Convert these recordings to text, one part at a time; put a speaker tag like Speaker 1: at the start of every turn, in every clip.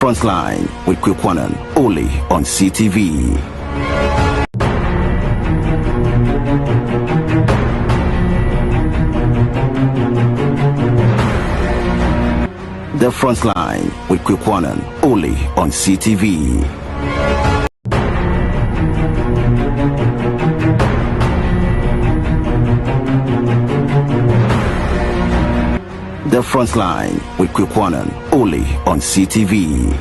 Speaker 1: Frontline with Kwekwanan, only on CTV. The Frontline with Kwekwanan, only on CTV. The Frontline with Kwekwanan, only on CTV.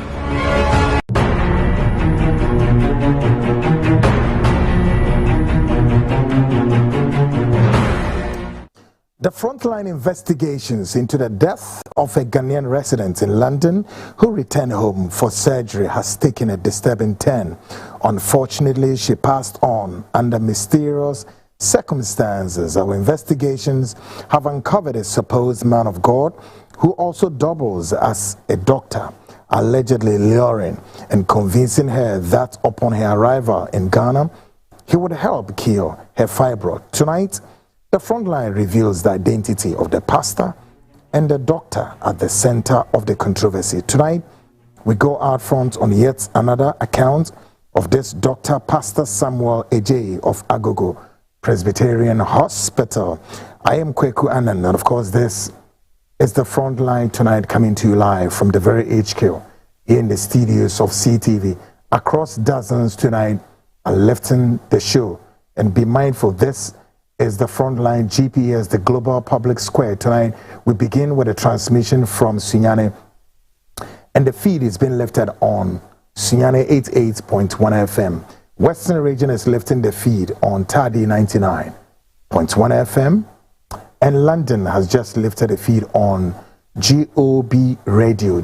Speaker 2: The Frontline investigations into the death of a Ghanaian resident in London who returned home for surgery has taken a disturbing turn. Unfortunately, she passed on under mysterious circumstances. Our investigations have uncovered a supposed man of God who also doubles as a doctor, allegedly luring and convincing her that upon her arrival in Ghana, he would help cure her fibroid. Tonight, the Frontline reveals the identity of the pastor and the doctor at the center of the controversy. Tonight, we go out front on yet another account of this Dr. Pastor Samuel Eje of Agogo Presbyterian Hospital. I am Kweku Annan, and of course this is the Frontline tonight, coming to you live from the very HQ here in the studios of CTV. Across dozens tonight are lifting the show, and be mindful, this is the Frontline GPS, the Global Public Square. Tonight we begin with a transmission from Sunyani, and the feed is being lifted on Sunyani 88.1 FM. Western region is lifting the feed on Tadi 99.1 FM, and London has just lifted the feed on GOB Radio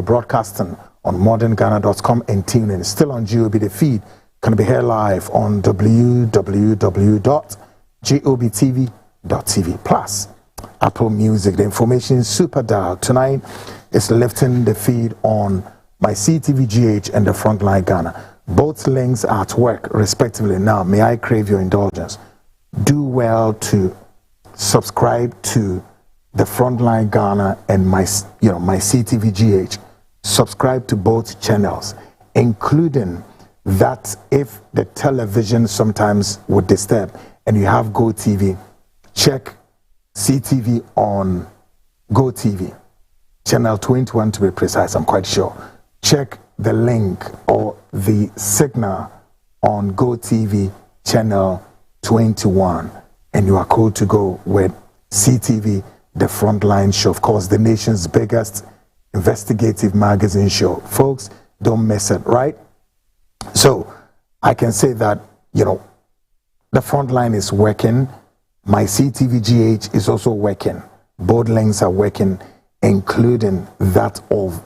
Speaker 2: broadcasting on modernghana.com and TuneIn. Still on GOB, the feed can be heard live on www.gobtv.tv. Plus Apple Music. The information super dial tonight is lifting the feed on my CTV GH and the Frontline Ghana. Both links are at work respectively. Now, may I crave your indulgence? Do well to subscribe to the Frontline Ghana and my CTV GH. Subscribe to both channels, including that if the television sometimes would disturb and you have Go TV, check CTV on Go TV, channel 21 to be precise, I'm quite sure. Check the link or the signal on Go TV channel 21, and you are cool to go with CTV, the Frontline show. Of course, the nation's biggest investigative magazine show. Folks, don't miss it, right? So I can say that, the Frontline is working. My CTV GH is also working. Both links are working, including that of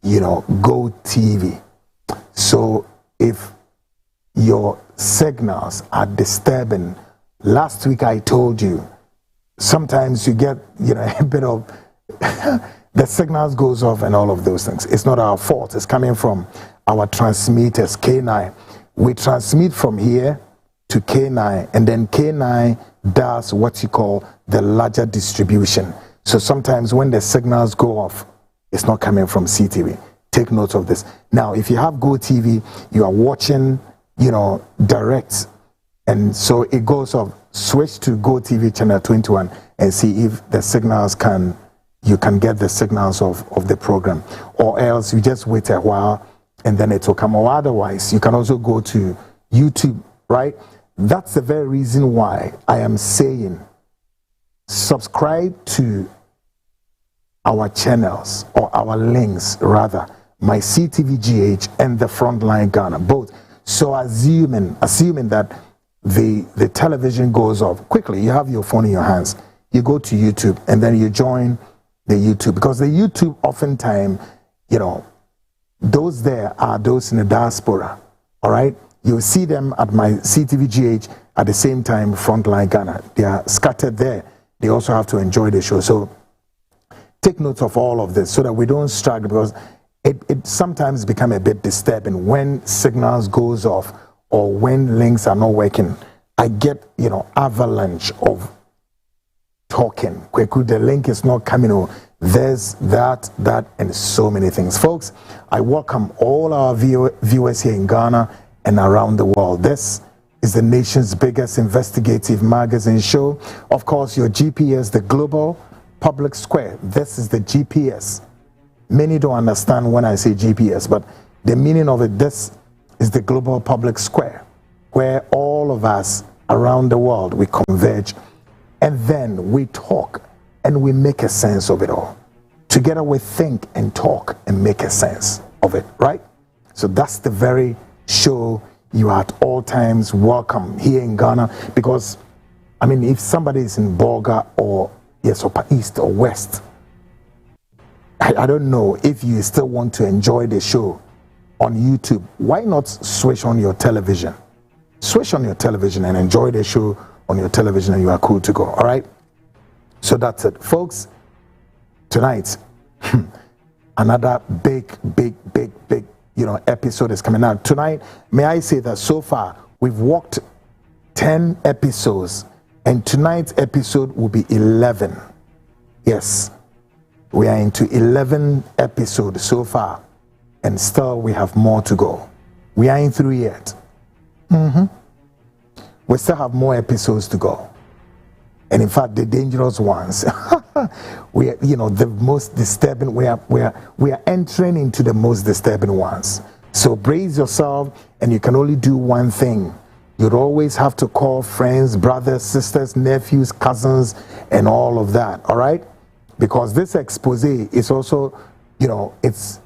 Speaker 2: Go TV. So if your signals are disturbing, last week I told you sometimes you get a bit of the signals goes off and all of those things. It's not our fault. It's coming from our transmitters, K9. We transmit from here to K9, and then K9 does what you call the larger distribution. So sometimes when the signals go off, it's not coming from CTV. Take note of this. Now, if you have Go TV, you are watching, direct, and so it goes off. Switch to Go TV channel 21 and see if the signals you can get the signals of the program, or else you just wait a while and then it will come. Or otherwise, you can also go to YouTube, right? That's the very reason why I am saying subscribe to our channels, or our links rather, my CTV GH and the Frontline Ghana, both. So assuming that the television goes off quickly, you have your phone in your hands, you go to YouTube and then you join the YouTube, because the YouTube oftentimes, those there are those in the diaspora, all right? You'll see them at my CTV GH at the same time Frontline Ghana. They are scattered there. They also have to enjoy the show. So take note of all of this so that we don't struggle, because it sometimes becomes a bit disturbing when signals goes off or when links are not working. I get, avalanche of talking. Kweku, the link is not coming, or There's that, and so many things. Folks, I welcome all our viewers here in Ghana and around the world. This is the nation's biggest investigative magazine show. Of course, your GPS, the Global Public Square. This is the GPS. Many don't understand when I say GPS, but the meaning of it, this is the Global Public Square, where all of us around the world, we converge, and then we talk and we make a sense of it all. Together we think and talk and make a sense of it, right? So that's the very show you are at all times welcome here in Ghana, because, I mean, if somebody is in Bolga or Upper East or West, I don't know if you still want to enjoy the show on YouTube. Why not switch on your television? Switch on your television and enjoy the show on your television, and you are cool to go, all right? So that's it, folks. Tonight, another big, episode is coming out. Tonight, may I say that so far, we've walked 10 episodes, and tonight's episode will be 11. Yes, we are into 11 episodes so far, and still we have more to go. We ain't through yet. We still have more episodes to go. And in fact, the dangerous ones, we are, the most disturbing, we are entering into the most disturbing ones. So brace yourself, and you can only do one thing. You'd always have to call friends, brothers, sisters, nephews, cousins, and all of that, all right? Because this expose is also, it's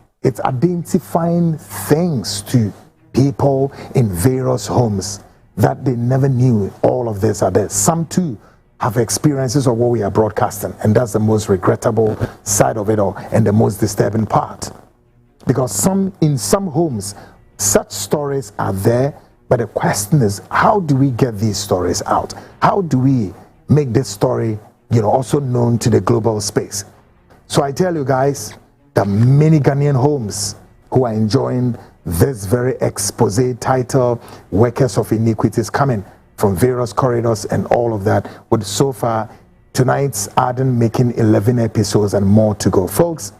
Speaker 2: identifying things to people in various homes that they never knew all of this are there. Some too have experiences of what we are broadcasting, and that's the most regrettable side of it all and the most disturbing part. Because in some homes, such stories are there, but the question is, how do we get these stories out? How do we make this story, also known to the global space? So I tell you guys, that many Ghanaian homes who are enjoying this very expose title, Workers of Iniquities, coming from various corridors and all of that, with so far tonight's Arden making 11 episodes and more to go. Folks,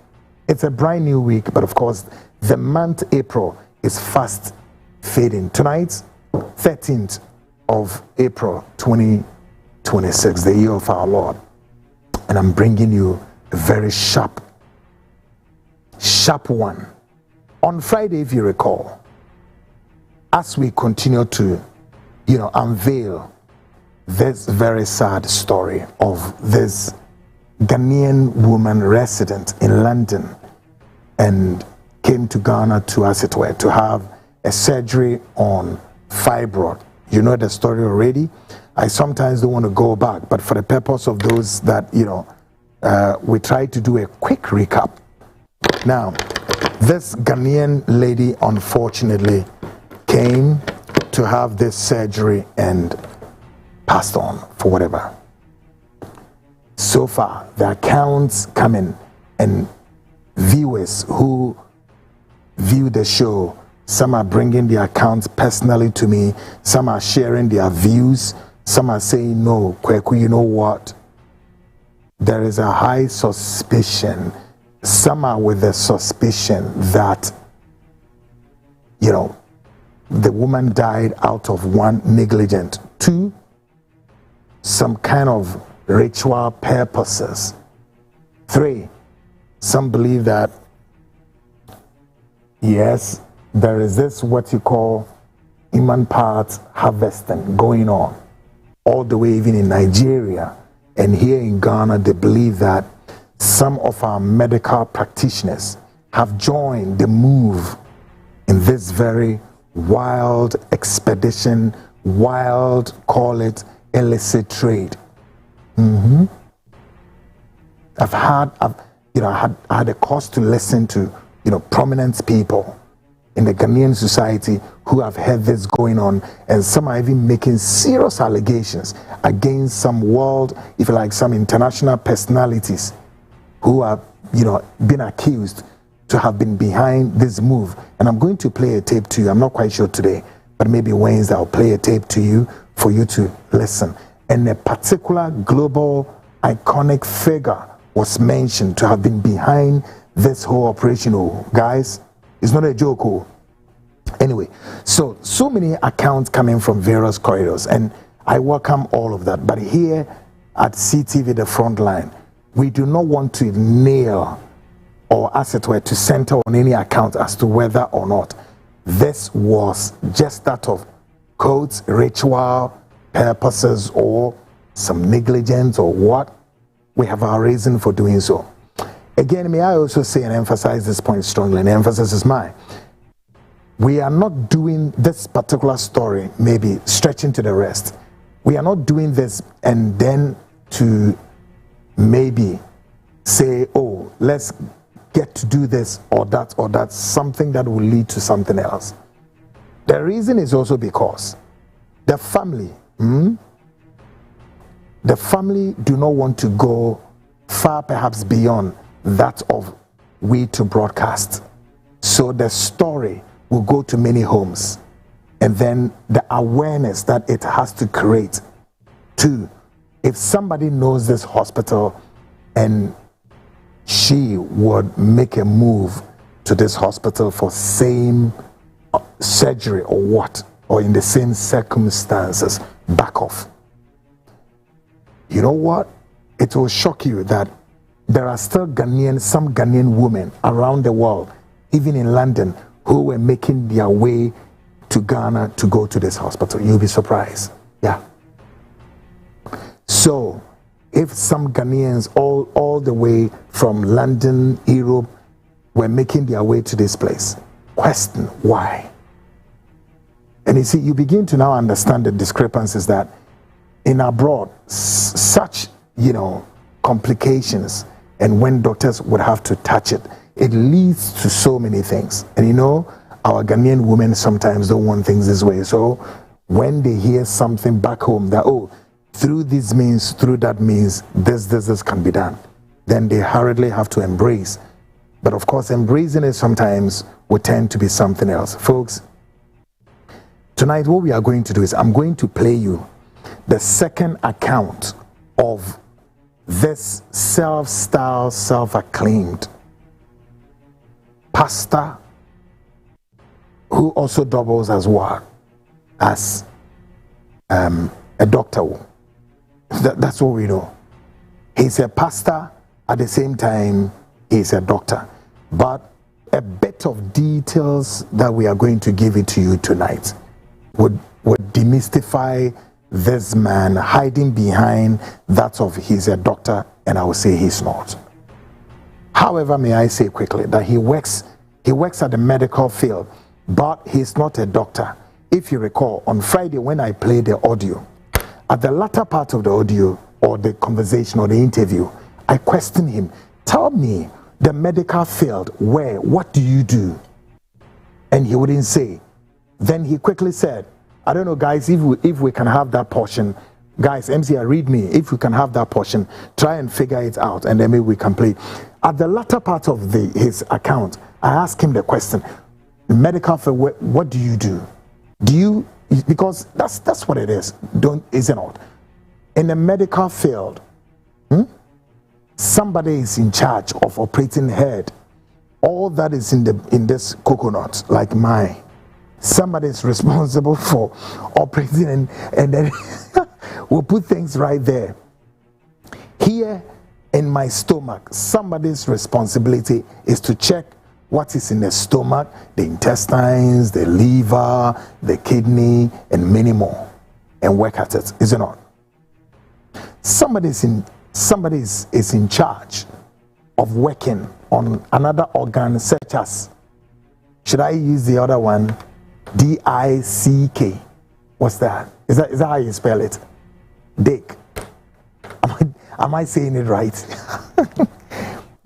Speaker 2: it's a brand new week, but of course the month April is fast fading. Tonight's 13th of April 2026, the year of our Lord, and I'm bringing you a very sharp one. On Friday, if you recall, as we continue to, unveil this very sad story of this Ghanaian woman resident in London and came to Ghana to, as it were, to have a surgery on fibroid. You know the story already. I sometimes don't want to go back, but for the purpose of those that, we try to do a quick recap. Now, this Ghanaian lady, unfortunately, came to have this surgery and passed on for whatever. So far, the accounts coming, and viewers who view the show, some are bringing their accounts personally to me, some are sharing their views, some are saying, no, Kweku, you know what? There is a high suspicion. Some are with the suspicion that, the woman died out of one, negligent, two, some kind of ritual purposes, three, some believe that, yes, there is this what you call human parts harvesting going on all the way even in Nigeria, and here in Ghana they believe that some of our medical practitioners have joined the move in this very wild expedition, wild, call it illicit trade. I've had a cause to listen to, prominent people in the Ghanaian society who have had this going on, and some are even making serious allegations against some world, if you like, some international personalities who are, been accused to have been behind this move. And I'm going to play a tape to you. I'm not quite sure today, but maybe Wednesday I'll play a tape to you for you to listen. And a particular global iconic figure was mentioned to have been behind this whole operation. Oh, guys, it's not a joke. Oh. Anyway, so many accounts coming from various corridors, and I welcome all of that. But here at CTV, the Frontline, we do not want to nail, or as it were, to center on any account as to whether or not this was just that of codes, ritual purposes, or some negligence, or what. We have our reason for doing so. Again, may I also say and emphasize this point strongly, and the emphasis is mine. We are not doing this particular story, maybe stretching to the rest. We are not doing this and then to maybe say, oh, let's get to do this or that, something that will lead to something else. The reason is also because the family do not want to go far, perhaps beyond that of we to broadcast. So the story will go to many homes, and then the awareness that it has to create. Too, if somebody knows this hospital and she would make a move to this hospital for same surgery or what, or in the same circumstances, back off. You know what? It will shock you that there are still some Ghanaian women around the world, even in London, who were making their way to Ghana to go to this hospital. You'll be surprised. Yeah. So, if some Ghanaians all the way from London, Europe, were making their way to this place, question why. And you see, you begin to now understand the discrepancies that in abroad, such, complications, and when doctors would have to touch it, it leads to so many things. And our Ghanaian women sometimes don't want things this way. So when they hear something back home that, oh, through this means, through that means, this can be done, then they hurriedly have to embrace. But of course, embracing it sometimes will tend to be something else. Folks, tonight what we are going to do is I'm going to play you the second account of this self-styled, self-acclaimed pastor who also doubles as what? As a doctor. That's what we know. He's a pastor, at the same time he's a doctor. But a bit of details that we are going to give it to you tonight would demystify this man hiding behind that of he's a doctor, and I will say he's not. However, may I say quickly that he works at the medical field, but he's not a doctor. If you recall, on Friday when I played the audio, at the latter part of the audio or the conversation or the interview, I questioned him, tell me the medical field, what do you do? And he wouldn't say. Then he quickly said, I don't know, guys, if we can have that portion. Guys, MCR, read me. If we can have that portion, try and figure it out, and then maybe we can play. At the latter part of his account, I asked him the question, medical field, what do you do? Because that's what it is, is it not? In the medical field, somebody is in charge of operating head. All that is in this coconut, like mine. Somebody is responsible for operating, and then we'll put things right there. Here in my stomach, somebody's responsibility is to check what is in the stomach, the intestines, the liver, the kidney, and many more, and work at it, is it not? Somebody is in charge of working on another organ, such as, should I use the other one? D-I-C-K. What's that? Is that how you spell it? Dick. Am I saying it right?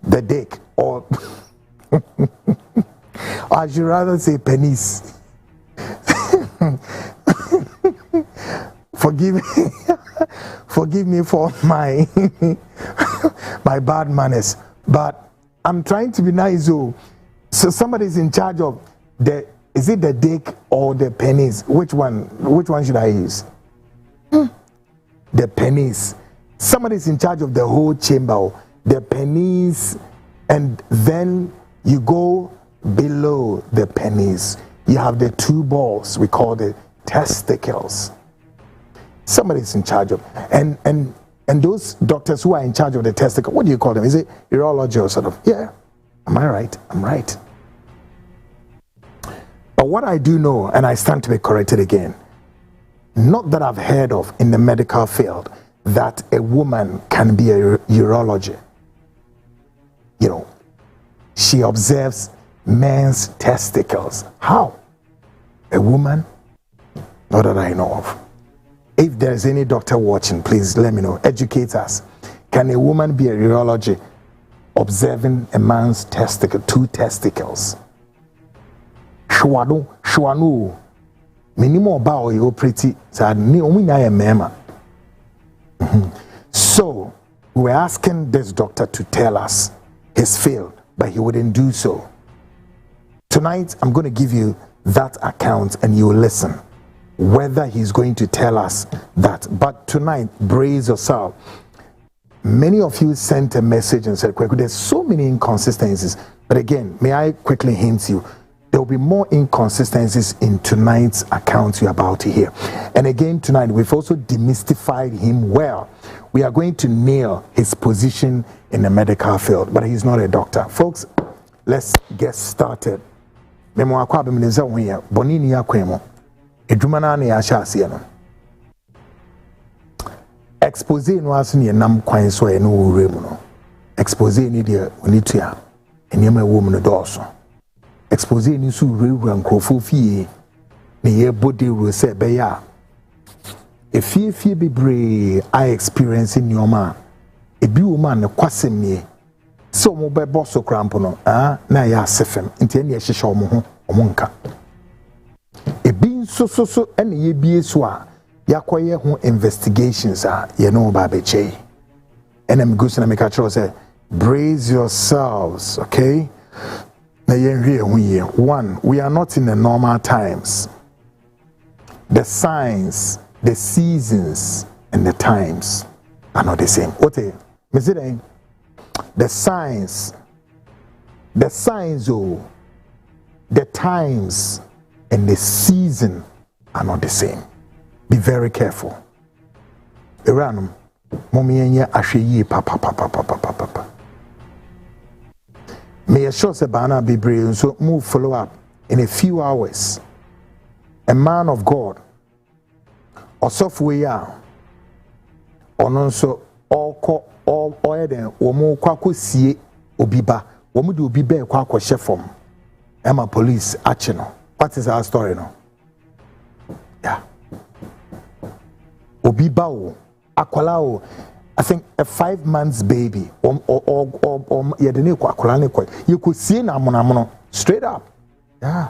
Speaker 2: The dick, or I should rather say penis. Forgive me for my my bad manners, but I'm trying to be nice. So somebody's in charge of is it the dick or the penis? Which one should I use? The penis. Somebody's in charge of the whole chamber, the penis, and then you go below the penis. You have the two balls, we call the testicles. Somebody's in charge of, and those doctors who are in charge of the testicle, what do you call them? Is it urology or sort of? Yeah, am I right? I'm right. But what I do know, and I stand to be corrected again, not that I've heard of in the medical field, that a woman can be a urologist. You know, she observes men's testicles. How? A woman? Not that I know of. If there's any doctor watching, please let me know. Educate us. Can a woman be a urologist observing a man's testicle, two testicles? Shwanu. Minimum about you pretty sad. So we're asking this doctor to tell us his field, but he wouldn't do so. Tonight, I'm going to give you that account and you will listen, whether he's going to tell us that. But tonight, brace yourself. Many of you sent a message and said, there's so many inconsistencies. But again, may I quickly hint you, there will be more inconsistencies in tonight's account you're about to hear. And again, tonight, we've also demystified him well. We are going to nail his position in the medical field, but he's not a doctor. Folks, let's get started. Expose no aso ne nam kwan so e no wure mu no. Expose ni de oni tua enema wo mu no dooso. Expose ni so wure nkrofo fie ne ye body ro se be ya. E fie bebre I experience in your man. E bi wo man ne kwasem nie. So mo be boss cramp no na ya sefem nti ene ye hihye omo ho omo nka. E bi so ene ye bie so a yakoye ho investigations ye know ba be che. And I'm going to make a choice. Brace yourselves, okay? One, we are not in the normal times. The signs, the seasons, and the times are not the same. What the signs, the times, and the season are not the same. Be very careful. Iranum, momienya ahweyi papa. May assure Sabana be brave, so move follow up in a few hours. A man of God, or software, or non so all then omo kwako sie obiba, womu do obiba kwako chefom. Emma police achino. What is our story now? Yeah. Obibao, akwalao, I think a 5 months baby, you could see namonamono straight up. Yeah.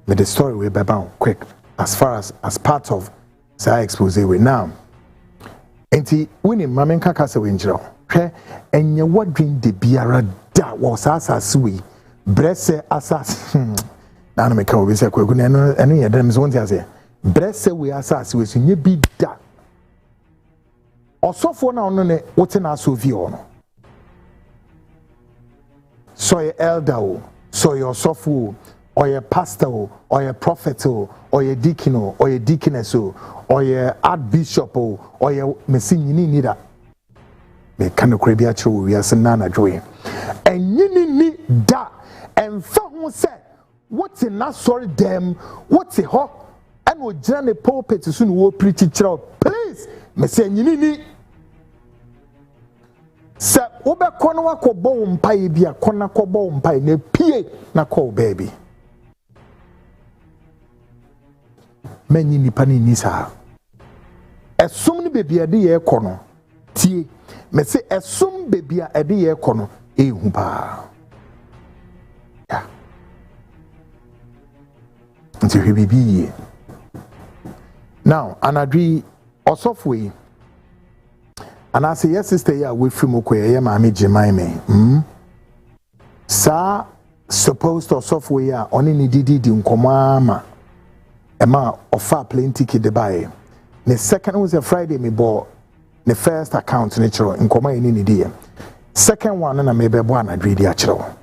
Speaker 2: But the story will be bound quick as far as part of say expose we now. Enti winning mamen kaka se winjiro. And you what dream the biara da was asasui. Bresse asas. Now me can we say kweku na eno ye dem so ntia say bresse we asase we so nye bi da osofo na ono ne wote na so vi ono so ye elder so ye osofo or ye pastor or ye prophet or ye deacon or ye deaconess or ye archbishop or ye mesinyini nida me kan okra bi a chiro we ase na na dwoe enyini ni da emfa ho se what's in that sorry them? What's a ho? And we journey pulpit to soon will preach it. Please, me say ni. Sa oba kono wa ko bo mpai bia kona ko bo mpai na pie na call baby. Many nipa ni sa. Esum ni baby ade ye kono. Tie. Me say esum baby ade ye kono ehu ba. Yeah. Until he be now, and I agree also way. And I say, yes, sister, yeah, we from Okoye, Mammy Jemime. Sa supposed to software only did in Komama. Emma offer plenty kid the buy. The second was a Friday me bought the first account natural in Koma in India. Second one and I may be one at Redia Chro.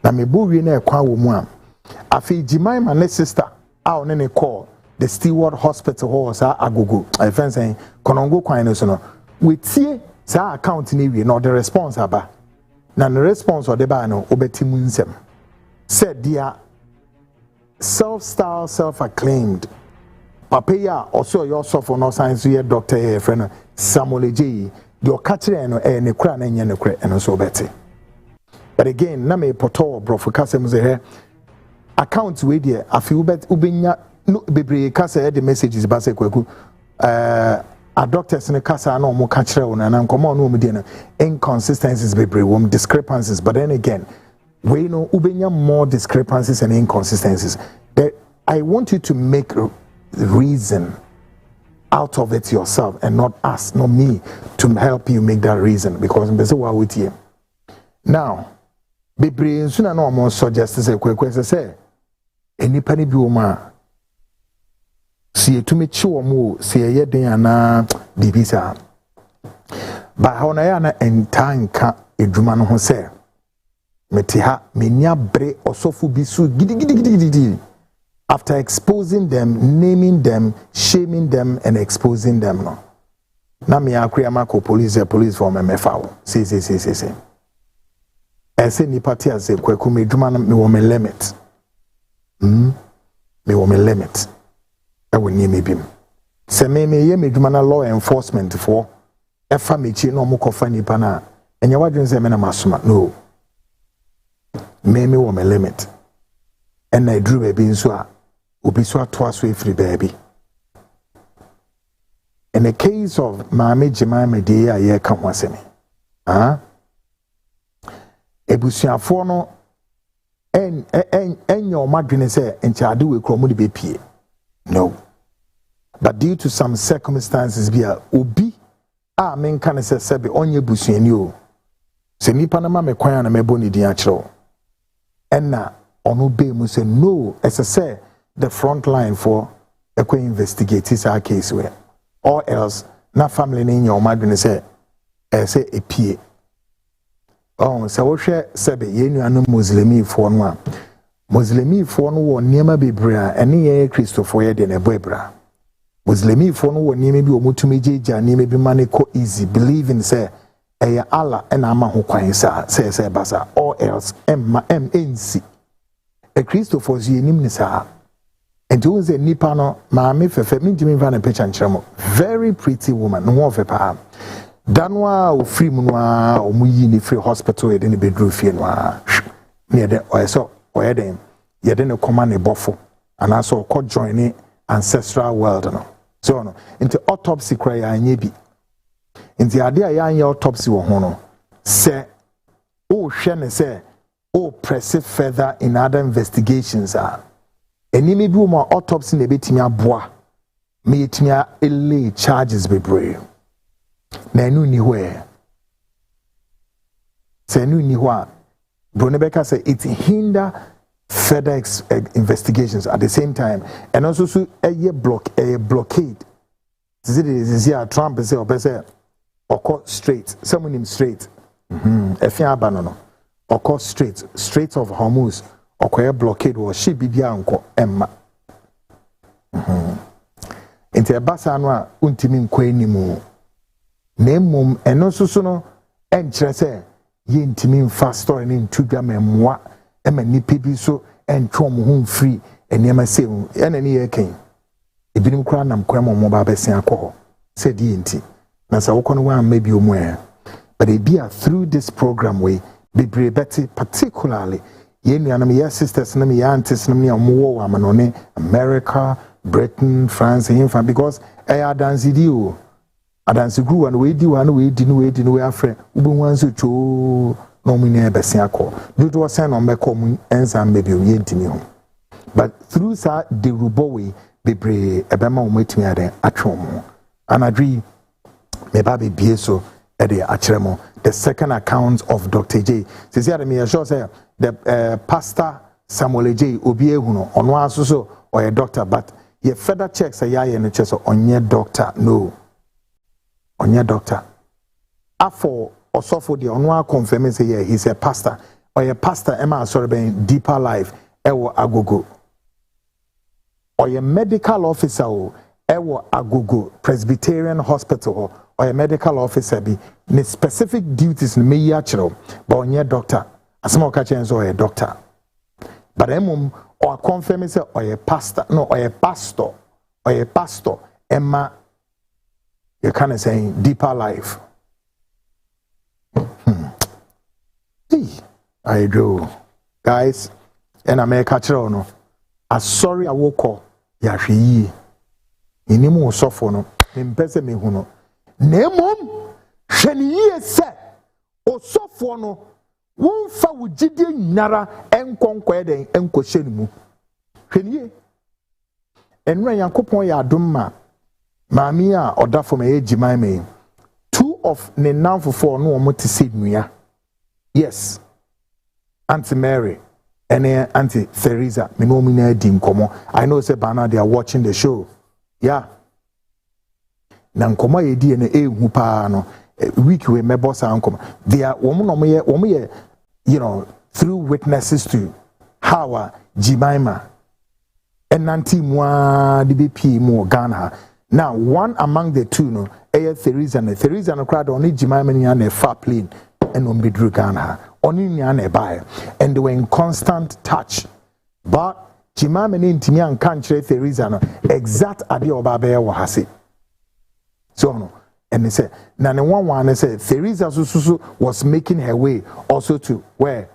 Speaker 2: Na me bo we na kwa wo mu am. Afi Jemima ne sister a on ne call the Steward Hospital ho sa agogo. I friend saying konongo kwan no so no. We tie sa account ni we no the response aba. Na the response or the ba no obeti mu nsem. Said dia self-styled, self-acclaimed papa ya also your suffer no science here doctor here friend Samuel J. Your catcher no ne kra na nya ne kra eno so beti. But again, na me poto bro for kasem ze here account we there afi ubenya no bebre kasa the messages ba se kwaku a doctors ne kasa na omo ka kire wona na nkomo no omo de no inconsistencies bebre wom discrepancies, but then again we know ubenya more discrepancies and inconsistencies that I want you to make reason out of it yourself and not us, not me, to help you make that reason, because mbese wa with you now bebre nso na no mo suggest say kwekwe say enipa ni bi o ma si etumi chi wo mo si eye den ana bibisa ba ha ona ya na entanka edwuma no ho say meti ha menya bre osofu bi su gidi after exposing them, naming them, shaming them, and exposing them. No. Na me akria mako police for me mefawo. Say. I say ni party as kweku me dwuma me wo me limit. Me wo me limit. I will name me bim. Se me ye me dwuma na law enforcement for efa me chi no mo kofa nipa na enya wadwen se me na masoma. No. Me wo me limit. And I drew baby nso a obi so atwa so efri baby. In the case of Mama Jemima Déæth a ye ka ho asemi. Ebusuafo no enyo madwene se enchade we kromo de bepie. No. But due to some circumstances bia obi a men kan se sebe onye busuani o. Se nipa na ma me kwan na mebo ni din a kire. Enna ono be mu say no, as I say the Frontline for a investigative case where or else na family in your madwene say a pie. Oh, so wo hwe sebe ye nuanu Muslimi fo no a Muslimi fo no wo niema bebre a ene ye Christopher ye de na ebra. Muslimi fo no wo niema bi omutumi jeja niema bi mane ko easy believing say Allah and ama ho kwan sa say basa or else NC a Christopher's yenim ni sa and you say nipa no maame fefe mintimi va na picture nkyeremo very pretty woman no wo fe pa danwa o free mu no a o mu yi ni free hospital e de ne bedroom fie no a ne de o so o ye den ye de ne koma ne bofo ana so ko join ni ancestral world no so no into autopsy cry anya bi into ade a ya autopsy wo ho no se o hwe ne se o press it further in other investigations enimi bi mo autopsy na betimi aboa me yetimi ele charges bebre na enu ni hwe se enu ni hwa Bronebeka say it hinder further investigations at the same time and also so a blockade this here Trump say or oko straight someone him straight efia abano oko straight of Hormuz oko blockade or she bibia anko emma enti ebasa no a untimi nkwa animu na emum eno so no enkyere say ye ntimi mfa story ni ntudwa memwa ema nipa bi so entwo mo ho free enema se ena ni yeken ebinim kra nam kwa mo ba besia akọ se di enti na sa wokọ no wa maybe omo but it be through this program we be better particularly ye nuanam ye sisters na me ye aunties na me omo wo amanone America, Britain, France himfa because adansi di o adansi group and we di no afre ubu wanso cho no mu ne besia akọ do to say no meko mu ensa maybe o ye ntimi ho but through sa the rubowe bebre ebema o matimi aden atwom anadri me ba be bieso e de akyeremo the second account of Dr. J says here me sure say the pastor Samuel J obi ehu no ono aso so or a doctor but ye further checks ya ye no cheso onye doctor no onye doctor afọ osofo de ono a confirm say yeah he's a pastor or a pastor ema sorry ben deeper life ewo agogo or a medical officer ewo agogo Presbyterian hospital or a medical officer be ne specific duties ne me ya chiro but onye doctor asema o ka chenzo or a doctor but emum or confirm say or a pastor no or a pastor emma you kind of saying deeper life. Hey, I do, guys. And I make a no. I sorry I woke up. Yashi, inimu sofo no. Impese me huno. Nemom, sheni se. O sofo no. Wonfa wujidi nyara enkonkwe den enko shenimu. Sheni. Enra Yankopon ya adom Mami a oda for me ejimai two of ne nanfofo no omo te se nua. Yes. Auntie Mary and Auntie Theresa, me no mina dim komo. I know say bana they are watching the show. Yeah. Na nkomo ye di ne ehu pa no week we me boss ankom. They are woman ye you know through witnesses to how Jimaima and Nanti mwa DBP mo Ghana. Now one among the two no Theresa no crowd only Jimaima ni an far plane and on bidru Ghana. Only nyane buy and they were in constant touch. But Jimaima ni ntimi an kanchre Theresa no exact ade obabe wa hase. So no and they said na ne one said Theresa susu was making her way also to where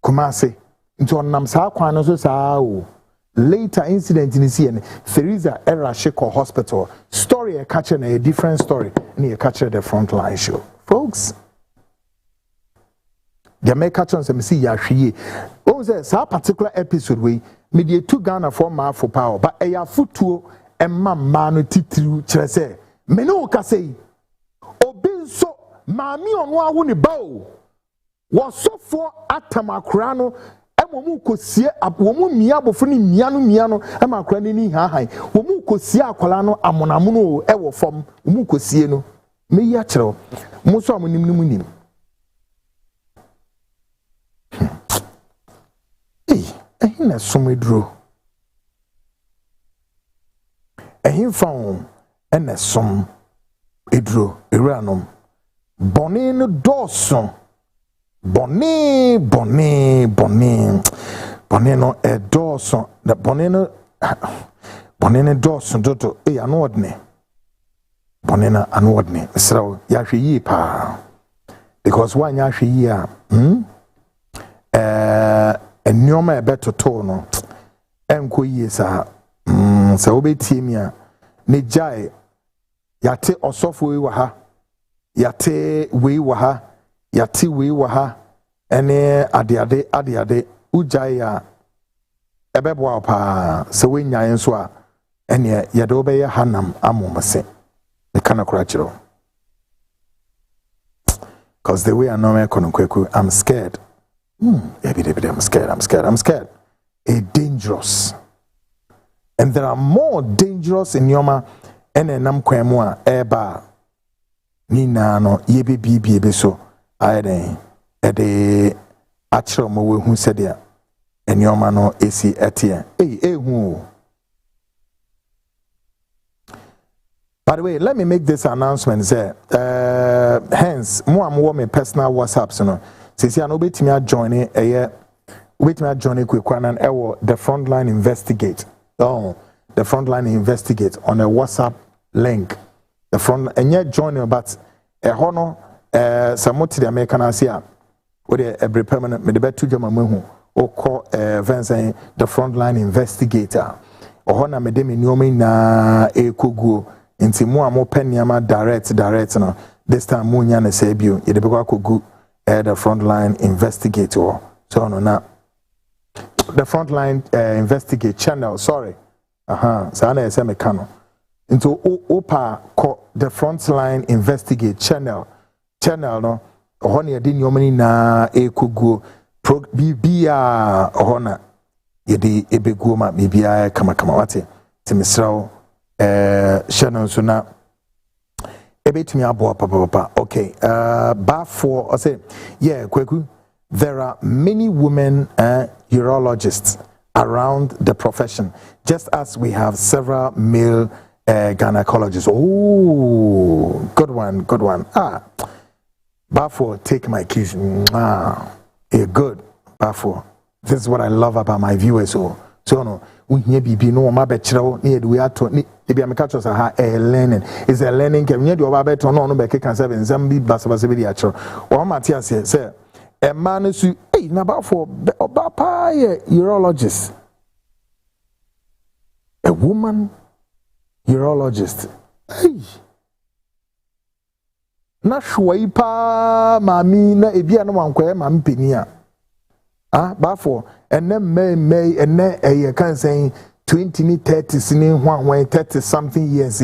Speaker 2: Kumasi into onam sa kwan no so sa o. Later incident in the Theresa era Sheko hospital story a catcher a different story and a catcher the Frontline show folks the make catch some see yahwie o say that particular episode we media two Ghana for ma for power but a futuo emma manu titru kire say me no ka say obi so maami ono awo ne ba o wo sofo atamakura no womu kosie womu mia bofo ni mia no amakura ni hahan womu kosie akwala no amonamono ewo fom womu kosie no me ya kire mo so amonim ni munim na somedro fam ena som edro ewranom bone no dawson bone no e dawson the bone no dawson toto anodne bone na anodne sraw ya hwe yi pa because one ya hwe yi a enyoma e betoto no enko yi sa se obetie mi a ne jai yate osofo wi wa ha yate wi wa ha yate wi wa ha ene adeade ujai a ebebo pa se we nyan so a ene yade obeye hanam amomse me kana kura chiro cause the way I know me konokweku I'm scared. I'm scared. A dangerous. And there are more dangerous in Yoma and enam kwemwa eba nina no yebe bibi so aye ede achro mo we hu said en Yoma no esi etie hu. By the way, let me make this announcement there. Hence mo am me personal WhatsApp so no sisi an obetimi join kwekwanan ewo the Frontline Investigate. Oh, the Frontline Investigate on a WhatsApp link. The front and yet joining but a hono samoti the American Asia with every permanent me the betu jama mehu or call events the Frontline Investigator. Or hona me demi nyomi na kugu inti mu amo penyama direct no. This time mu nya na sebio ye de beko kugu the Frontline Investigator. So no na the Frontline Investigate channel, sorry. Sana ese me kano. Into opa ko the Frontline Investigate channel no ohona yedi nyomani na ekugo bibia ohona yedi ebego ma bibia kama wate misraw Shannon Suna ebetumi abo papa. Okay, bar 4 I say yeah kweku. There are many women urologists around the profession, just as we have several male gynecologists. Oh, good one. Bafo, take my kiss. Yeah, good. Bafo. This is what I love about my viewers. So no, we be no ma bechrawo na we ato ni be am catch us ha learning. Is a learning can you do about no be can 7 zambi basabase be dia chro. O ma ti ase say a man su hey na bafo oba urologist. A woman urologist. Hey. Na shwai pa mami na ebia no wankwa ma mpeni a bafo ene may ene eye kan say 20 ni 30 sini hwan 30 something years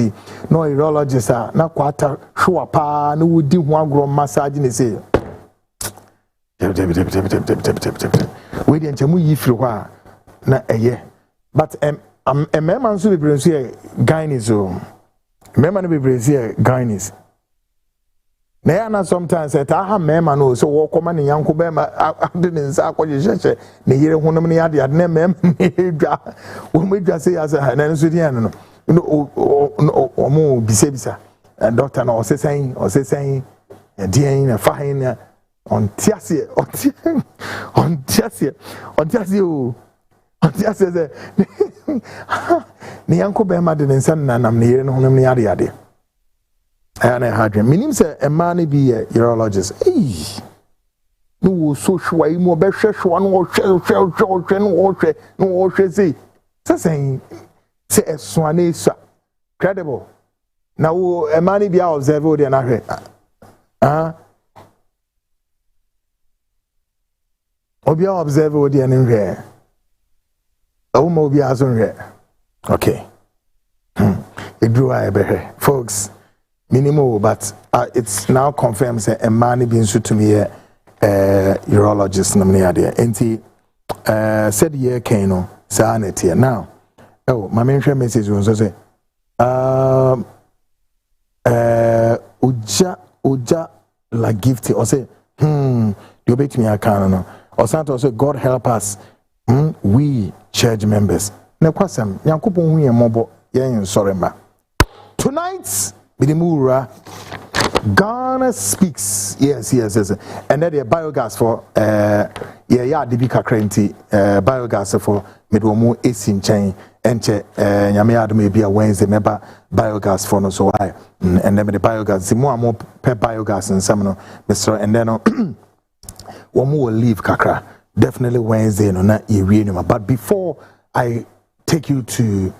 Speaker 2: no urologist na kwata shwa pa na wodi ho agro massage ni say we dey nchemu yi firi hɔ na eye but mema nso be brenso ye gynes o mema no be brenso ye gynes na ya na sometimes eta ha mema no so wo koma ne yanko be ma ade ne nsa akɔje hyehyɛ ne yere honum ne ade na mema edwa wo medwa se ya se ha na nso dia no o mo bisebisa doctor na o se san dia na fa hin na on tiase o say ne yanko be ma de nsa na nam ne yere no honum ne ade and I had meaning say a man be a urologist. Hey, no social way more be hwehwe no say saying say a swanesa credible. Now a man be observe o dey na hwe. Obi observe o dey na hwe. O mo be azon hwe. Okay. It drew I be folks. Minimal, but it's now confirmed say a man being sued to me urologist namne enti said ye keno sanity now. Oh, my main message was say uja la gifty or say you bet me account no or santo say God help us we church members na kwasam yakopon hu ye mobo yen sorema tonight Bidimura Ghana speaks. Yes. And then the biogas for DB Kakrenti biogas for Midwomu Esin Chain Enche Yamiad may be a Wednesday member biogas for no so I and then the biogas the more per biogas and some Mr. and then one more will leave Kakra. Definitely Wednesday no not Irene. But before I take you to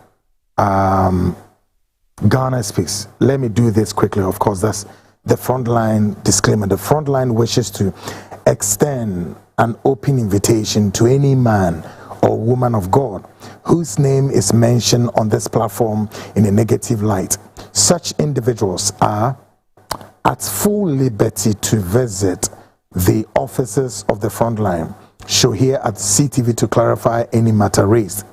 Speaker 2: Ghana speaks. Let me do this quickly. Of course, that's the Frontline disclaimer. The Frontline wishes to extend an open invitation to any man or woman of God whose name is mentioned on this platform in a negative light. Such individuals are at full liberty to visit the offices of the Frontline, show here at CTV to clarify any matter raised.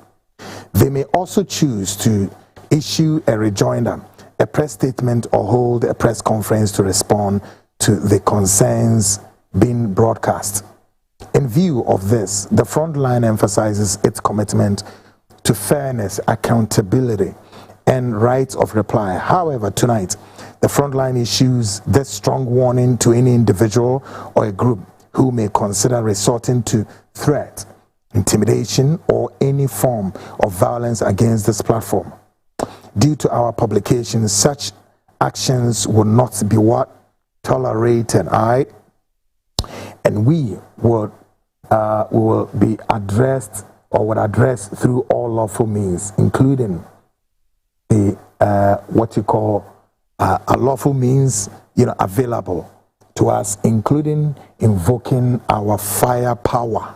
Speaker 2: They may also choose to issue a rejoinder, a press statement, or hold a press conference to respond to the concerns being broadcast. In view of this, the Frontline emphasizes its commitment to fairness, accountability, and right of reply. However, tonight, the Frontline issues this strong warning to any individual or a group who may consider resorting to threat, intimidation, or any form of violence against this platform. Due to our publication, such actions will not be tolerated, all right? And we will be addressed or would address through all lawful means, including the what you call a lawful means, available to us, including invoking our firepower.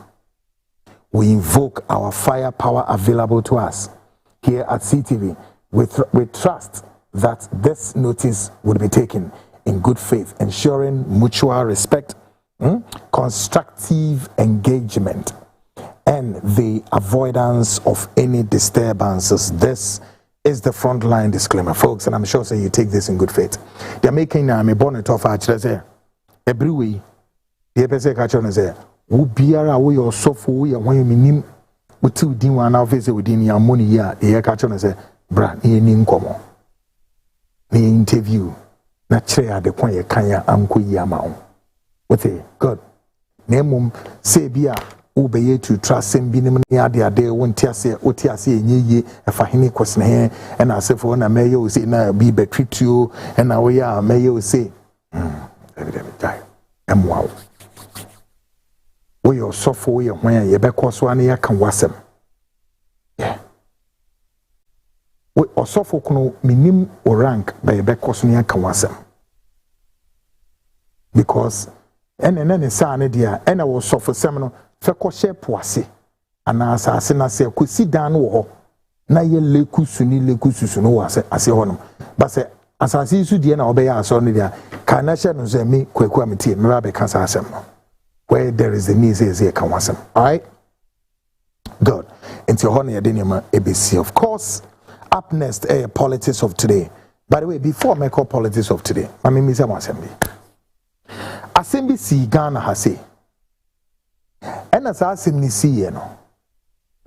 Speaker 2: We invoke our firepower available to us here at CTV. We trust that this notice would be taken in good faith, ensuring mutual respect, constructive engagement, and the avoidance of any disturbances. This is the Frontline disclaimer, folks, and I'm sure so you take this in good faith. They're making me bonnet off actually every way. The episode catcher say, "Who biara we your sofa we are when minim we two din one now visit within your money ya." The catcher say, "Bra, ni nkomo, ni interview na chere the kwan ye kanya anko yi ama with a good nemum say bia obeye to trust him binim ne ade wonti ase oti ase enye efa hene kwesne he na asefo na meye o say na bi betwitio na we ya meye o say die emwa we your sofo we hwan ye bekoso an ye kan wasem yeah we osofo kuno minim o rank by bekoso ne kan wasem because ene sa ne dia ene wo sofo sem no feko she poase ana asase na se kosi dan wo ho na ye lekusu no wase ase ho no ba se asase su die na obeya aso no dia ka na she no se me kwaku amtie me ba be kan sa asem no where there is a need say kan wasem. All right, good. Into ho na ye de nema ABC. Of course, up next politics of today. By the way, before I call politics of today, I mean Mr. Assembly si Ghana ha say and as assembly see no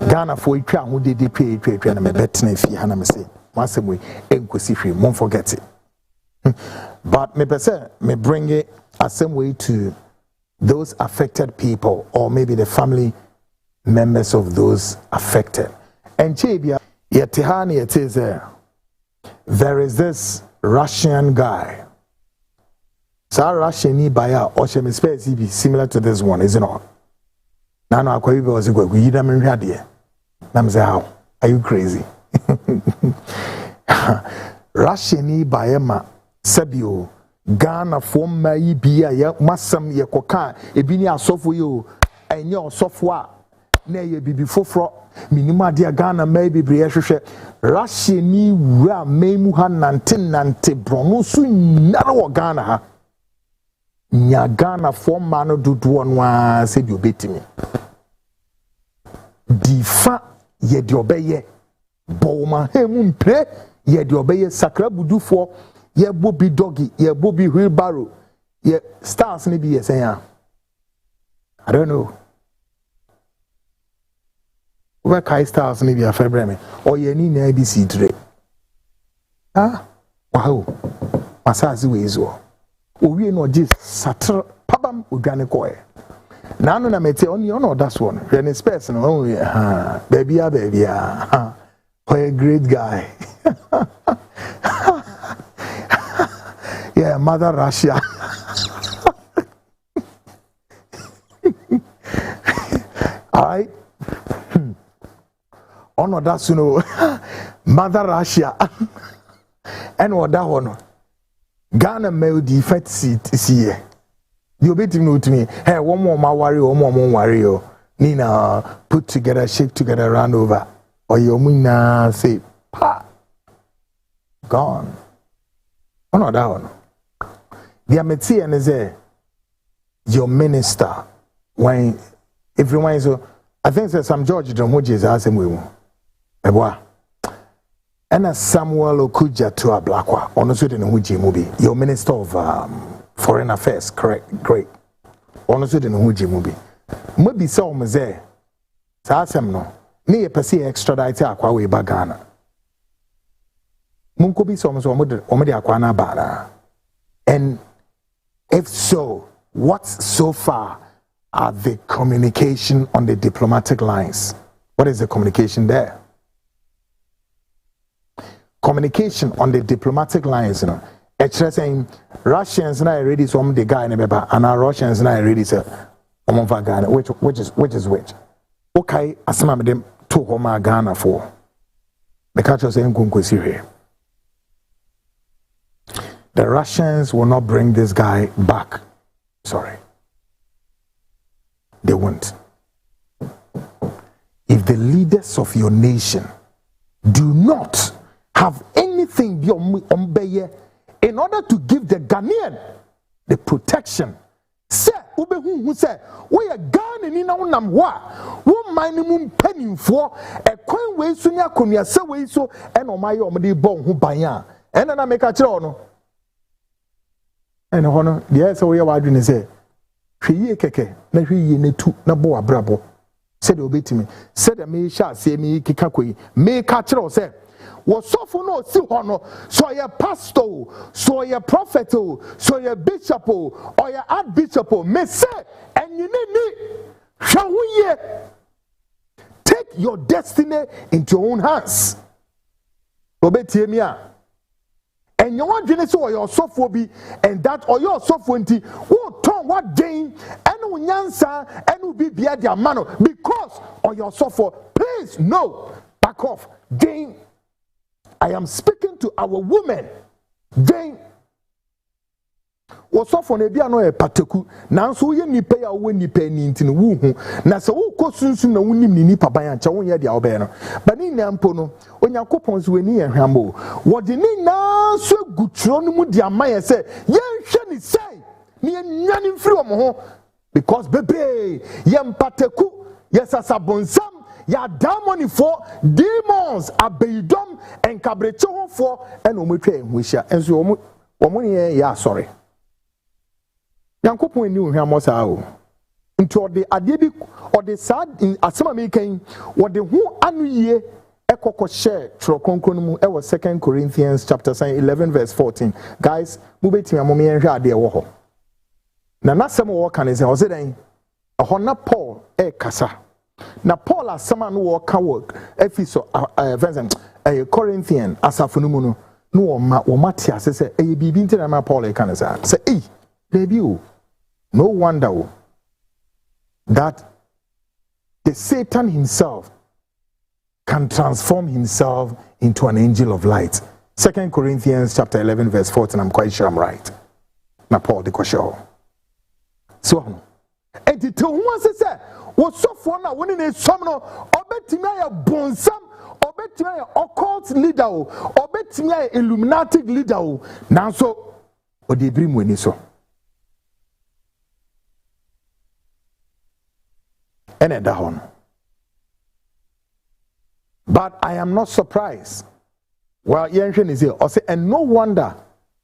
Speaker 2: Ghana for twa ho de pay na me betena fi ha na me say masem we enkosi hwe won't forget it. But me pese me bring it same way to those affected people or maybe the family members of those affected. And chebia yetihani it is there is this Russian guy. So Russian baya or she be similar to this one, isn't it? Now no akwa was go you dem hwade. Nam say how? Are you crazy? Russian baya ma sabio Ghana for mai bia ya masam ye koka ebi ni asofo yo enye osofo a na ye bibi foforo minima dia Ghana mai bibi ye hwehwe Russian wura memu ha nante brono so nyara wo Ghana ha nya Ghana for mano dudu onwa se bi obetimi difa ye de obeye boma hemu mpre ye de obeye sakra budufo ye bobi doggy ye bobi wheelbarrow ye stars ni bi ye say I don't know where kai stars ni bi a febreme or ye ni na ABC today wow masazi we zo owie no ji satr pabam odwane koe na no na mete oni ono das one hwe space no oh baby for a great guy yeah mother Russia I ono das no mother Russia and what that one Ghana male defect seat is here. You bet him to me. Hey, one more my worry, one more worry. Nina put together, shake together, run over. Or your muna say, pa, gone. Oh no, that one. The amity and is there. Your minister, when everyone is, I think there's some George Domoji asking we. Eboa. And as Samuel Okuja to a Blackwa, honestly, in Huji movie, your Minister of Foreign Affairs, correct, great. Honestly, in Huji movie. Maybe so, Maze. Sasem no. Me a pesi extradite akwa we bagana. Munko bi so omede akwana bana. And if so, what so far are the communication on the diplomatic lines? What is the communication there? Communication on the diplomatic lines, you know. Actually saying Russians na already some the guy in the and our Russians na already say Ghana, which is which. Okay, asema me dem to homa Ghana for. The culture saying here. The Russians will not bring this guy back. Sorry. They won't. If the leaders of your nation do not have anything beyond in order to give the Ghanaian the protection, say who say, we are Ghanaian in our namwa, one minimum penny for a coin way sunya kunya so way so, and on my omadi bon who baya, and then I make a chono. And honor, yes, so we are wide in say, she keke, na he ne tu na boa brabo. Said obey to me, said a me shall say me kikakui, me catch or say. Was so for no see hono, so your pastor, so your prophet, so your bishop, or your archbishop, may say, and you need shall we take your destiny into your own hands. Obey me, and you want to so your software be, and that or your software, what tongue, what gain, and nyansa, and will be behind their manner because of your software. Please, no, back off, gain. I am speaking to our women. Then, what's off on a piano a pataku? Now, so you need pay when you pay into the woo. Now, so who could soon know when you need Papa and Chawonia the Albano. But in Nampono, when your coupons were near Hambo, what you need now so good Tronumu dear Maya say, Yan Shani say, near Yanin from home because baby, Yam pataku, yes, as a bonsam. Ya damoni for demons abeidom and cabrecho for and omutwe wisha and so omuni ya sorry yankopon ni ohwamosa o nto de adebi or the sad in asema making what the who anuye ekoko share tro konkron mu e was 2 Corinthians chapter 11 verse 14 guys mubeti amomi enhwe ade wo ho na nasem wo kan say o se den ohona Paul kasa. Na Paul as someone who walk work Ephesus Corinthian asafunumu no matia say e bibi ntina na Paul e kan say baby no wonder that the Satan himself can transform himself into an angel of light. 2 Corinthians chapter 11 verse 14, I'm quite sure I'm right. Na Paul de Kosho. So and it was say was so for now when in a summoner or betimaya bonsam or betimaya occult leader or betimaya illuminatic leader now so or they bring when so and at that one. But I am not surprised. Well, Yanshin is here. And no wonder,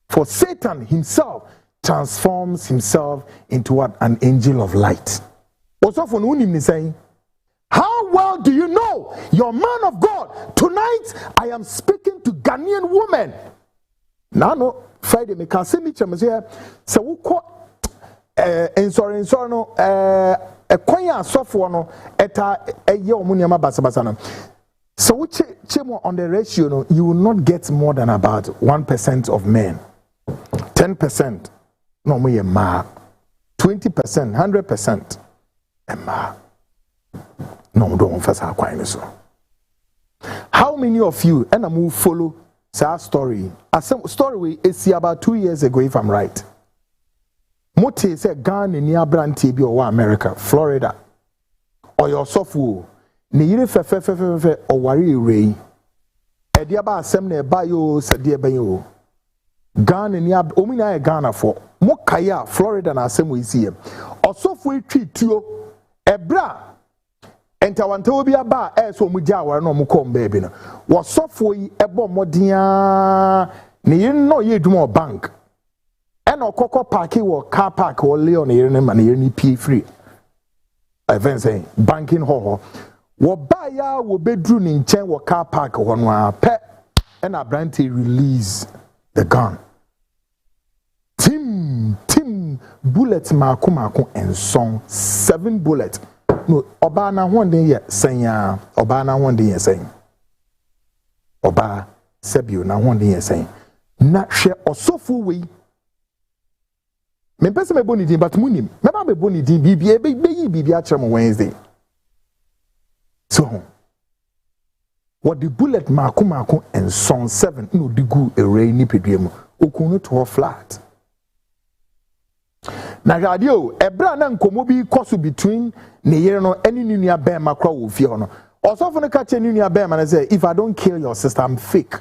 Speaker 2: for Satan himself transforms himself into what? An angel of light. Also for Nunim saying, how well do you know your man of God? Tonight I am speaking to Ghanaian women. Now no Friday me can say me here. So we call sorry no a kwanya sofo no eta eye omuniama basabasa no. So we check on the ratio no, you will not get more than about 1% of men. 10% no me ma. 20%, 100% ma. No, don't first have quite so. How many of you and I move follow that story? A story we see about 2 years ago, if I'm right. Mote said Ghana near Branty or America, Florida, or your software. Ni yire fe or worry ray. Ediaba semne bayo sadia bayo. Ghana near Omina Ghana for Mokaya, Florida na same we see. Or software treat you ebra. Enta wante obi aba so muja ware no mukom baby no wo sofo yi ebo modia ne yin no ye dwuma bank e no kokko park wo car park wo leon yin ne ma ne yin p free even say banking ho wo ba ya wo bedru ni nchen wo car park ho no a pe e na branty release the gun tim bullet mako and song 7 bullets. No, Oba na one day saying Oba na one day saying Oba Sebio na one day saying not share or so full way. Me person me boni din but munim. Me ba me boni din bibi acham Wednesday. So what the bullet mako and song 7 no digu a rainy pediem okunu to flat. Na radio ebra na nkomo bi koso between ne yere no eni nua be makra wo fie no osofo ne ka che ne nua be man say if I don't kill your sister I'm fake.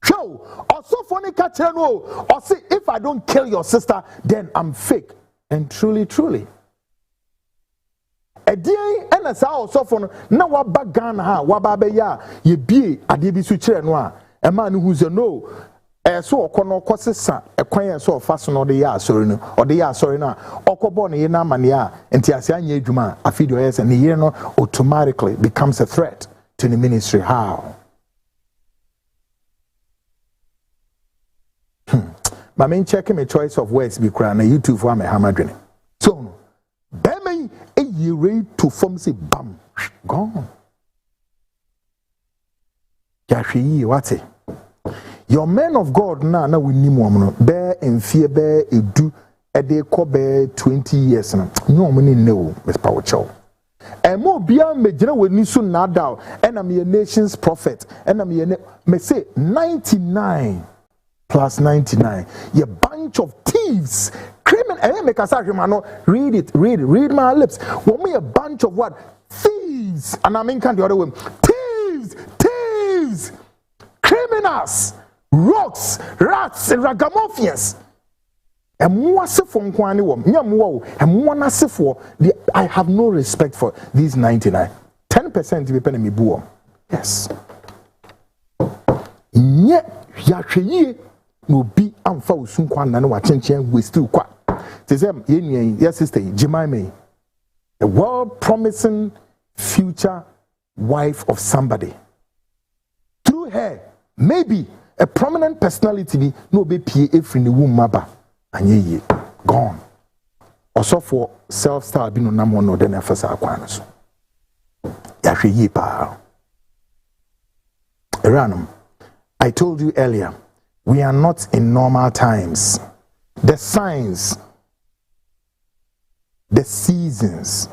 Speaker 2: Show osofo ne ka che no or say if I don't kill your sister then I'm fake. And truly Edian and a sao sofon na waba Ghana ha waba be ya ye bie ade bi so kire no a e man who's a no so okono kosesa ekwan so ofa so no de ya asori no ode ya asori na okobo ne ye na amane a enti ase anya adwuma afidi oyese ne ye no automatically becomes a threat to the ministry. How? My main checking my choice of words be crying na YouTube for my hamadwene. So Bemen a year ready to form say bam gone. Yashi what's it? Your men of God na we ni mo no bear in fear bear edu e de ko bear 20 years na. No mo ni no Miss Powerchow. E mo bia me gina we ni so na daw e na me nation's prophet e na me say 99 plus 99. You bunch of thieves. Read my lips. When we a bunch of what? Thieves. And I mean can the other way. Thieves, criminals, rocks, rats, and ragamuffins. And I have no respect for these 99. 10% to be penny me boom. Yes. No be amfa usun kwa na wa chenchen waste kwa te say yes sister Jemima, a world promising future wife of somebody. Through her maybe a prominent personality be no be pie efri ne womb maba anye ye gone. Also for self-star bi no nam no den afasa akwa no so ya hwe yi pa Iranum. I told you earlier, we are not in normal times. The signs, the seasons.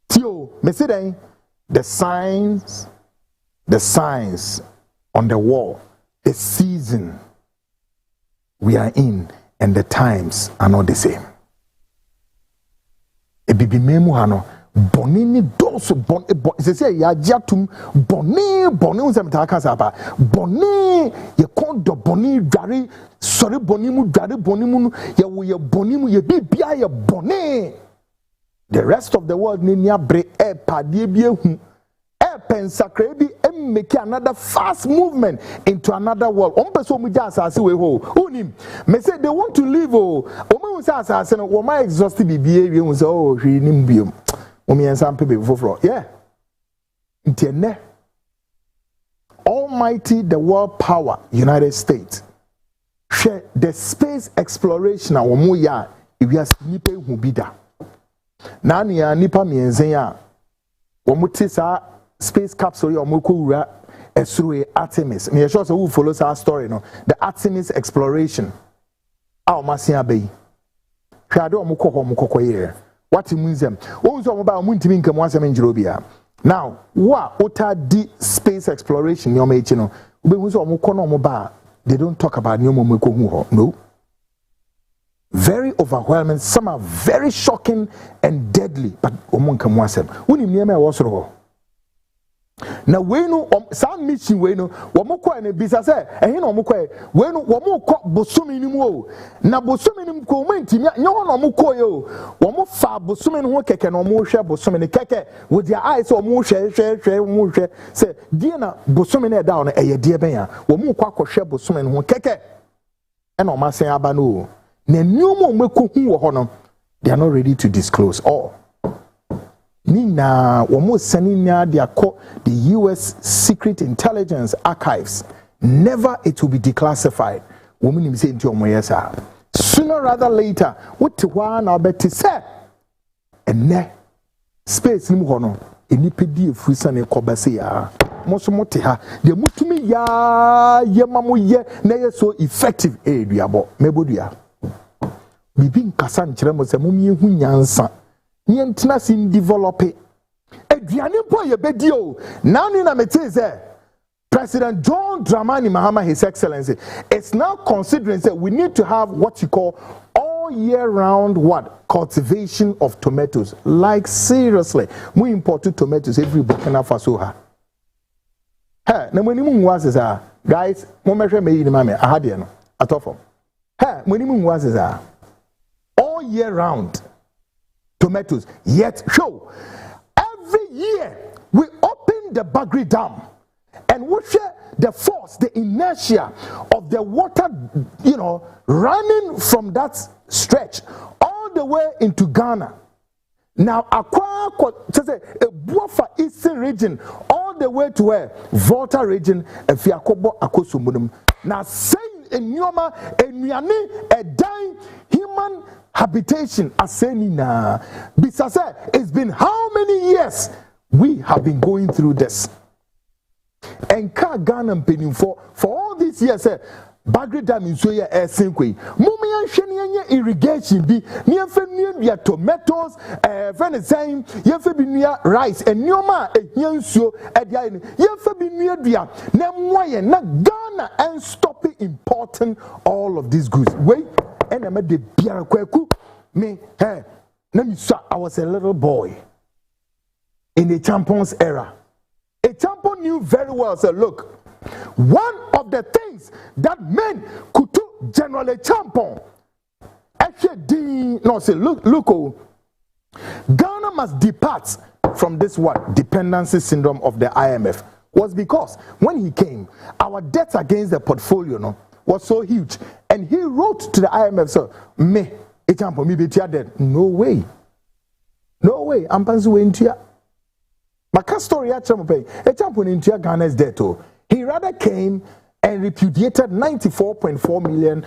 Speaker 2: Tio, me say the signs on the wall, the season we are in, and the times are not the same. Ebibi memu hano. Bonini doso bon se say ya jatum boni unsem ta kan sa ba boni ye kon do boni dware sori boni mu dware boni mu ye wo ye boni mu ye bibia ye boni. The rest of the world ni abre e pade bi ehu e pensakra bi make another fast movement into another world. Person mu ja asase we ho unim me say they want to live o mu say asase no wo ma exhausted bibia wie hu say oh hwe nim biom. Yeah. Almighty, the world power, United States. Share the space exploration of Omuya, if you are nipe hubida. Nani ya nipa mienzenya. Wamutisa space capsule omukura esruwe Artemis. Me sure so who follows our story no. The Artemis exploration. Our masia bay. Shado omukoko here. What means them? Now, what space exploration? They don't talk about no. Very overwhelming. Some are very shocking and deadly. But now we know some mission we know wamukwa ne bisa say ehin no mukwa we know wamukọ bosumi ni mu o na bosumi ni mu ko menti nya no mukọ yo wamufa bosumi no keke no mu hwe bosumi ni keke with their eyes so mu hwe say die na bosumi na da no eye die ben ya wamukọ akọhwe bosumi no keke e na o ma sen aba no na nneomo meko hu wo ho no they are not ready to disclose all. Nina wamo seninya dia ko the US Secret Intelligence Archives. Never it will be declassified. Woman him say nti omoyesa. Sooner rather later, what one na beti say enne space ni mu hono enipedi efusa ne kobase ya. Moso mote ha de mutumi ya yemamu ye na ye so effective eduabo mebodua. Bibi nkasa nkyere mo se mumye hu nyansa. Nientina sin develop aduane po ye bedio now ni na mete say President John Dramani Mahama, His Excellency, is now considering that we need to have what you call all year round what cultivation of tomatoes. Like seriously, we imported tomatoes every Burkina Faso ha. Hey, na mwini mungu wazi guys, mwemeshe meyi ni mame ahadi no atofo. Hey, mwini mungu wazi all year round tomatoes. Yet show year we open the Bagri Dam and we share the force, the inertia of the water, running from that stretch all the way into Ghana. Now, a Buafa Eastern region, all the way to where Volta region and Fiakobo Akosumunum. Now, saying in Nyoma, a Nyane, a dying human habitation, Asenina. Bisase, it's been how many years we have been going through this? And Ghana paying for all these years, Bagri Dam in Soya air sinkwe. Mumian Shenia irrigation be near Fennia tomatoes, venison, Yefabinia rice, and Nyoma a Yansu at the end. Yefabinia dia, Namwaya, not Ghana, and stop it importing all of these goods. Wait, and I made the Biarakweku. Me, hey, let me say, I was a little boy in the Champions era. A champion knew very well, said, look, one of the things that men could do General Champion, actually, no, say, look, Ghana must depart from this dependency syndrome of the IMF, was because when he came, our debt against the portfolio was so huge. And he wrote to the IMF, so, me, a champion, me be dead. No way. I'm passing to Maka story a champion into Ghana's debt. He rather came and repudiated $94.4 million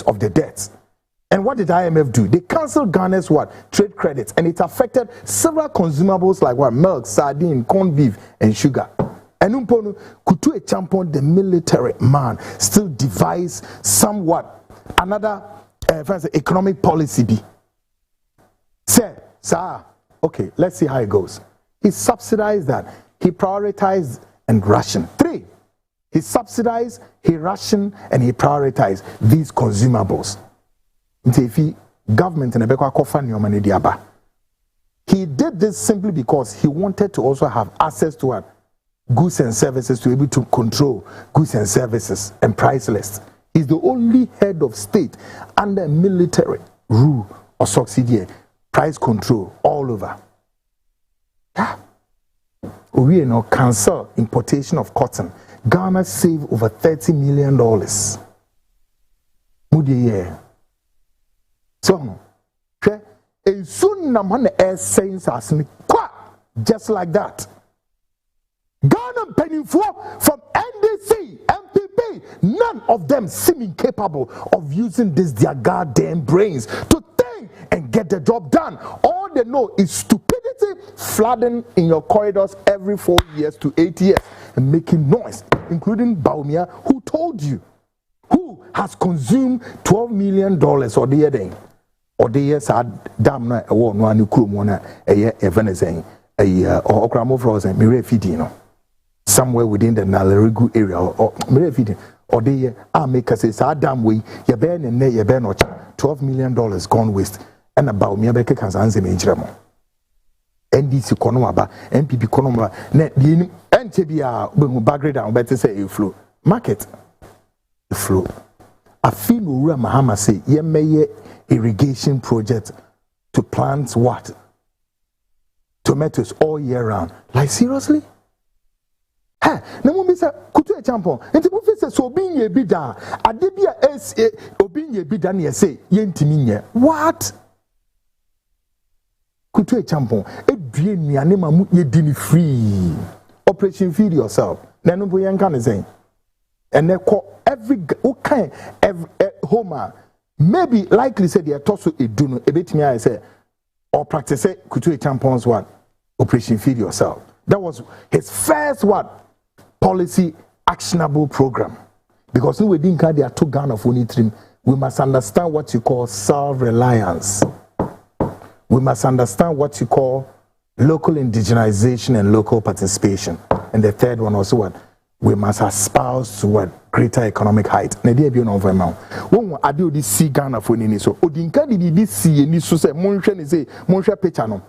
Speaker 2: of the debts. And what did IMF do? They canceled Ghana's trade credits, and it affected several consumables like milk, sardine, corned beef, and sugar. And Umponu Kutu a champion, the military man, still devise somewhat another economic policy. Said, sir, okay, let's see how it goes. He subsidized that. He prioritized and rationed. 3, he subsidized, he rationed, and he prioritized these consumables. Government in Ebekwa, he did this simply because he wanted to also have access to goods and services, to be able to control goods and services and price lists. He's the only head of state under military rule or subsidiary price control all over. We cancel importation of cotton. Ghana saved over $30 million. So, and soon Namane air saying just like that. Ghana penny from NDC, MPP, none of them seem capable of using their goddamn brains to think and get the job done. All they know is stupidity flooding in your corridors every 4 years to 8 years and making noise, including Baumia, who told you, who has consumed $12 million or the year day, or the year sad damn no a war no krumona a year evanizing a year or Okramo frozen Mire Fidino somewhere within the Nalerigu area or Mire Fidin or the year I make us say sad damn way your ben and your ben or $12 million gone waste and about me beke kansanze menjremo NDC konomaba MPP konomaba net the NTBA Bagri down better say a flow market the flow I feel Ura Mahama say ye may irrigation project to plant tomatoes all year round. Like seriously? Hey, na mo bisa kutu e champion. Enti mo fi say so bin ye bi da. Ade bia obin ye bi da na ye say ye ntimi nye. What? Kutu e champion. E due nuane ma mu ye di ni free. Operation feed yourself. Na no bo ye nka ne say. And every homer maybe likely said they are tossed a duno a bit me I say or practice it could do a champions operation feed yourself. That was his first policy actionable program. Because we didn't carry their 2 Ghana of unitrim, we must understand what you call self-reliance. We must understand what you call local indigenization and local participation. And the third one also we must espouse to greater economic height. Na dey bi no for ma. Won ade odi si Ghana for ni so. Odinka di bi si ni so say monhwe ni say monhwe picture no.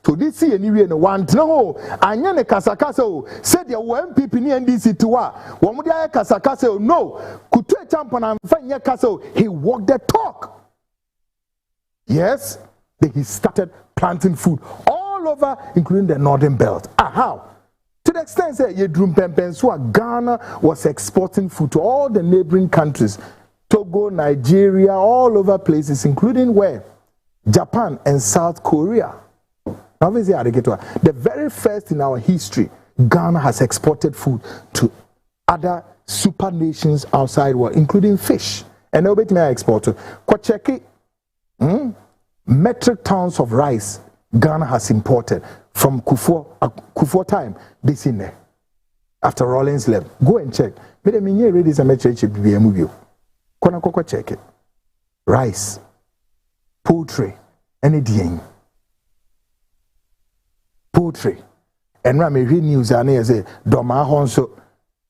Speaker 2: To di si ni we no wan tena ho anya ne kasakasa o. Say the MPP ni NDC to wa. Wo mo dey kasakasa o. No. Kutu e champion am fa nya kasa o. He walked the talk. Yes, then he started planting food all over, including the northern belt. How? To the extent that Ghana was exporting food to all the neighboring countries, Togo, Nigeria, all over places, including where? Japan and South Korea. Obviously, the very first in our history, Ghana has exported food to other super nations outside world, including fish. And now bet me I export to check metric tons of rice Ghana has imported from Kufuor time. This in there. After Rawlings left, go and check. But I mean, ready some metric BMU. Kona koko check it. Rice, poultry, anything. Poultry. And when I read news, I say, Doma Honso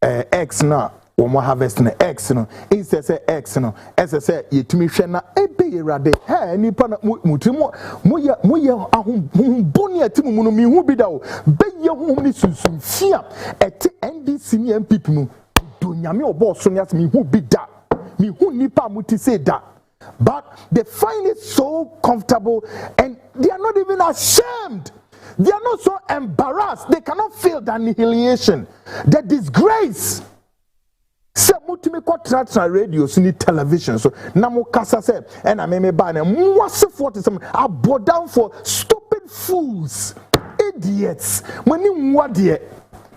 Speaker 2: X na. One harvesting X no, instead say X no, as I say, you to me shena ebe rade. Hey, ni pana mutimo moya bonia timu muno mi hu bidao. Be ye hu ni sunsun fia. Eti NDC ni MPP mu. Do nyame obo so nyas mi hu bida. Mi hu nipa muti say da. But they find it so comfortable and they are not even ashamed. They are not so embarrassed. They cannot feel the annihilation, the disgrace. Se mutimi ko tratra radio so ni television so na mo kasa se and I me ba na mwase 40 some abodan for stupid fools, idiots. Mani nwade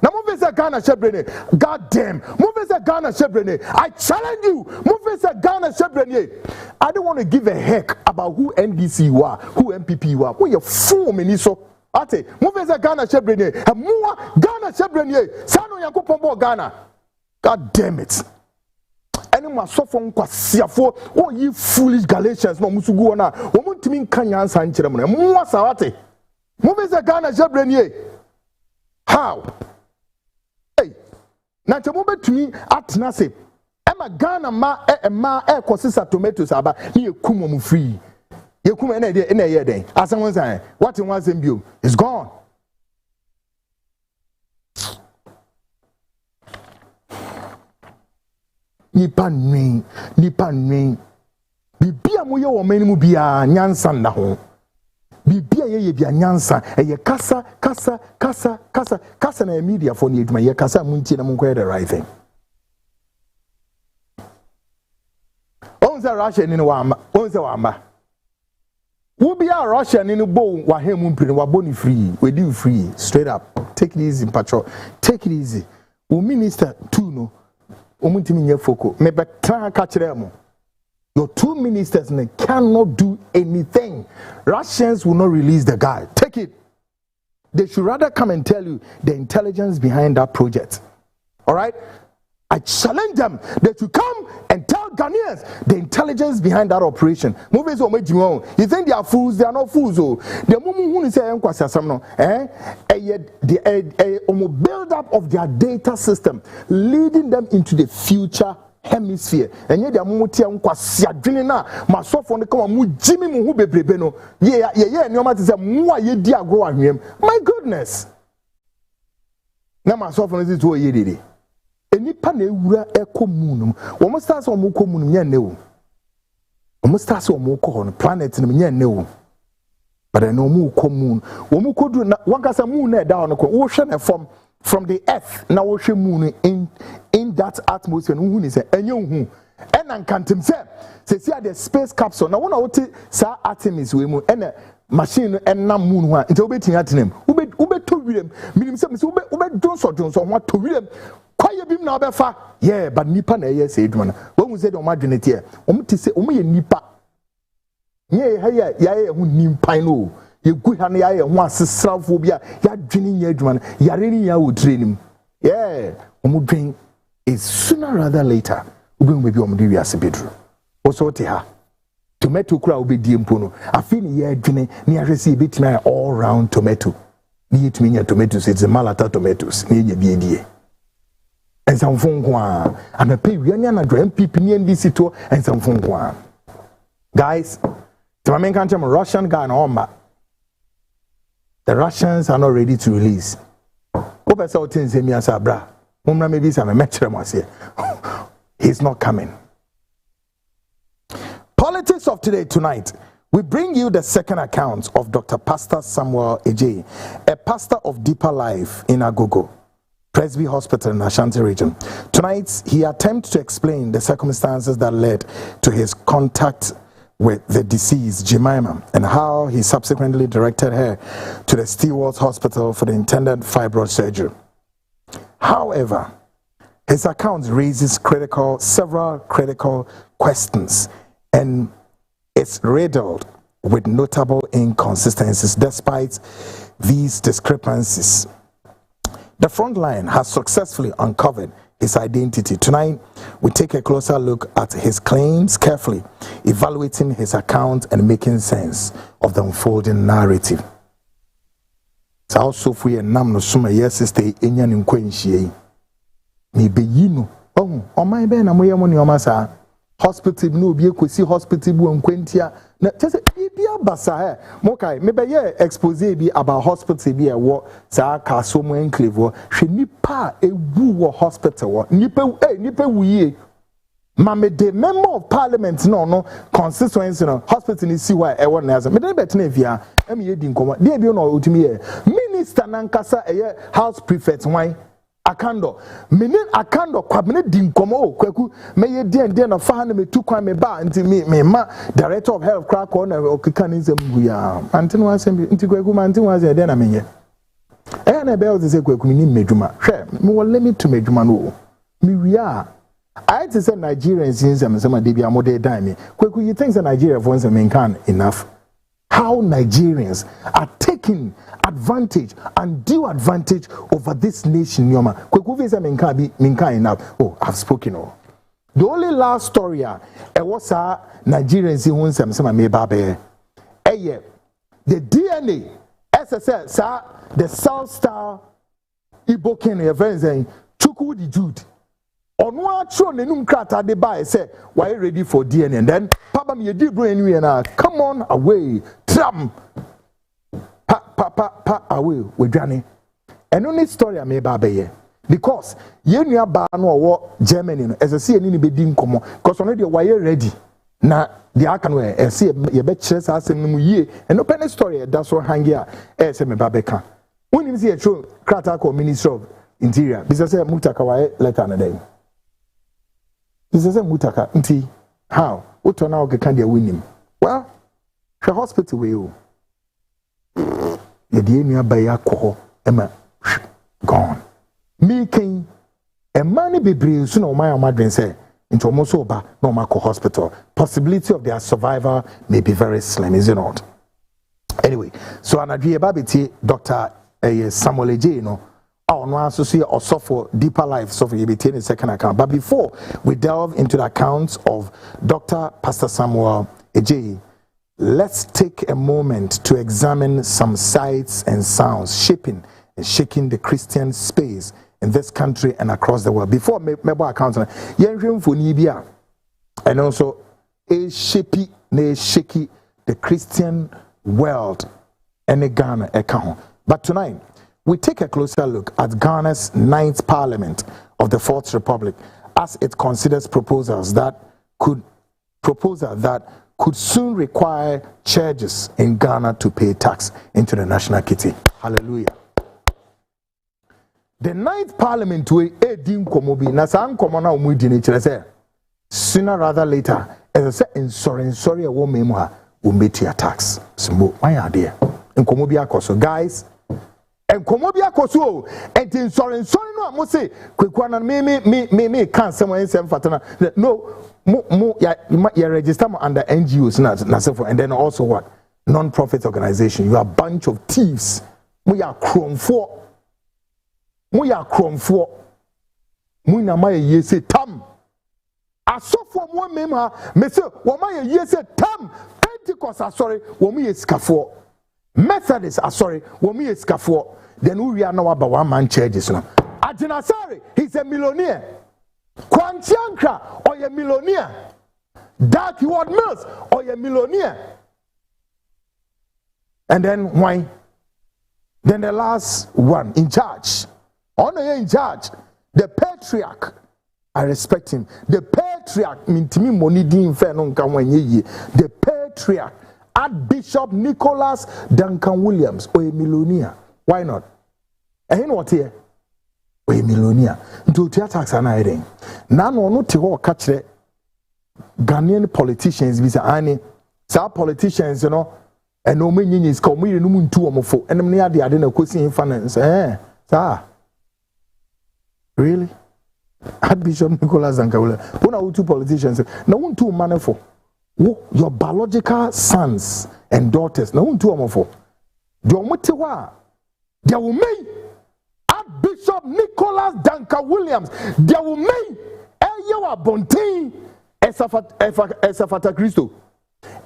Speaker 2: na mo vese Ghana shebrene, god damn mo vese Ghana shebrene. I challenge you, mo vese Ghana shebrene. I don't want to give a heck about who NDC you are, who MPP you are. Who you fool me so ate mo vese Ghana shebrene, mo Ghana shebrene. Sano yakopombo Ghana. God damn it. Any masofon kwasiafo oh ye foolish Galatians no musugu na omuntimi kanya ansa nkyere mo mo sawate mo be se Ghana jebrenie how hey na che mo betumi atena se ema Ghana ma kosisa tomatoes aba ni ekum mo free yekum na ye den asan won san what in one same bio is gone. Nipa nwen bibia moye wo mani mu bia nyansa na ho bibia ye bia nyansa eye kasa na media for ni eduma ye kasa muntie na munko the right thing. Onza Russia ni wamba onza wamba wo bia Russia ni bo wa hemu mpire wa boni free we do free straight up. Take it easy patrol, take it easy. O minister too no your two ministers cannot do anything. Russians will not release the guy. Take it. They should rather come and tell you the intelligence behind that project. All right? I challenge them. They should come and tell Ghanaians the intelligence behind that operation. You think they are fools? They are not fools. The moment who say the build up of their data system, leading them into the future hemisphere. And yet they are my goodness. Now my software is to a enipa na ewura ekomunum wo start so mo komunum nya newo wo start so mo ko no planet no nya newo but no mo komun wo mo kodu na wankasa moon na da no ko wo hwe na from the earth na wo hwe moon in that atmosphere no hu ni se enye hu ena nkantem se see the space capsule na wona wote sa Artemis we mu ena machine enna moon ho a nti obetin atenem to wirem minim se ube donso ho to wirem kwaye bim na obefa yeah but nipa na ye say eduma na won say do ma dwenete e ti say ye nipa nye ya hu nimpan no ye gu ha na ya hu asesrafo bia ya dwene nya eduma na yare ni ya wodrenim yeah dwen is sooner rather later ube bi de wi ase bedru wo so te ha tomato kura obedie mpo no afi ni ya dwene ni ahwe se betima all round tomato ni yetumi nya tomatoes it's a malata tomatoes ni nya biedie and some fun and a pay union and MPP and NDC to and some fun guys to my main country Russian guy on the Russians are not ready to release over certain semi sabra maybe some metro he's not coming. Politics of tonight We bring you the second account of Dr. Pastor Samuel Ejay, a pastor of Deeper Life in Agogo Presby Hospital in Ashanti region. Tonight, he attempts to explain the circumstances that led to his contact with the deceased Jemima and how he subsequently directed her to the Stewards Hospital for the intended fibroid surgery. However, his account raises several critical questions and is riddled with notable inconsistencies. Despite these discrepancies, the Frontline has successfully uncovered his identity. Tonight, we take a closer look at his claims, carefully evaluating his account and making sense of the unfolding narrative. Also, for a nam no suma yes sister enya ni nkwanhie me beyino oh my be na moye mo ni omasa hospital no obi ekosi hospital bu nkwantia na just bibia basa he mo kai me be ye expose bi about hospital bi e wo sa ka so mo enclave wo hwe nipa ewu wo hospital wo nipa wuye ma me de member of parliament no constituency no hospital ni si wa e wo na me de bet na via am ye di nkomo de bi no otumi ye minister nankasa eye house prefect wan akando minin akando kwabene di nkomo kwaku meye den na fa na metu kwan me ba nti me ma director of health crack on okika ni nsem ya anti no asem nti kwaku ma nti waze den na menye na be o ze kwaku ni medwuma hwe me wo limit to medwuma no me wia I to say Nigerians in some de bia mo de dan me kwaku you think that Nigeria for some can enough how Nigerians are taking advantage and due advantage over this nation. Yoma, minka enough. Oh, I've spoken. Oh, the only last story was Nigerians in some me babe. The DNA, SSL, sir, the South Star Igbo Ken, your friends saying, Chuku the Jude. On what show the num krata de buy say why ready for DNA and then papa me di bro anyway na come on away tram pa away we dwane and only story am ba be because ye nua ba no wo Germany no as say ni be di nkomo because on dey why ready na the aka no e say ye be kire sa asem no yie and no pen story that so hang here e say me ba be kan woni say show krata ko Minister of Interior bisa say mutaka why letter na dey. This is a mutaka nti how what na okay can dey win him well the hospital we you ye dey nua ba ya ko ema gone me king e man bebre so na o man amadwen say into almost oba na o makọ hospital possibility of their survival may be very slim, is it not? Anyway, so anadwe ba beti Dr. Samuel Ejay no no associate or for Deeper Life, so for you in the second account. But before we delve into the accounts of Dr. Pastor Samuel Ejay, let's take a moment to examine some sights and sounds shaping and shaking the Christian space in this country and across the world. Before me account, and also shaky the Christian world and the Ghana account. But tonight, we take a closer look at Ghana's 9th Parliament of the 4th Republic as it considers proposals that could soon require churches in Ghana to pay tax into the national kitty. Hallelujah. The 9th Parliament will edin komobi na san komona omudi ni kire say sooner rather later as I say sorry a woman mu ha will meet your tax. Smbo why are there? Nkomobi akoso guys. And Komobia Koso, and in sorry, no, I must say, Quickwana, me can't someone say Fatana. No, you register under NGOs, and then also what? Non-profit organization. You are a bunch of thieves. We are chrome for. We na my ye say tam. I saw from one member, Monsieur, what my ye say tam. Pentecost are sorry, when we is scaffold. Methodists are sorry, when we is scaffold. Then we are now about one man churches now. Ajinasari, he's a millionaire. Kwantiankra, or a millionaire. Dark Ward Mills, or a millionaire. And then why? Then the last one in charge. Honor in charge. The patriarch. I respect him. The patriarch mean to me money din fair no can when ye. The patriarch. Archbishop Nicholas Duncan Williams, or a millionaire. Why not? And what here? Or a millionaire. Do tax and hiding. None or not to catch the Ghanaian politicians, some politicians, you know, and no meaning is come with no moon two or more, and I'm near the Adena question in finance. Really? Archbishop Nicholas Duncan Williams. One or two politicians, no one too mannerful. Your biological sons and daughters, no one to amofo. The Omotewa, they will make Archbishop Nicholas Duncan Williams, they will make Eyewa Bontin Esafata Christo.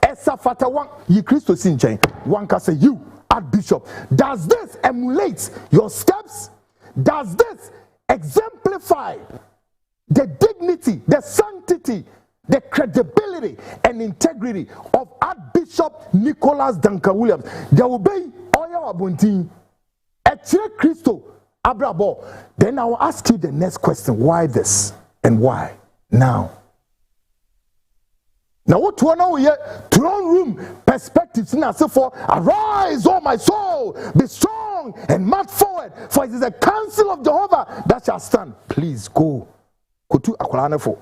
Speaker 2: Esafata one ye Christo Sinchain. One can say you, Archbishop. Does this emulate your steps? Does this exemplify the dignity, the sanctity, the credibility and integrity of Archbishop Nicholas Duncan Williams? There will be Oya Wabunti, Eche Christo, Abrabo. Then I will ask you the next question: why this and why now? Now, what to know here? Throne room perspectives. Now, so for arise, O my soul, be strong and march forward, for it is the counsel of Jehovah that shall stand. Please go. Go to Akwalana 4.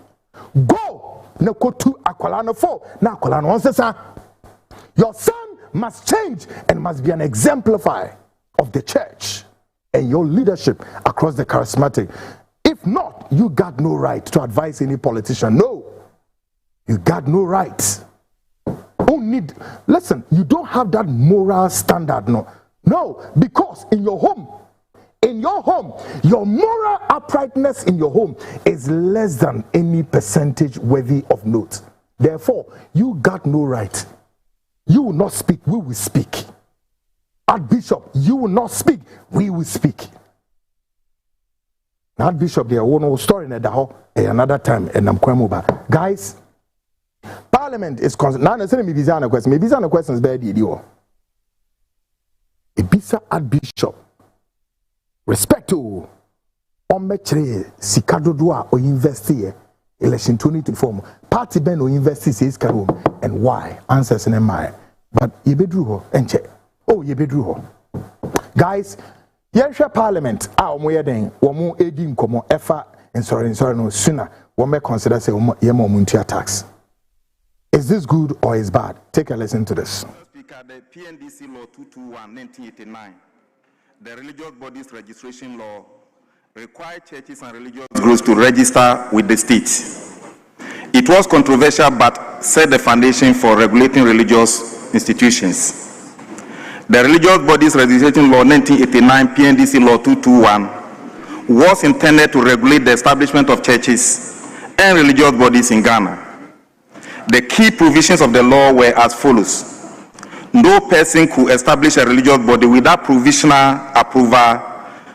Speaker 2: Go. No go to Akwalana 4. Now Akwalana 1 says, your son must change and must be an exemplifier of the church and your leadership across the charismatic. If not, you got no right to advise any politician. No, you got no right. Listen, you don't have that moral standard. No, because in your home, your moral uprightness in your home is less than any percentage worthy of note. Therefore, you got no right. You will not speak, we will speak. Archbishop, you will not speak, we will speak. Archbishop, there was story in another time, and I'm quite mobile. Guys, Parliament is concerned. Now, maybe a question. Maybe a question is very idiot. Ibisa Archbishop. Respect to Omechre Sikadodua or investi election 2024. Party Ben or investi says Karum and why? Answers in my. But ye bedru and check. Oh, ye bedru. Guys, Yensha Parliament, our wedding, one more aiding como effort and sorry no sooner. One may consider say yemo muntia tax. Is this good or is bad? Take a listen to this.
Speaker 3: Speaker, the PNDC law 221 1989. The Religious Bodies Registration Law requires churches and religious groups to register with the state. It was controversial but set the foundation for regulating religious institutions. The Religious Bodies Registration Law 1989 PNDC Law 221 was intended to regulate the establishment of churches and religious bodies in Ghana. The key provisions of the law were as follows. No person could establish a religious body without provisional approval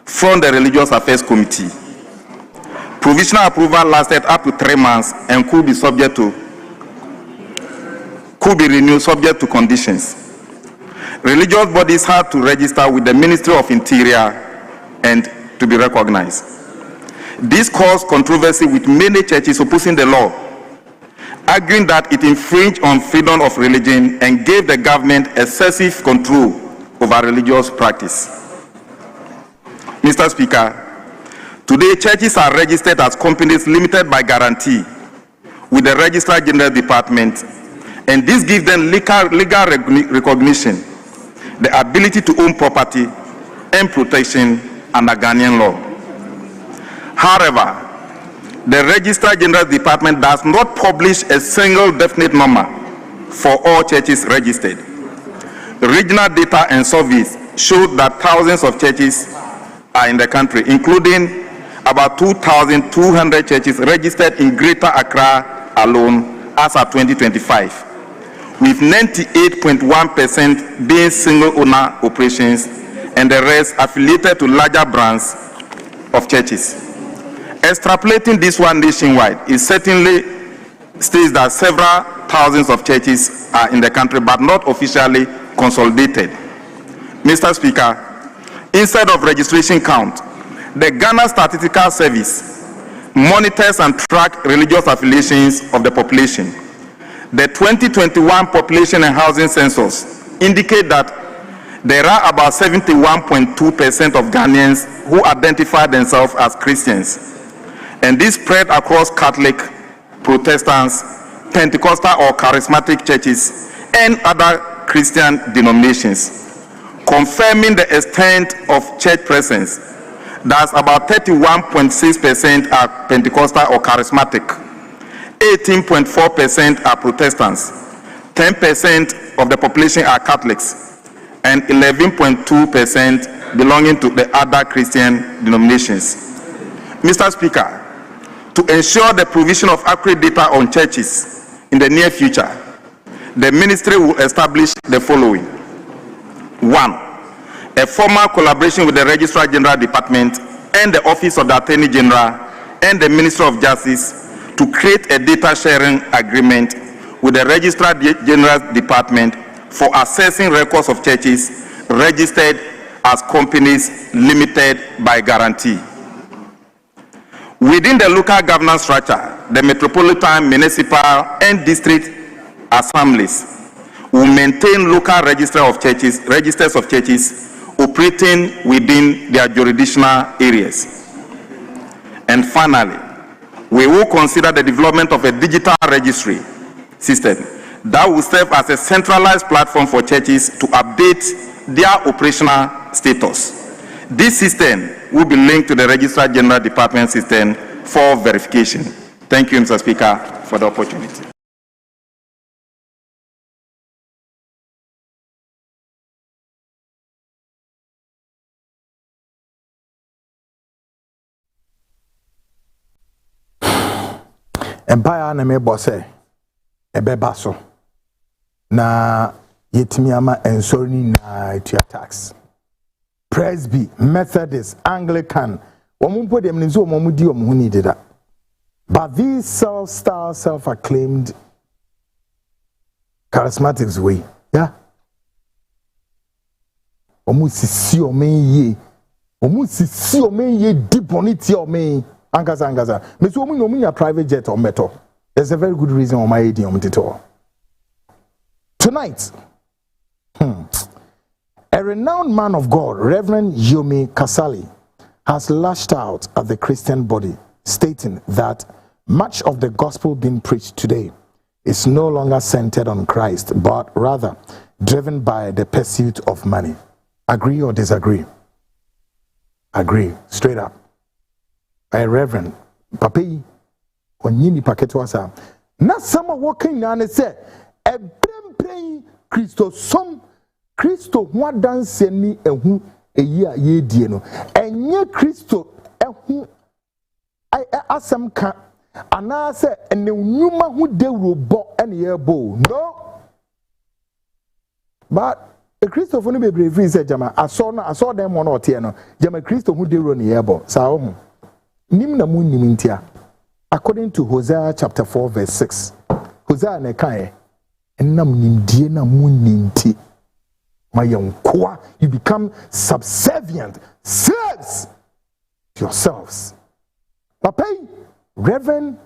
Speaker 3: from the Religious Affairs Committee. Provisional approval lasted up to 3 months and could be renewed subject to conditions. Religious bodies had to register with the Ministry of Interior and to be recognized. This caused controversy with many churches opposing the law, arguing that it infringed on freedom of religion and gave the government excessive control over religious practice. Mr. Speaker, today churches are registered as companies limited by guarantee with the Registrar General Department, and this gives them legal recognition, the ability to own property and protection under Ghanaian law. However, the Registrar General Department does not publish a single definite number for all churches registered. Regional data and surveys show that thousands of churches are in the country, including about 2,200 churches registered in Greater Accra alone as of 2025, with 98.1% being single owner operations and the rest affiliated to larger brands of churches. Extrapolating this one nationwide, it certainly states that several thousands of churches are in the country but not officially consolidated. Mr. Speaker, instead of registration count, the Ghana Statistical Service monitors and tracks religious affiliations of the population. The 2021 population and housing census indicate that there are about 71.2% of Ghanaians who identify themselves as Christians, and this spread across Catholic, Protestants, Pentecostal or charismatic churches, and other Christian denominations, confirming the extent of church presence. That's about 31.6% are Pentecostal or charismatic, 18.4% are Protestants, 10% of the population are Catholics, and 11.2% belonging to the other Christian denominations. Mr. Speaker, to ensure the provision of accurate data on churches in the near future, the ministry will establish the following. 1. A formal collaboration with the Registrar General Department and the Office of the Attorney General and the Ministry of Justice to create a data sharing agreement with the Registrar General Department for assessing records of churches registered as companies limited by guarantee. Within the local governance structure, the metropolitan, municipal, and district assemblies will maintain local registers of churches operating within their jurisdictional areas. And finally, we will consider the development of a digital registry system that will serve as a centralized platform for churches to update their operational status. This system will be linked to the Registrar General Department system for verification. Thank you, Mr. Speaker, for the opportunity.
Speaker 2: Empire na me bosse ebeba so na yetimi ama ensori na to attacks. Presby, Methodist, Anglican, womumpo dem nzo omumudi omuhuni dida. But these self-acclaimed charismatics way, yeah. Omusisi omenye deep on it omen. Angaza. Mesu omu no munya private jet or metal. There's a very good reason on my idiom tito. Tonight, a renowned man of God, Reverend Yomi Kasali, has lashed out at the Christian body, stating that much of the gospel being preached today is no longer centered on Christ, but rather driven by the pursuit of money. Agree or disagree? Agree, straight up. A Reverend Papi Onyini Paketwasa. Na sama walking na say a praying Christo some Christo who dance ni ehu eyi ye die no enye Christo ehu asem ka ana say ene nyuma hu dewro bo ene ye bo no, but a Christo fu no be brave say jama aso dem one ote no jama Christo hu dewro ne ye bo sa ho nim na mu nim ntia. According to Hosea chapter 4 verse 6, Hosea ne kae enam nimdie na mu nimti mayankoa, you become subservient, slaves to yourselves. Papa Reverend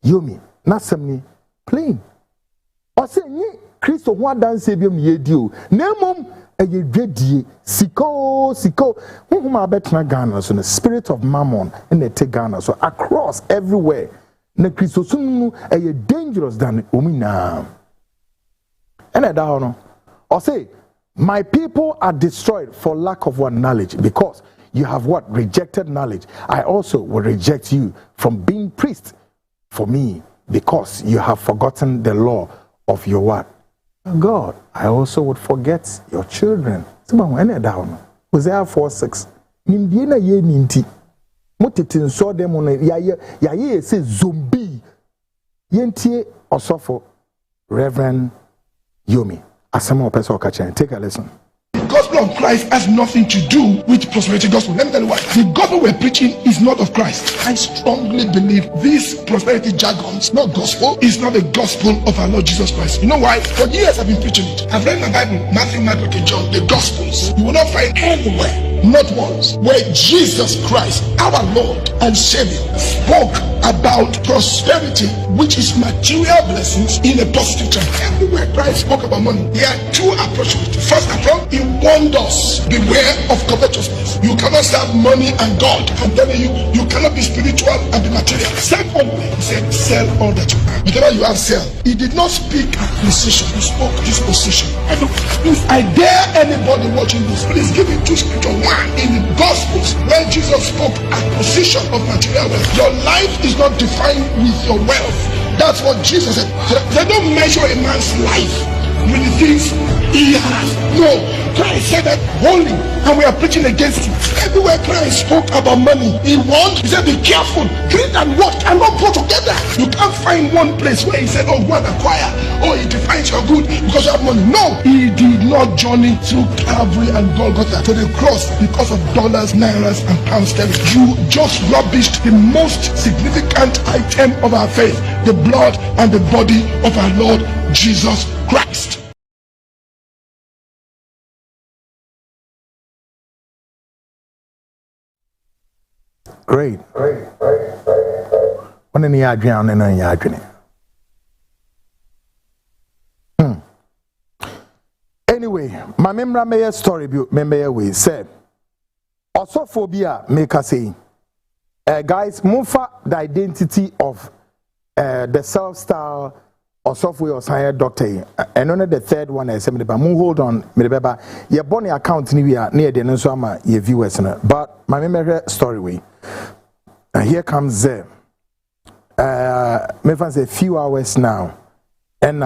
Speaker 2: Yomi nasemni plain o se ni Christo ho adanse biom ye dio na mom eye dwedie siko whom betna Ghana, so the spirit of mammon in the te Ghana, so across everywhere na Christo sunu eye dangerous than omina. And that no or say my people are destroyed for lack of one knowledge, because you have what? Rejected knowledge. I also will reject you from being priest for me, because you have forgotten the law of your what? God. I also would forget your children. Hosea 4:6. Nimdiena ye ninti. Motitin so dem on ya say zombie. Yentie osofo Reverend Yomi. Asama opeso kachen. Take a listen.
Speaker 4: The gospel of Christ has nothing to do with prosperity gospel. Let me tell you why. The gospel we're preaching is not of Christ. I strongly believe this prosperity jargon is not gospel. It's not the gospel of our Lord Jesus Christ. You know why? For years I've been preaching it. I've read my Bible, Matthew, Mark, Luke, and John, the gospels. You will not find anywhere, not once, where Jesus Christ, our Lord and Savior, spoke about prosperity, which is material blessings in a positive term. Everywhere Christ spoke about money, there are two approaches. First approach, he warned us, beware of covetousness. You cannot serve money and God. I'm telling you, you cannot be spiritual and be material. Secondly, he said, sell all that you have. Whatever you have, sell. He did not speak acquisition, he spoke disposition. If I dare anybody watching this, please give me two scriptures. One, in the Gospels, where Jesus spoke acquisition of material wealth. Your life is not defined with your wealth. That's what Jesus said. They don't measure a man's life with the things he has. No, Christ said that holy, and we are preaching against it. Everywhere Christ spoke about money, he said, be careful. Greed and what cannot go together. You can't find one place where he said, oh, go and acquire. Oh, it defines your good because you have money. No, he did not journey through Calvary and Golgotha to the cross because of dollars, nairas, and pounds sterling. You just rubbished the most significant item of our faith, the blood and the body of our Lord Jesus Christ.
Speaker 2: Great. When any adrian and any adrian. Anyway, my memory story member we said also phobia make us say guys move the identity of the self-style or software or science doctor and only the third one is but hold on me beba your bonny account we are near the so ama your viewers but my memory story we and here comes there me fancy a few hours now and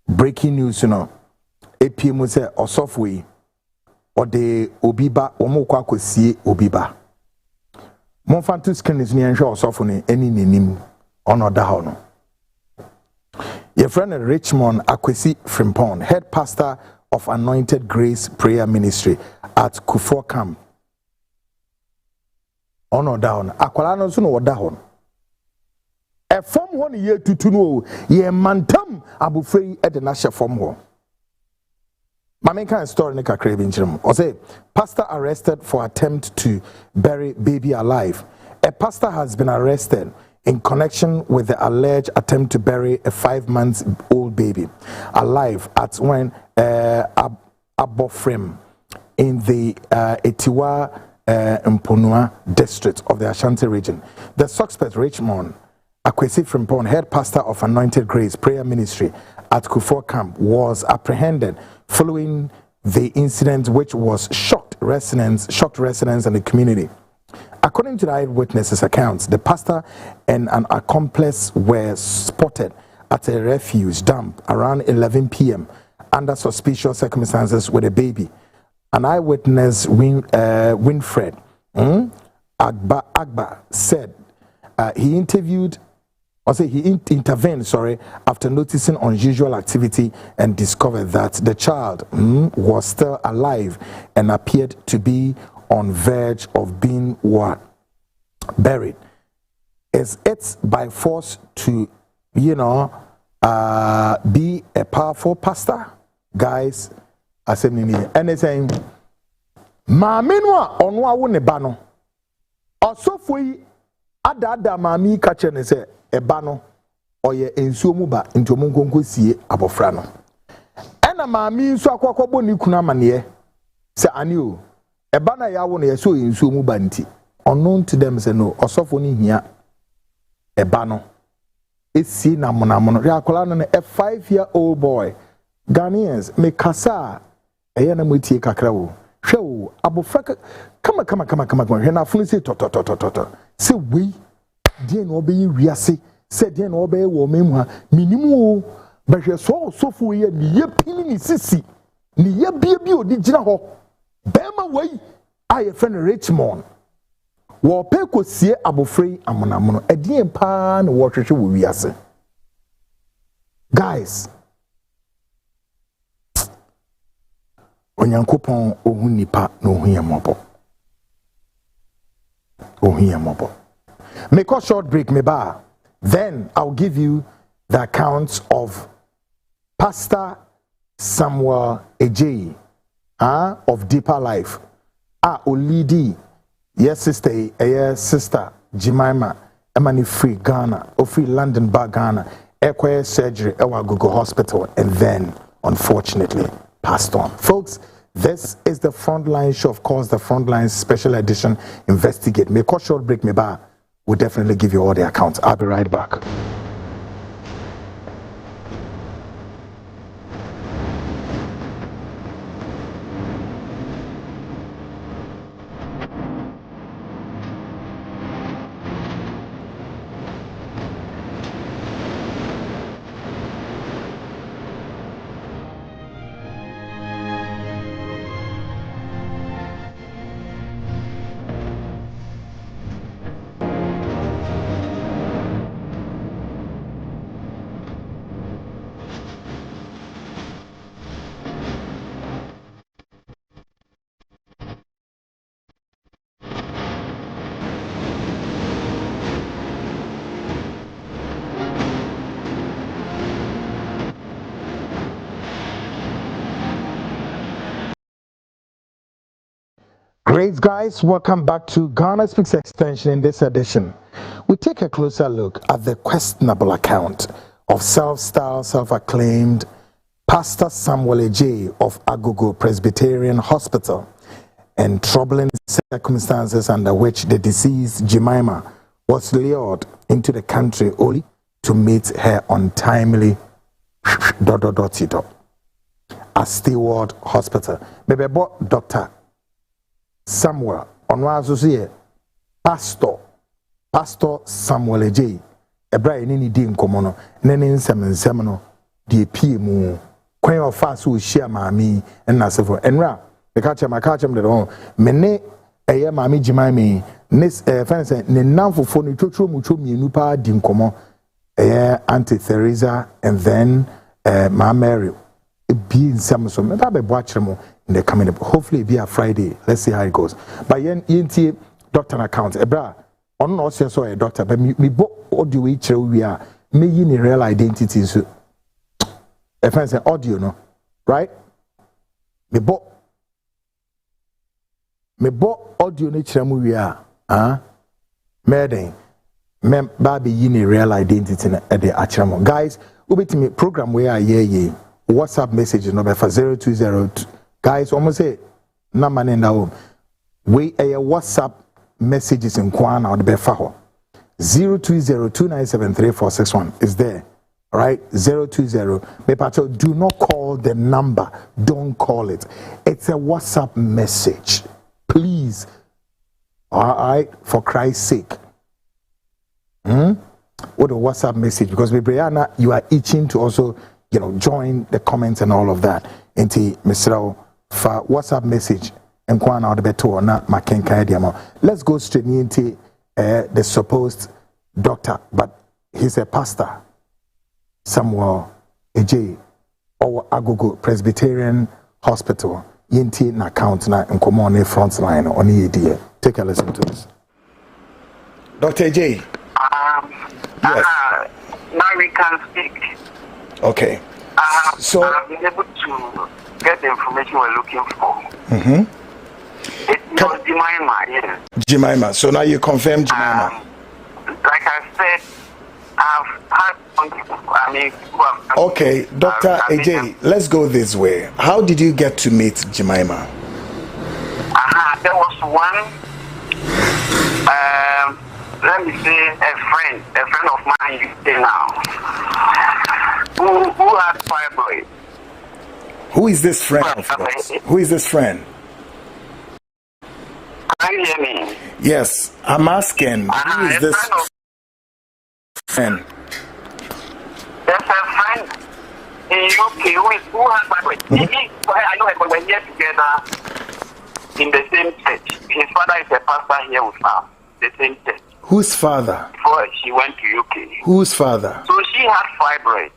Speaker 2: breaking news APM say or software or the obiba omokwa kosie obiba mon fantu screen is near show software any nim on other hono. Your friend Richmond Akwesi Frimpong, head pastor of Anointed Grace Prayer Ministry at Kufuor Camp. On down. Akwala no so no down. A form 1 year to know ye mantam abufrei at the national form one. My kind of story nika craving or say pastor arrested for attempt to bury baby alive. A pastor has been arrested in connection with the alleged attempt to bury a 5-month-old baby alive at when Abofrem in the Etiwa Mponua district of the Ashanti region. The suspect, Richmond Akwesi Frimpong, head pastor of Anointed Grace Prayer Ministry at Kufuor Camp, was apprehended following the incident, which was shocked residents and the community. According to the eyewitnesses' accounts, the pastor and an accomplice were spotted at a refuse dump around 11 p.m. under suspicious circumstances with a baby. An eyewitness, Winfred Agba, said he intervened after noticing unusual activity and discovered that the child was still alive and appeared to be on verge of being buried. Is it by force to be a powerful pastor? Guys, I said and they saying Maminwa onwa wo ne ba no osofo yi ada mami ka che ne se e ba no oye ensuo mu ba nti omonkonko sie abofra no ena mami nso akwakwabo ni kuna amane se ani o eba na yawo na yeso ensuo mu ba nti unknown to them say no osofo ni hia eba no esi na monamono yakola no a 5-year-old boy. Ghanaians me kasa eya na motie kakra wo hwe abofra kama hwe na funu se to se we die na obeyi wiase se die na obeye wo memu ha minimu ba hwe so sofo ye ni ye pini ni sisi ni ye bia odi gina ho bema wei aye friend Richmond wo pe kosie abofra amonamono edien pa na wo hwehwe wo wiase. Guys, Onyankopon ohu nipa na ohu yemobo. Make a short break, meba. Then I'll give you the accounts of Pastor Samuel Ejeyi of Deeper Life. Olidi, yes sister Jemima Emani free Ghana, or free London back Ghana, acquired surgery at Agogo Hospital, and then, unfortunately, passed on. Folks, this is the Frontline show, of course, the Frontline special edition, Investigate. Make a short break, me ba. We'll definitely give you all the accounts. I'll be right back. Great, guys, welcome back to Ghana Speaks Extension. In this edition, we take a closer look at the questionable account of self-styled, self-acclaimed Pastor Samuel Ejay of Agogo Presbyterian Hospital and troubling circumstances under which the deceased Jemima was lured into the country only to meet her untimely at Stewart Hospital. Maybe about Dr. Samuel onwazo Pastor Samuel Ejay ebra ni di nkomo no ne nsem no de pie mu kwan ofa so hia maami na sefo enra be ka chem de ho me ne eye maami Jemima nis fence ne namfofo no twotwo mu two mienu pa di nkomo Auntie Theresa and then Ma Mary be nsem so me ba be bo akyeremo in the coming up. Hopefully be a Friday. Let's see how it goes. But yen doctor account ebra on no so a doctor but me bo audio we are me yin real identity so if I say audio no right me bo audio no kire mu we are meden me ba be yin real identity na e de akiremo guys obetimi program we are ye WhatsApp message number for 0202 guys, almost say number in home. We a WhatsApp messages in Kwana or the Befaho 0202973461 is there. All right, 020. Do not call the number. Don't call it. It's a WhatsApp message. Please. All right, for Christ's sake. What a WhatsApp message because Brianna, you are itching to also, join the comments and all of that. Into Mr. For WhatsApp message and Kwana or the beto or not Makenka Diamo. Let's go straight into the supposed doctor, but he's a pastor. Samuel Ejay or Agogo Presbyterian Hospital. Yinti na account na nkomo on Frontline on EDA. Take a listen to this. Dr. Ejay.
Speaker 5: Yes. Now we can speak.
Speaker 2: Okay. So
Speaker 5: I've been able to get the information we're looking for. It was Jemima, yes.
Speaker 2: Jemima. So now you confirm Jemima.
Speaker 5: Like I said, I've had
Speaker 2: okay, Dr. Ejay, let's go this way. How did you get to meet Jemima?
Speaker 5: There was one, let me say, a friend of mine you say now, who had fibroid.
Speaker 2: Who is this friend of yours? Who is this friend?
Speaker 5: Can you hear me?
Speaker 2: Yes, I'm asking. Who is this friend?
Speaker 5: There's a friend in UK who has fibroid. I know we're here together in the same church. His father is a pastor here with us, the same church.
Speaker 2: Whose father?
Speaker 5: Before she went to UK.
Speaker 2: Whose father?
Speaker 5: So she had fibroid.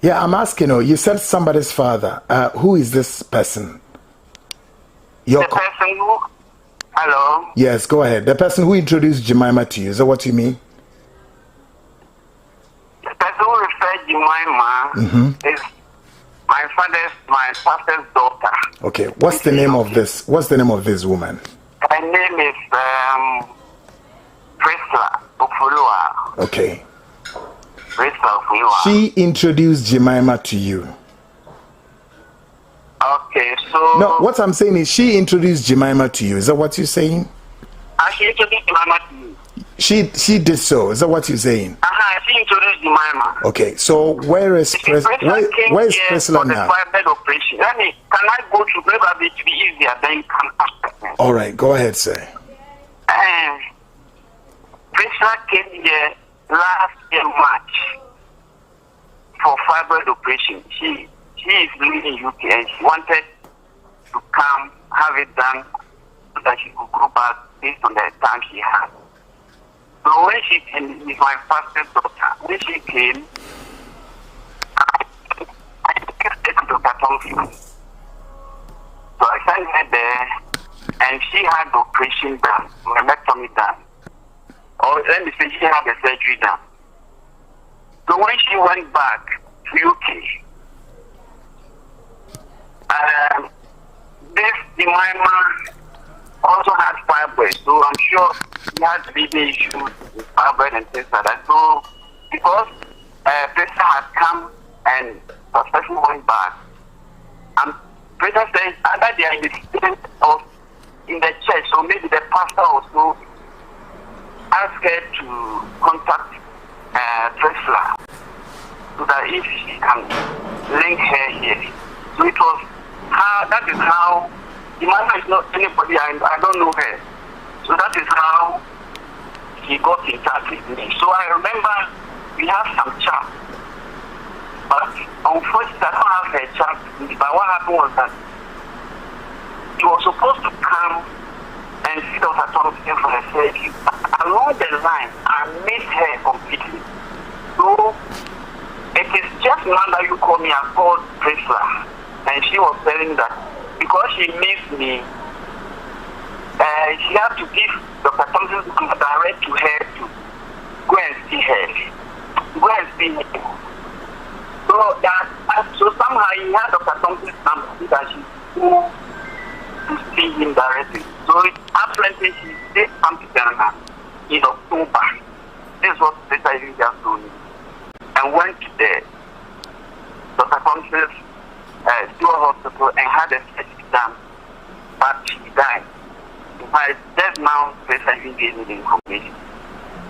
Speaker 2: Yeah, I'm asking you. You said somebody's father. Who is this person?
Speaker 5: The person who... Hello?
Speaker 2: Yes, go ahead. The person who introduced Jemima to you. Is that what you mean?
Speaker 5: The person who referred Jemima is my pastor's daughter.
Speaker 2: Okay. What's the name of this? What's the name of this woman?
Speaker 5: Her name is Priscilla.
Speaker 2: Okay.
Speaker 5: Priscilla.
Speaker 2: She introduced Jemima to you.
Speaker 5: Okay, so...
Speaker 2: No, what I'm saying is she introduced Jemima to you. Is that what you're saying?
Speaker 5: She introduced Jemima to you.
Speaker 2: She did so. Is that what you're saying?
Speaker 5: She introduced Jemima.
Speaker 2: Okay, so where is Priscilla now?
Speaker 5: Operation. Can I go to Brother to be easier? Then you can ask me.
Speaker 2: All right, go ahead, sir.
Speaker 5: Priscilla came here last year March for fibroid operation. She is living in UK and she wanted to come have it done so that she could go back based on the time she had. So when she came, with my pastor's daughter, when she came, I took Dr. Thompson. So I sent her there and she had the operation done, myomectomy done. Or let me say she had the surgery done. So when she went back to UK, this Jemima also had fibroid, so I'm sure she had bleeding issues with fibroid and things like that. So because Priscilla had come and successfully went back, Priscilla says either they are in the state of in the church, so maybe the pastor also asked her to contact Priscilla so that if she can link her here. So it was how, that is how, Jemima is not anybody, I don't know her. So that is how she got in touch with me. So I remember we have some chat. But unfortunately, I don't have her chat with me. But what happened was that she was supposed to come and see Dr. Thompson for her surgery. Along the line, I missed her completely. So it is just now that you call me, I called Priscilla. And she was telling that because she missed me, she had to give Dr. Thompson direct to her to go and see her. Go and see me. So somehow he had Dr. Thompson's number that she go to see him directly. So apparently she did come to Ghana in October. This is what the HIV just told me. And went to the Dr. Thompson's hospital and had a surgery done, but she died. But just now, the HIV gave me the information.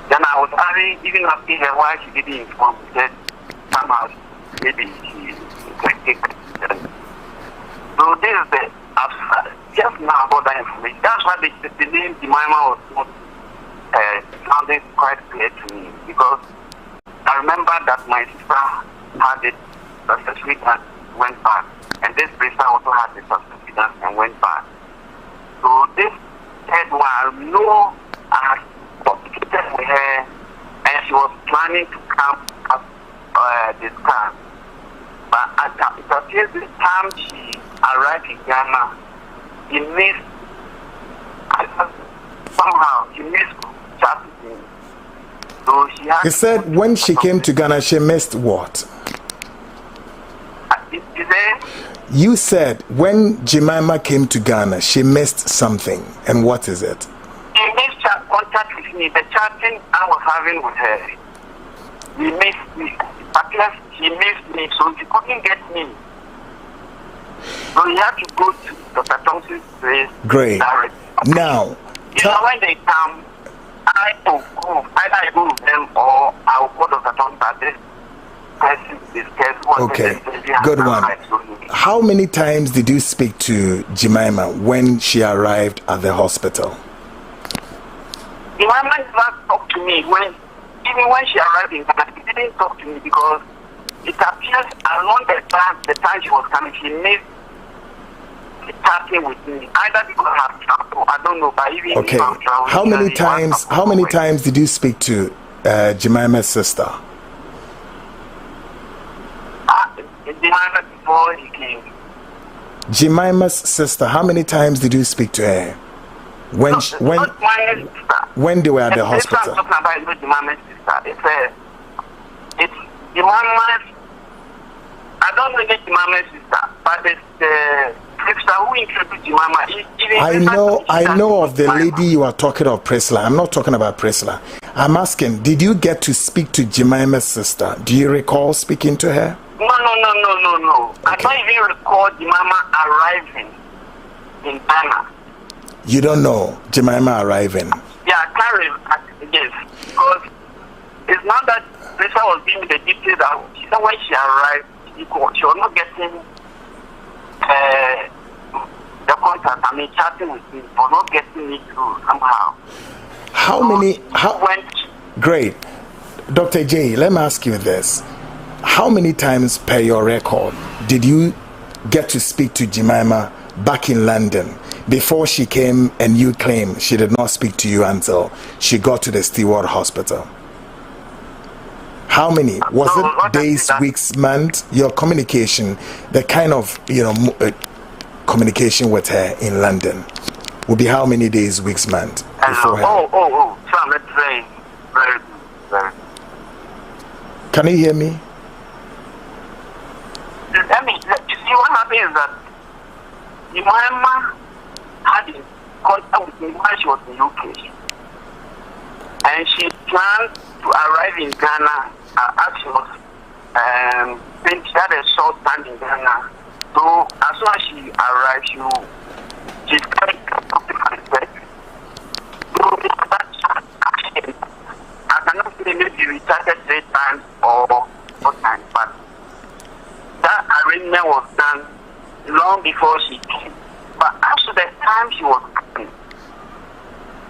Speaker 5: Then I was even asking her why she didn't inform me. She said somehow maybe she infected. So this is the just now about that information. That's why the name Jemima was not sounding quite clear to me, because I remember that my sister had it successfully and went back, and this priest also had it successfully done and went back. So this third one, I know I had communicated with her, and she was planning to come up this time. But it appears the time she arrived in Ghana, she missed, somehow, she missed chatting with me. So she had...
Speaker 2: You said when she came to Ghana, she missed what? You said when Jemima came to Ghana, she missed something. And what is it?
Speaker 5: She missed contact with me. The chatting I was having with her. She missed me. At last, she missed me, so she couldn't get me. So you have to go to Dr. Thompson's place.
Speaker 2: Great.
Speaker 5: Directly.
Speaker 2: Now,
Speaker 5: when they come, I will go. Either I go with them or I will call Dr. Thompson.
Speaker 2: Okay, good one. How many times did you speak to Jemima when she arrived at the hospital?
Speaker 5: Jemima did not talk to me even when she arrived in Ghana. She didn't talk to me because it appears along the time she was coming, she missed chatting with me. Either because I have traveled, I don't know, but even
Speaker 2: okay. How many times did you speak to Jemima's sister?
Speaker 5: Jemima before he came.
Speaker 2: Jemima's sister, how many times did you speak to her? When they were at the hospital?
Speaker 5: I'm talking about Jemima's sister. It's Jemima's, I don't know the Jemima's sister, but it's the sister who introduced Jemima.
Speaker 2: I know of the lady you are talking of, Priscilla. I'm not talking about Priscilla. I'm asking, did you get to speak to Jemima's sister? Do you recall speaking to her?
Speaker 5: No. Okay. I don't even recall Jemima arriving in Ghana.
Speaker 2: You don't know Jemima arriving?
Speaker 5: Yeah, I can't remember. Yes, because it's not that Lisa was giving me the details that she said when she arrived, she was not getting the contact. I mean, chatting with me, or not getting me through somehow.
Speaker 2: Great. Dr. J, let me ask you this. How many times per your record did you get to speak to Jemima back in London before she came and you claim she did not speak to you until she got to the Stewart Hospital? How many? Was it days, weeks, months? Your communication, the kind of, communication with her in London would be how many days, weeks, months before her?
Speaker 5: So let's say very good.
Speaker 2: Can you hear me?
Speaker 5: You see what happened is that Jemima had in contact with me while she was in UK. And she planned to arrive in Ghana as she was she had a short time in Ghana. So as soon as she arrived, she started to contact. So I cannot say maybe we started 3 times or 4 times, but that arrangement was done long before she came. But after the time she was coming,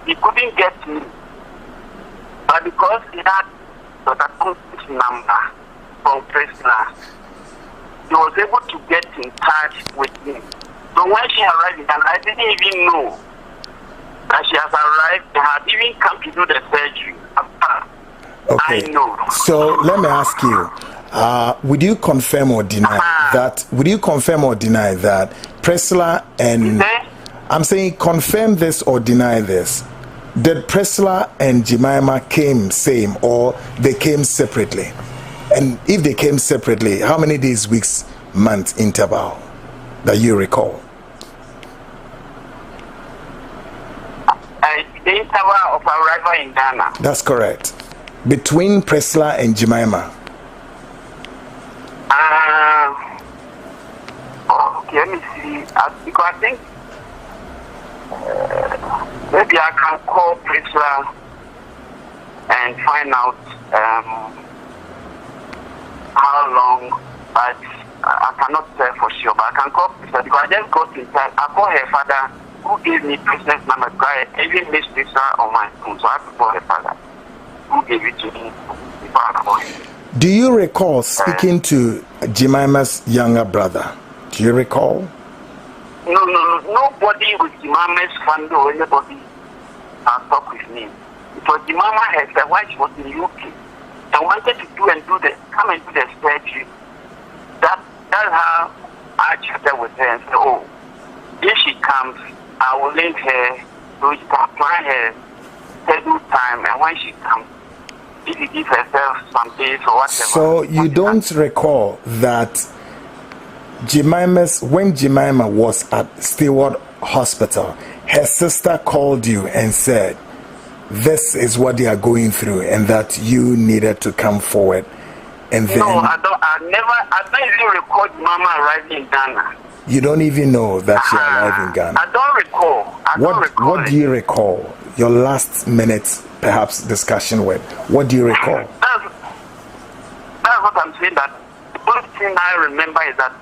Speaker 5: he couldn't get me. But because he had Dr. Thompson's number from Priscilla, he was able to get in touch with me. So when she arrived, and I didn't even know that she has arrived. They had even come to do the surgery.
Speaker 2: Okay.
Speaker 5: I know.
Speaker 2: So let me ask you, would you confirm or deny that? Would you confirm or deny that Priscilla and I'm saying confirm this or deny this? Did Priscilla and Jemima came same or they came separately? And if they came separately, how many days, weeks, months interval that you recall?
Speaker 5: The interval of arrival in Ghana.
Speaker 2: That's correct. Between Priscilla and Jemima.
Speaker 5: Okay, let me see. Because I think maybe I can call Priscilla and find out how long, but I cannot say for sure. But I can call Priscilla because I just got in touch. I called her father, who gave me Priscilla's number. I even missed Priscilla on my phone, so I have to call her father, who gave it to me before I called him.
Speaker 2: Do you recall speaking to Jemima's younger brother? Do you recall?
Speaker 5: No. Nobody with Jemima's family or anybody talk with me. Because Jemima herself, while she was in the UK, I wanted to come and do the surgery. That's how I chatted with her and said, if she comes, I will link her so she can plan her schedule time, and when she comes, if she gives herself some days or whatever.
Speaker 2: So you don't recall that when Jemima was at Stewart Hospital, her sister called you and said, this is what they are going through, and that you needed to come forward. And then
Speaker 5: I don't even recall Mama arriving in Ghana.
Speaker 2: You don't even know that she arrived in Ghana.
Speaker 5: I don't recall.
Speaker 2: What do you recall? Your last minute, perhaps, discussion with. What do you recall?
Speaker 5: That's what I'm saying. That the only thing I remember is that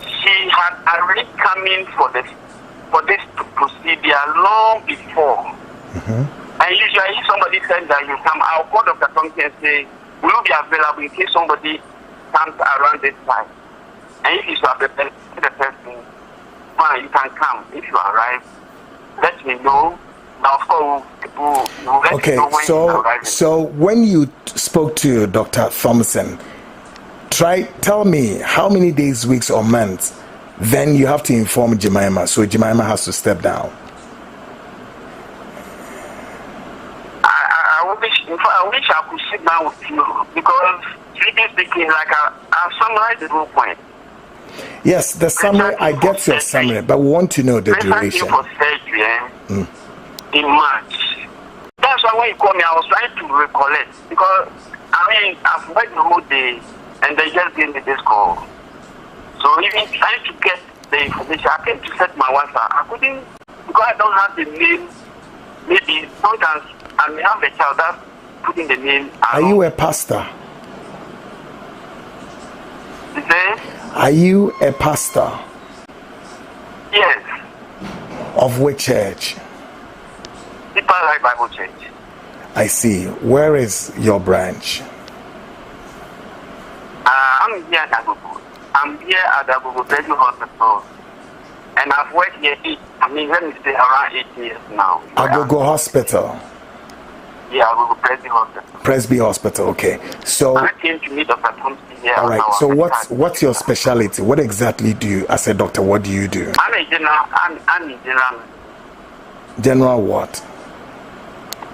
Speaker 5: she had already come in for this procedure long before.
Speaker 2: Mm-hmm.
Speaker 5: And usually, if somebody says that you come, I'll call Dr. Thompson and say, will you be available in case somebody comes around this time? And if you are the person, fine, you can come. If you arrive, let me know. Now, of course, we'll let you know when you arrive.
Speaker 2: So when you spoke to Dr. Thompson, tell me how many days, weeks, or months, then you have to inform Jemima. So Jemima has to step down.
Speaker 5: I wish I could sit down with you because, strictly speaking, like I've summarized the whole point.
Speaker 2: Yes, the summary, I get your summary, but we want to know the duration.
Speaker 5: For surgery in March. That's why when you called me, I was trying to recollect because I've worked the whole day and they just gave me this call. So even trying to get the information, I came to set my WhatsApp. I couldn't because I don't have the name. Maybe sometimes I may have a child that's putting the name.
Speaker 2: Are you a pastor?
Speaker 5: You say?
Speaker 2: Are you a pastor?
Speaker 5: Yes.
Speaker 2: Of which church?
Speaker 5: Deeper Life Bible Church.
Speaker 2: I see. Where is your branch?
Speaker 5: I'm here at Agogo. I'm here at Agogo Bridging Hospital. And I've worked here let me say around 8 years now.
Speaker 2: Agogo Hospital?
Speaker 5: Yeah, Agogo Presby Hospital.
Speaker 2: Presby Hospital, okay. So
Speaker 5: I came to meet Dr. Thompson here.
Speaker 2: all right. So what's your specialty? What exactly do you, as a doctor, what do you do?
Speaker 5: I'm a general.
Speaker 2: General what?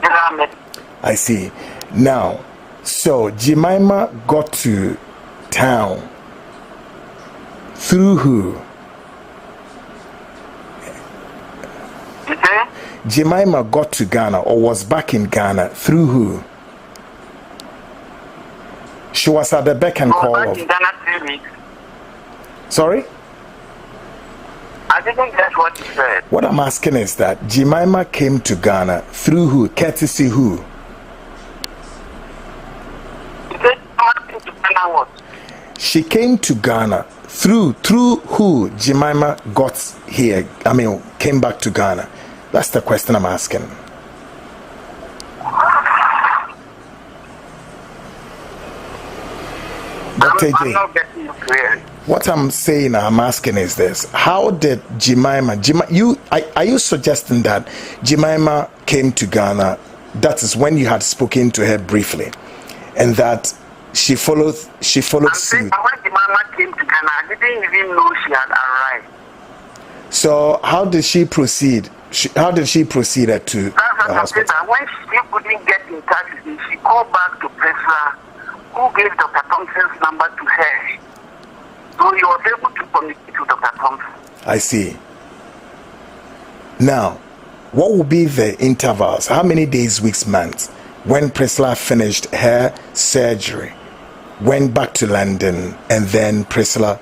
Speaker 5: General medicine.
Speaker 2: I see. Now, so Jemima got to town through who?
Speaker 5: You say?
Speaker 2: Jemima got to Ghana or was back in Ghana through who? She was at the beck and call
Speaker 5: back
Speaker 2: of.
Speaker 5: in Ghana 3 weeks.
Speaker 2: Sorry?
Speaker 5: I didn't get what you said.
Speaker 2: What I'm asking is that Jemima came to Ghana through who? Courtesy who?
Speaker 5: You said I came to Ghana what?
Speaker 2: She came to Ghana through who Jemima got here. Came back to Ghana. That's the question I'm asking. Dr.
Speaker 5: I'm not getting you clear.
Speaker 2: What I'm saying, I'm asking is this: how did Jemima? Are you suggesting that Jemima came to Ghana? That is when you had spoken to her briefly, and that she followed.
Speaker 5: I'm saying when Jemima came to Ghana, I didn't even know she had arrived.
Speaker 2: So how did she proceed? How did she proceed to the hospital?
Speaker 5: That when she couldn't get in touch with me, she called back to Presla, who gave Dr. Thompson's number to her. So he was able to communicate with Dr. Thompson.
Speaker 2: I see. Now, what will be the intervals? How many days, weeks, months? When Priscilla finished her surgery, went back to London, and then Priscilla,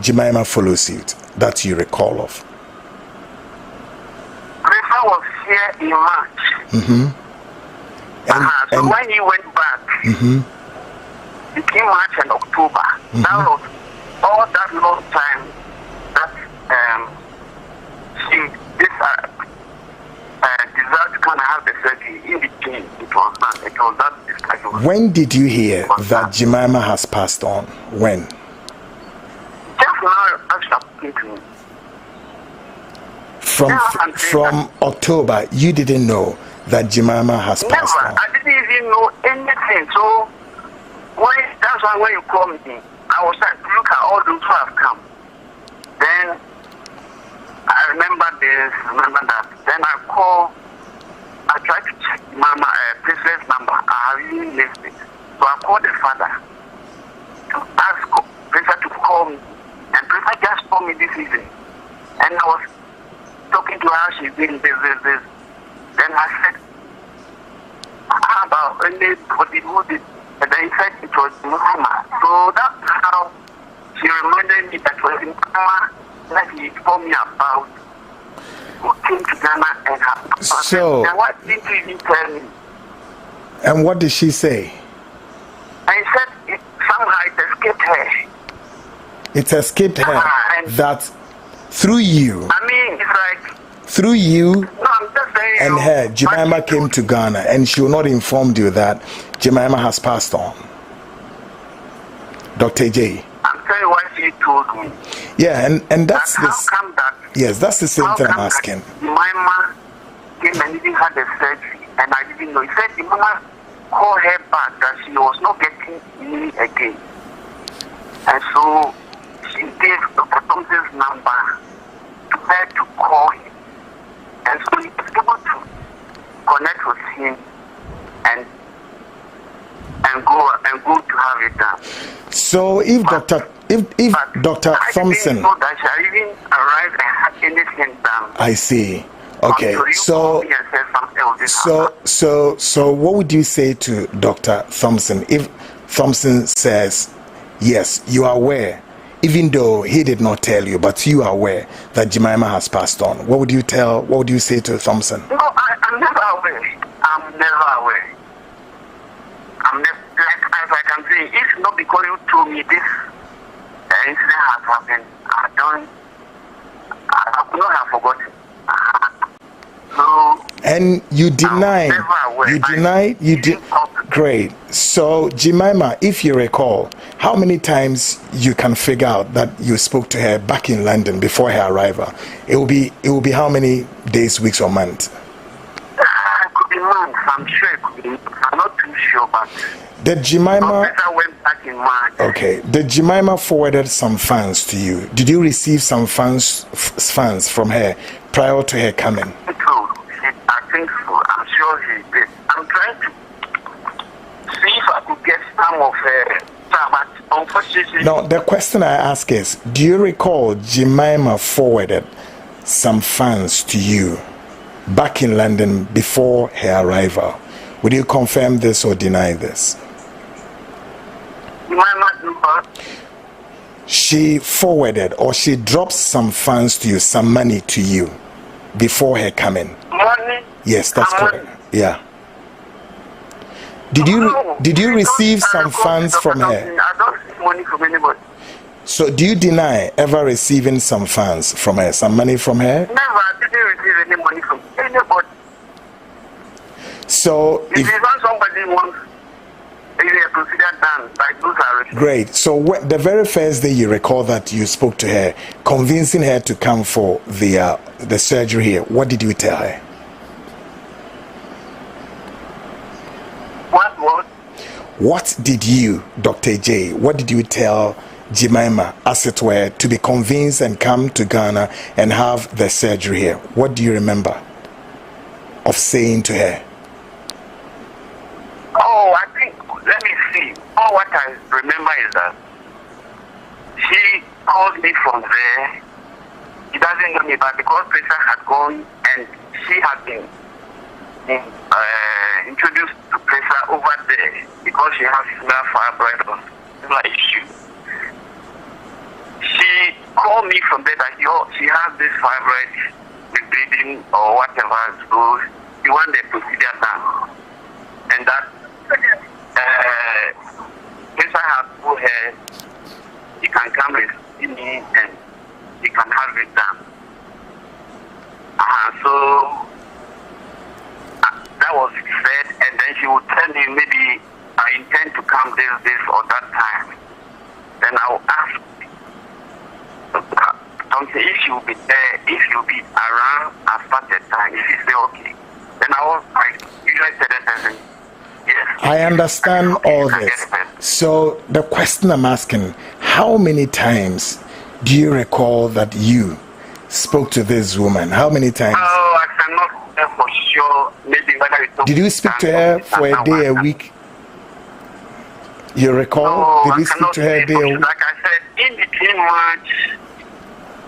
Speaker 2: Jemima followed suit, that you recall of?
Speaker 5: Priscilla was here in March.
Speaker 2: Mm-hmm.
Speaker 5: So when he went back, between March and October, that was all that long time that she deserved to kind of have the surgery. In between, it was that discussion.
Speaker 2: When did you hear that Jemima has passed on? When?
Speaker 5: Just now, as you're speaking to me.
Speaker 2: From October, you didn't know that Jemima has passed on?
Speaker 5: I didn't even know anything. So that's why when you called me, I was trying to look at all those who have come. Then I remember that. Then I tried to check Mama Princess number. I have even missed it. So I called the father to ask Princess to call me. And Princess just called me this evening. And I was talking to her how she's doing this. Then I said, how about anybody who did? And then he said it was Mama. So that's how she reminded me that was Mama that he told me about who came to Ghana and her.
Speaker 2: So,
Speaker 5: and what did you even tell me?
Speaker 2: And what did she say?
Speaker 5: And he said somehow it escaped her.
Speaker 2: It escaped her that through you.
Speaker 5: It's like
Speaker 2: through you.
Speaker 5: No, I'm just saying.
Speaker 2: And her, Jemima came to Ghana, and she will not informed you that Jemima has passed on. Dr. J.
Speaker 5: I'm telling you what she told me.
Speaker 2: Yeah, and that's
Speaker 5: this. How come that?
Speaker 2: Yes, that's the same thing I'm asking.
Speaker 5: Jemima came and even had a surgery, and I didn't know. He said Jemima called her back that she was not getting me again, and so she gave Dr. Thompson's number to her to call him. And so he was able to connect with him and go to have it done.
Speaker 2: So if Dr. Thompson,
Speaker 5: I didn't know that she even arrived and had anything done.
Speaker 2: I see. Okay,
Speaker 5: until you call me and say something of this
Speaker 2: so what would you say to Dr. Thompson if Thompson says, yes, you are aware, even though he did not tell you, but you are aware that Jemima has passed on? What would you say to Thompson?
Speaker 5: No, I'm never aware. I'm never aware. I'm never, like, as I can say, if not because you told me this incident has happened, I could not have forgotten. So,
Speaker 2: and you deny, great. So Jemima, if you recall, how many times you can figure out that you spoke to her back in London before her arrival? It will be how many days, weeks, or months?
Speaker 5: It could be months. I'm sure it could be. I'm not too sure, but
Speaker 2: did Jemima
Speaker 5: went back in March.
Speaker 2: Okay. Did Jemima forwarded some funds to you? Did you receive some funds from her prior to her coming?
Speaker 5: I think so. I'm sure she did. I'm trying to see if I could get some of her. But unfortunately,
Speaker 2: no, the question I ask is, do you recall Jemima forwarded some funds to you back in London before her arrival? Would you confirm this or deny this? She forwarded or she dropped some funds to you, some money to you before her coming.
Speaker 5: Money?
Speaker 2: Yes, that's correct. Yeah. Did you receive some funds from her?
Speaker 5: I don't receive money from anybody.
Speaker 2: So do you deny ever receiving some funds from her, some money from her?
Speaker 5: Never. I didn't receive any money from anybody.
Speaker 2: So
Speaker 5: if somebody wants a procedure done, like those are
Speaker 2: great. So the very first day you recall that you spoke to her, convincing her to come for the surgery here, what did you tell her? What did you, Dr. J, what did you tell Jemima, as it were, to be convinced and come to Ghana and have the surgery here? What do you remember of saying to her?
Speaker 5: Oh, I think, let me see. Oh, what I remember is that she called me from there. She doesn't know me, but because Presa had gone and she had been introduced to Presa over there because she has similar fibroid or similar issue. She called me from there that she has this fibroid, the bleeding or whatever, so she wants the procedure done. And that Presa had told her she can come and see me and she can have it done. So that was said, and then she would tell me maybe I intend to come this or that time. Then I will ask something if she will be there, if she will be around at that time. If she say okay, then I usually tell the person yes.
Speaker 2: I understand all this. So the question I'm asking, how many times do you recall that you spoke to this woman? How many times?
Speaker 5: Oh, I cannot say for sure. Maybe whether it's
Speaker 2: did you speak to her for a day, a week? You recall?
Speaker 5: No,
Speaker 2: did you speak to her a day, a week?
Speaker 5: Like I said, in between March,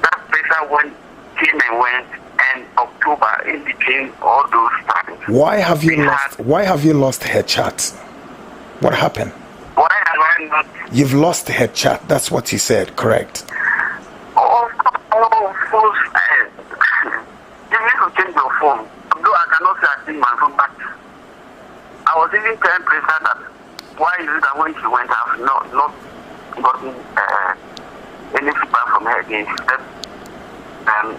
Speaker 5: that person came and went, and October, in between all those times.
Speaker 2: Why have you lost her chat? What happened?
Speaker 5: Why have I not?
Speaker 2: You've lost her chat. That's what you said, correct?
Speaker 5: Oh, phones. You need to change your phone. Though I cannot say I think my phone back. I was even telling Presa that why is it that when she went, I have not gotten any feedback from her again.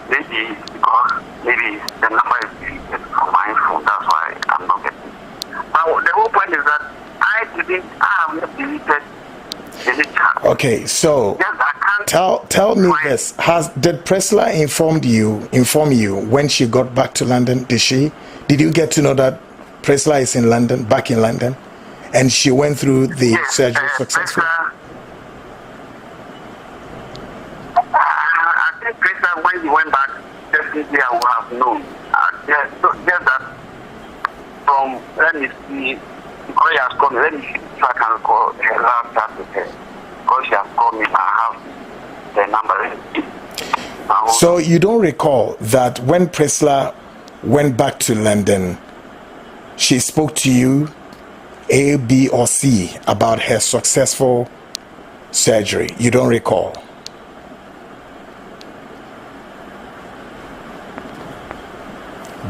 Speaker 5: Maybe because the number is deleted from my phone. That's why I'm not getting. But the whole point is that I have not deleted any chat.
Speaker 2: Okay, so tell me this: did Priscilla inform you when she got back to London? Did you get to know that Priscilla is in London, back in London, and she went through the surgery successfully?
Speaker 5: I think Priscilla, when he went back, definitely I would have known. Just that from, let me see, because she has called me, let me see if I can call her last chat with her. Because she has called me, I have the number.
Speaker 2: So you don't recall that when Priscilla went back to London, she spoke to you, A, B, or C, about her successful surgery? You don't recall?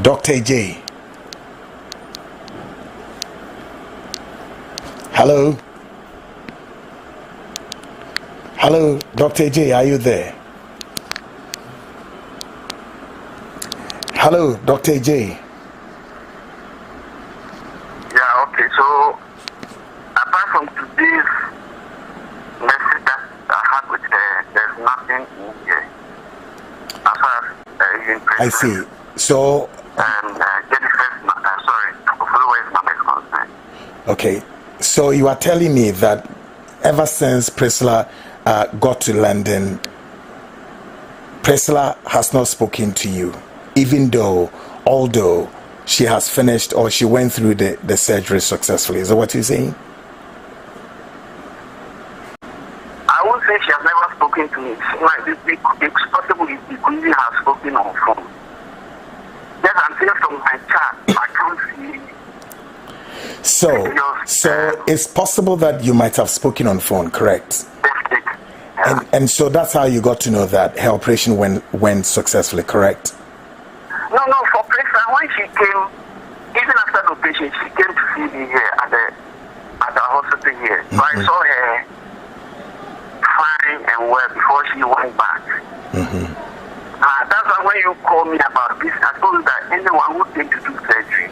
Speaker 2: Dr. J. Hello? Hello, Dr. J, are you there? Hello, Dr. J.
Speaker 5: Yeah, okay, so apart from today's message that I had with her, there's nothing in here. As far as
Speaker 2: I see. So
Speaker 5: Jennifer's followers mama is concerned.
Speaker 2: Okay, so you are telling me that ever since Priscilla got to London, Priscilla has not spoken to you, even though, although she has finished or she went through the surgery successfully. Is that what you're saying?
Speaker 5: I won't say she has never spoken to me. It's possible we couldn't have spoken on phone. Yes, I'm saying from my chat, I can't see.
Speaker 2: So it's possible that you might have spoken on phone, correct?
Speaker 5: Yeah.
Speaker 2: And so that's how you got to know that her operation went successfully, correct?
Speaker 5: No, for Priscilla, when she came, even after the operation, she came to see me here at the hospital here. So I saw her fine and well before she went back. That's why when you called me about this, I told you that anyone who came to do surgery.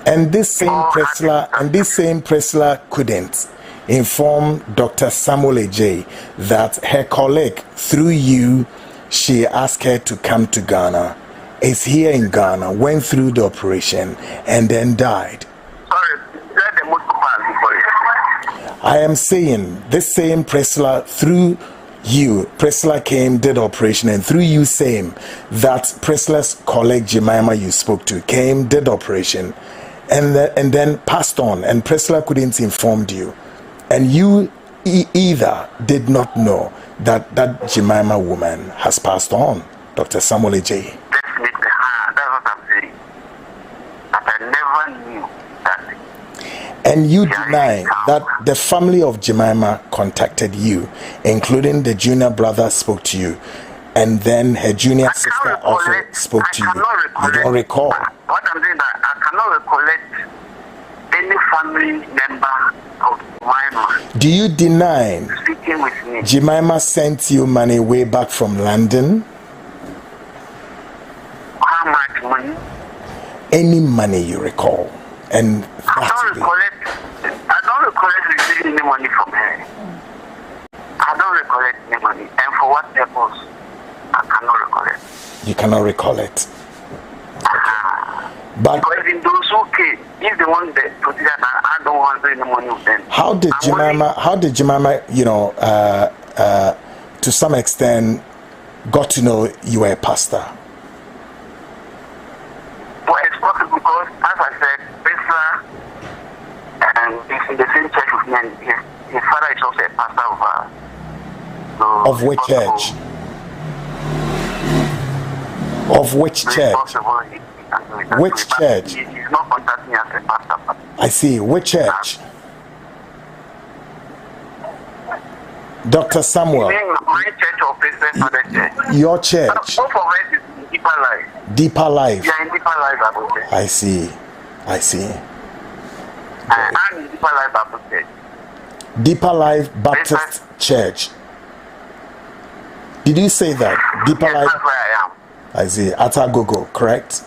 Speaker 2: And this same Priscilla couldn't inform Dr. Samuel A.J. that her colleague, through you, she asked her to come to Ghana, is here in Ghana, went through the operation, and then died.
Speaker 5: Sorry, let the most part before you.
Speaker 2: I am saying this same Priscilla, through you, Priscilla came, did operation, and through you same, that Priscilla's colleague Jemima you spoke to came, did operation, and then passed on, and Priscilla couldn't inform you, and you either did not know that Jemima woman has passed on, Dr. Samuel A.J.
Speaker 5: Definitely, that's what I'm saying. But I never knew that.
Speaker 2: And you deny that the family of Jemima contacted you, including the junior brother spoke to you, and then her junior sister also spoke to you. You don't recall?
Speaker 5: What I'm saying that I cannot recollect any family member of Jemima.
Speaker 2: Do you deny
Speaker 5: Speaking with me.
Speaker 2: Jemima sent you money way back from London?
Speaker 5: How much money?
Speaker 2: Any money you recall? And
Speaker 5: I don't recollect receiving any money from her. I don't recollect any money. And for what purpose? I cannot recollect.
Speaker 2: You cannot recall it. But
Speaker 5: because in those who came, he's the one that put that I don't want any money with them.
Speaker 2: How did Jemima, to some extent, got to know you were a pastor?
Speaker 5: Well, it's possible because, as I said, Priscilla is in the same church with me, and his father is also a pastor of ours. So
Speaker 2: of which church? Of which church? Which church?
Speaker 5: He's not contacting me as a pastor.
Speaker 2: I see. Which church? Dr. Samuel.
Speaker 5: My church or President Father Church.
Speaker 2: Your church.
Speaker 5: Both of us is in Deeper Life.
Speaker 2: Deeper Life.
Speaker 5: Yeah, in Deeper Life Bible Church.
Speaker 2: I see.
Speaker 5: I'm in Deeper Life Bible Church.
Speaker 2: Deeper Life Baptist Church. Did you say that? Deeper
Speaker 5: Yes,
Speaker 2: Life.
Speaker 5: that's where I am.
Speaker 2: I see. At Agogo, correct?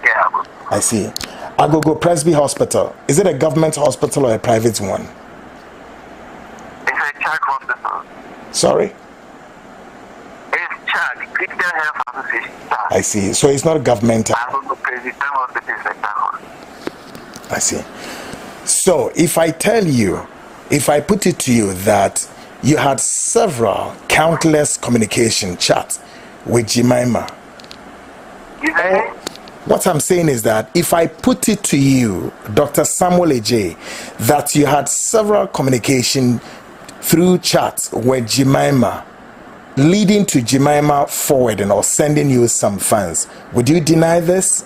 Speaker 5: Yeah.
Speaker 2: I see. Agogo Presby Hospital. Is it a government hospital or a private one?
Speaker 5: It's a church hospital.
Speaker 2: Sorry?
Speaker 5: It's church. Christian Health Association.
Speaker 2: I see. So it's not governmental.
Speaker 5: Agogo Presby Hospital is a church hospital.
Speaker 2: I see. So if I tell you, if I put it to you that you had several countless communication chats with Jemima. What I'm saying is that if I put it to you, Dr. Samuel A.J., that you had several communication through chats with Jemima, leading to Jemima forwarding or sending you some funds. Would you deny this?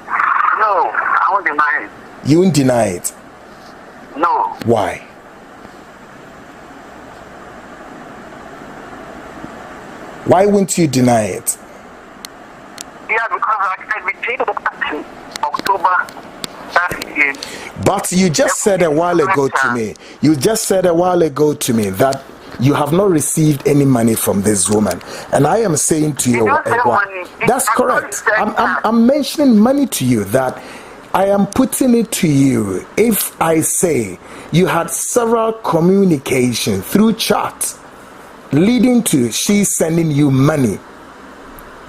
Speaker 5: No, I won't deny it.
Speaker 2: You won't deny it?
Speaker 5: No.
Speaker 2: Why? Why wouldn't you deny it?
Speaker 5: Yeah, because I said we paid the October that year.
Speaker 2: But you just said a while ago to me, that you have not received any money from this woman. And I am saying to you, that's correct. I'm mentioning money to you, that I am putting it to you. If I say you had several communications through chat leading to she sending you money,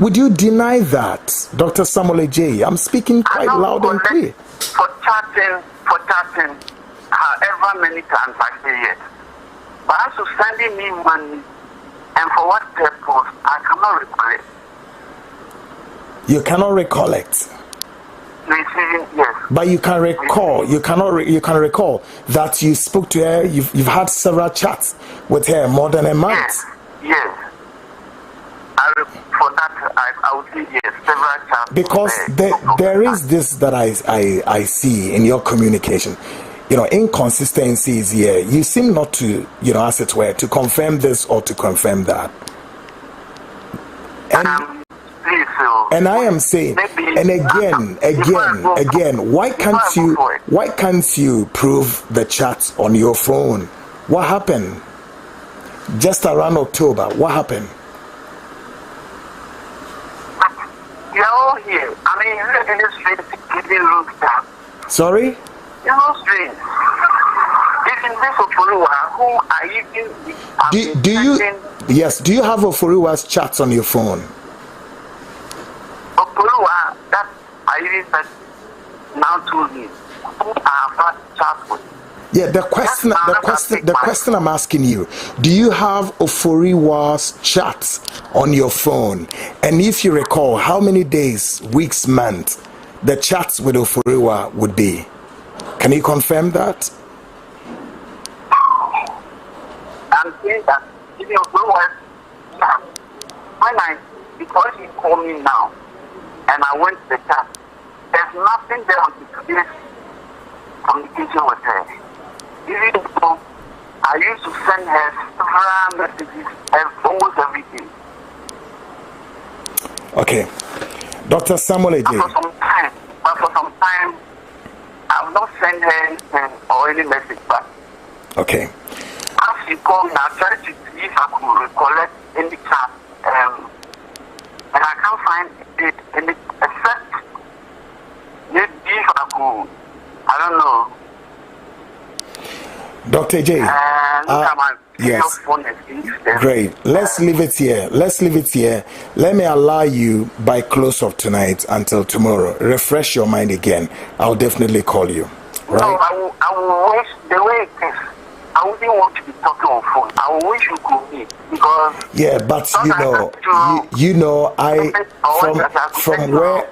Speaker 2: would you deny that, Dr. Samuel J? I'm speaking quite loud and clear.
Speaker 5: For chatting, however many times I say yes. But as to sending me money, and for what purpose, I cannot recollect.
Speaker 2: You cannot recollect.
Speaker 5: Receiving, yes.
Speaker 2: But you can recall. You can recall that you spoke to her. You've had several chats with her more than a month.
Speaker 5: Yes. For that, I would say yes. Several chats.
Speaker 2: Because there is this that I see in your communication. Inconsistencies here. You seem not to, as it were, to confirm this or to confirm that. And I am saying, and again, why can't you prove the chat on your phone? What happened? Just around October, what happened?
Speaker 5: You're all here. I mean, you're in this street, giving room down.
Speaker 2: Sorry?
Speaker 5: You're all straight. Even this Ofurua, who I even...
Speaker 2: Do you have Ofurua's chats on your phone?
Speaker 5: Ofurua, that I even said now told me, who I have had chats with.
Speaker 2: Yeah, the question I'm asking you, do you have Ofuriwa's chats on your phone? And if you recall, how many days, weeks, months the chats with Ofuriwa would be? Can you confirm that?
Speaker 5: I'm saying that even Ofuriwa's chat, because he called me now, and I went to the chat, there's nothing there on today's communication with her. Even though I used to send her several messages almost every day.
Speaker 2: Okay. Dr. Samuel J.
Speaker 5: But for some time, I've not sent her anything or any message back.
Speaker 2: Okay.
Speaker 5: As she called me, I tried to see if I could recollect any chat. And I can't find any except maybe if I could, I don't know.
Speaker 2: Dr. J. Yes. Great. Let's leave it here. Let me allow you by close of tonight until tomorrow. Refresh your mind again. I'll definitely call you. Right?
Speaker 5: No, I will wish the way it is. I wouldn't want to be talking on phone. I will wish you could meet because
Speaker 2: but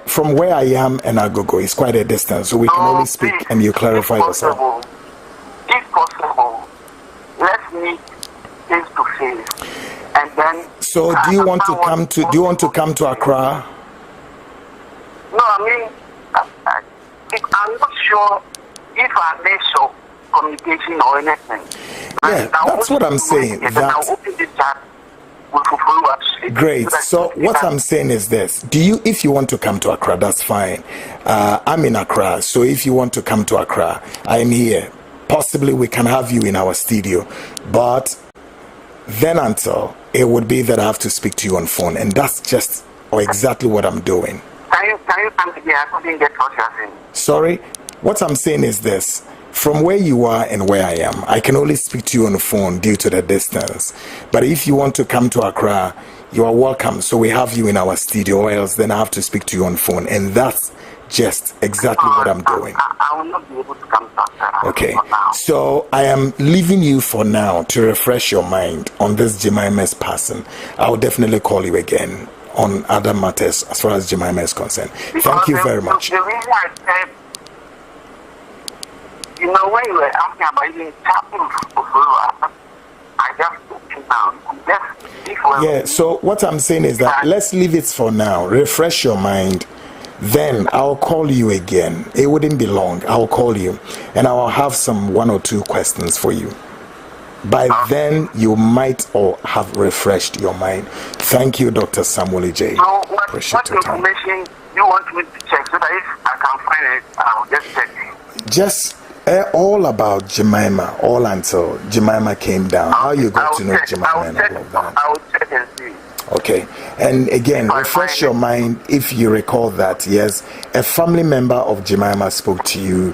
Speaker 2: from where I am and Agogo is quite a distance, so we can only speak and you clarify yourself.
Speaker 5: If possible, let's meet face to face, and then.
Speaker 2: So, do you want to come to Accra?
Speaker 5: No, I mean, I'm not sure if I made some communication or anything.
Speaker 2: Yeah, that's what I'm saying. Great. So what I'm saying is this: if you want to come to Accra, that's fine. I'm in Accra, so if you want to come to Accra, I'm here. Possibly we can have you in our studio, but then until it would be that I have to speak to you on phone, and that's just exactly what I'm doing.
Speaker 5: Can you come here? I couldn't get what you're saying.
Speaker 2: Sorry, what I'm saying is this: from where you are and where I am, I can only speak to you on the phone due to the distance. But if you want to come to Accra, you are welcome. So we have you in our studio, or else then I have to speak to you on phone, and that's just exactly what I'm doing.
Speaker 5: I will not be able to come to Accra.
Speaker 2: Okay, so I am leaving you for now to refresh your mind on this Jemima's passing. I will definitely call you again on other matters as far as Jemima is concerned. Thank you very much.
Speaker 5: The reason I said, when you were asking about even tapping, I just took it down.
Speaker 2: Yeah, so what I'm saying is that let's leave it for now. Refresh your mind. Then I'll call you again. It wouldn't be long. I'll call you and I'll have some 1 or 2 questions for you. By then, you might or have refreshed your mind. Thank you, Dr. Samuel J.
Speaker 5: So what information you want me to check so that if I can find it, I'll just check.
Speaker 2: Just all about Jemima, all until Jemima came down. How you got to know Jemima and all of that.
Speaker 5: I'll check and see.
Speaker 2: Okay. And again, refresh your mind if you recall that, yes, a family member of Jemima spoke to you,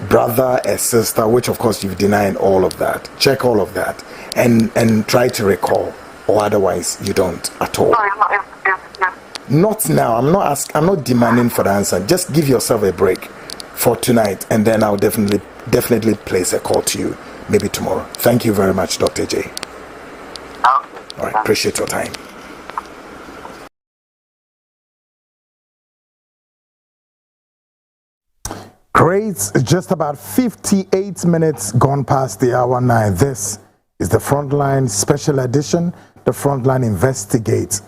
Speaker 2: brother, a sister, which of course you've denied all of that. Check all of that and try to recall, or otherwise you don't at all. Not now. I'm not demanding for the answer. Just give yourself a break for tonight, and then I'll definitely place a call to you maybe tomorrow. Thank you very much, Dr. J. All right, appreciate your time. Great, just about 58 minutes gone past the hour 9. This is the Frontline special edition, the Frontline Investigate.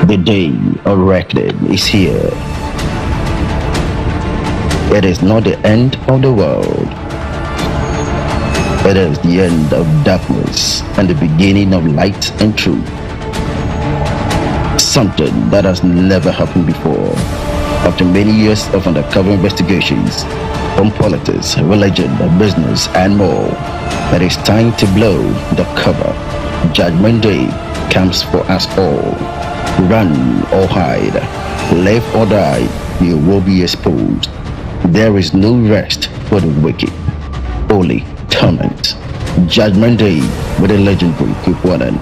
Speaker 1: The day of reckoning is here. It is not the end of the world. It is the end of darkness and the beginning of light and truth. Something that has never happened before. After many years of undercover investigations on politics, religion, business, and more, it is time to blow the cover. Judgment Day comes for us all. Run or hide, live or die, you will be exposed. There is no rest for the wicked, only torment. Judgment Day with the legendary Kukwanan.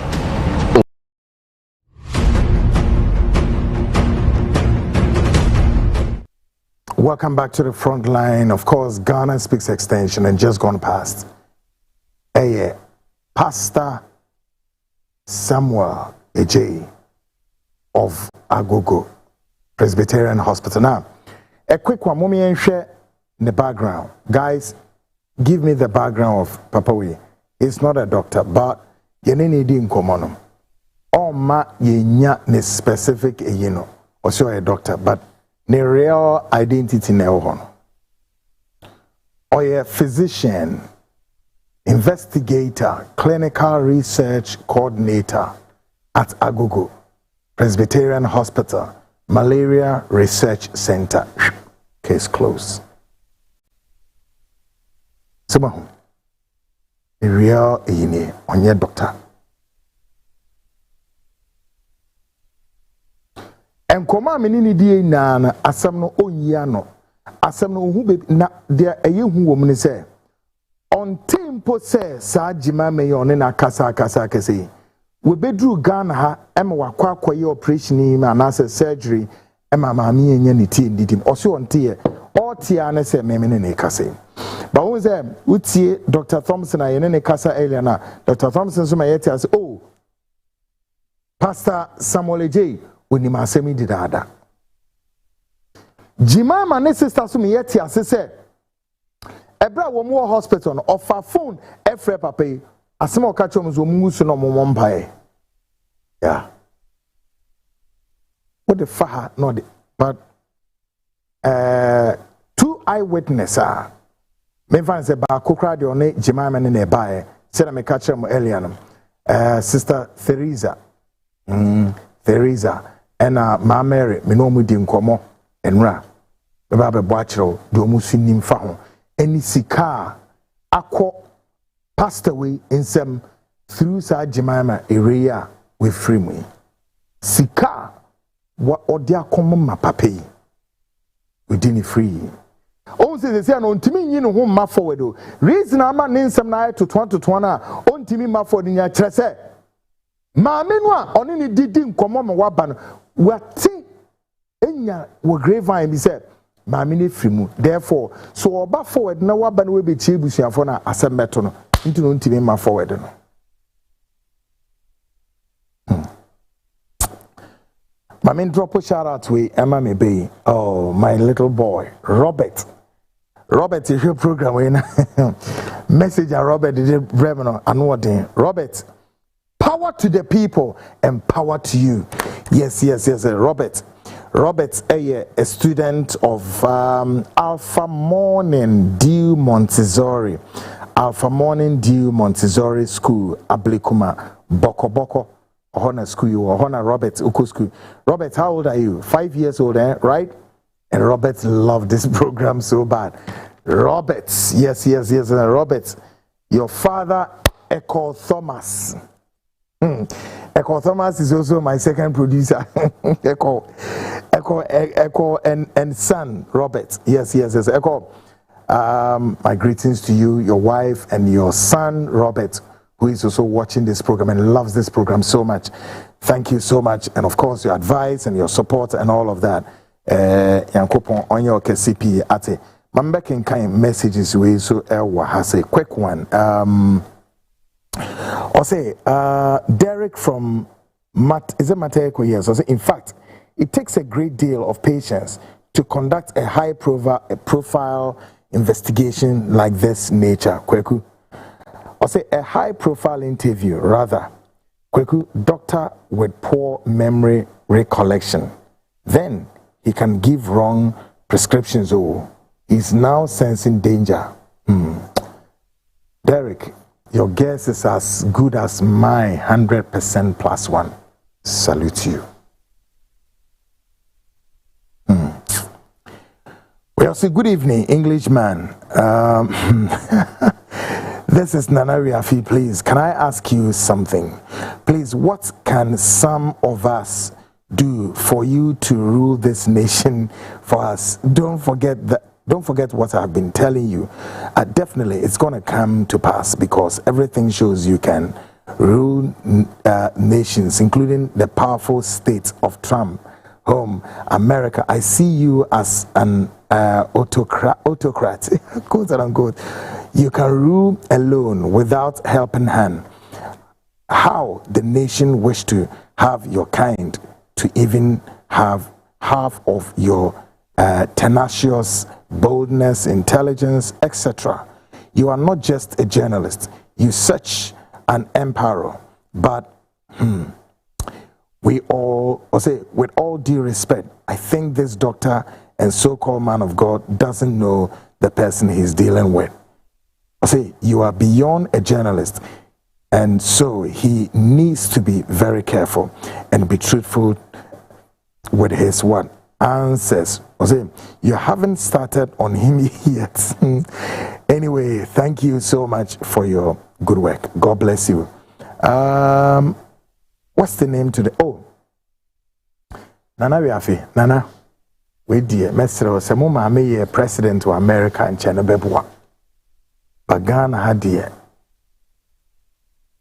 Speaker 2: Welcome back to the Frontline. Of course, Ghana Speaks Extension and just gone past. Hey, Pastor Samuel J. of Agogo Presbyterian Hospital. Now, a quick one, mommy and share the background. Guys, give me the background of Papa We. He's not a doctor, but you need in common. Or ma yenya ne specific also a doctor, but ne real identity ne ohon. Or a physician, investigator, clinical research coordinator at Agogo Presbyterian Hospital, Malaria Research Center. Case closed. Sumahu. The real ine on your doctor. And koma menini die na asam no onyia asam no hu be na dia eye hu wo mun se on tempo se sa jima me yon na kasa kase we bedru Ghana ha ema wakwa akoye operation yi ma na surgery ema maami enya ne tie ndidim oso onte ye otia na se me ne kase ba won se utie Dr. Thompson ayene ne kasa earlier na Dr. Thompson so ma yeti as oh Pastor Samuel J oni ma asemi didada Jimama ne sister so me yeti as se ebra wo mo hospital no offer phone efre papa yi asema okachom zo musu no mommpae yeah what the faha no the but 2 eyewitnesses me fan say ba kokra de one Jimama ne bae said me catch them earlier. Sister Theresa, Theresa, and Ma Mary, me no mu di nkomo enra. Me ba be boachero do mu sunim fa ho. Any sika akọ passed away in some through sa Jemima area with free me. Sika what odia komo ma papai. We didn't free. Oh, say they no ntimi yin ho ma forward o. Reason ama nsem na to 20 to 1 a ontimi ma forward nya kire se. Ma menu a oni ni didi nkomo ma waba no. Wati enya wo grapevine bi say ma me ne free mu. Therefore, so oba forward na waba no we be tie busuafo na asem meto no. Nti no ntimi ma forward no. My main drop a shout out to Emma Mebe. Oh, my little boy, Robert. Robert is your program when message and Robert did Reverend and Robert, power to the people and power to you. Yes, Robert. Robert, a student of Alpha Morning Dew Montessori. Alpha Morning Dew Montessori School, Ablikuma, Boko. Honor school or honor Robert Uko school. Robert, how old are you? 5 years old, right? And Robert loved this program so bad. Robert, yes. Robert, your father, Echo Thomas. Echo Thomas is also my second producer. Echo and son, Robert. Yes. Echo. My greetings to you, your wife, and your son, Robert, who is also watching this program and loves this program so much. Thank you so much. And of course, your advice and your support and all of that. Yankopon on your KCP ate. Mambe can kind messages we so has a quick one. Or say Derek from Mateko, yes. In fact, it takes a great deal of patience to conduct a high profile investigation like this nature. Kweku. Or say a high-profile interview, rather. Kweku, doctor with poor memory recollection. Then he can give wrong prescriptions. Oh, he's now sensing danger. Derek, your guess is as good as my 100% +1. Salute you. Well, say good evening, Englishman. This is Nana Riafi, please. Can I ask you something? Please, what can some of us do for you to rule this nation for us? Don't forget what I've been telling you. Definitely, it's going to come to pass because everything shows you can rule nations, including the powerful state of Trump, home, America. I see you as an autocrat, quote and unquote. You can rule alone without helping hand. How the nation wish to have your kind to even have half of your tenacious boldness, intelligence, etc. You are not just a journalist. You such an emperor. But with all due respect, I think this doctor and so-called man of God doesn't know the person he's dealing with. You are beyond a journalist, and so he needs to be very careful and be truthful with his answers. You haven't started on him yet. Anyway, thank you so much for your good work. God bless you. What's the name today? Oh, Nana Riafi. Nana, we dear Mr. Samuma me president of America and China Bebwa. Ghana had dear.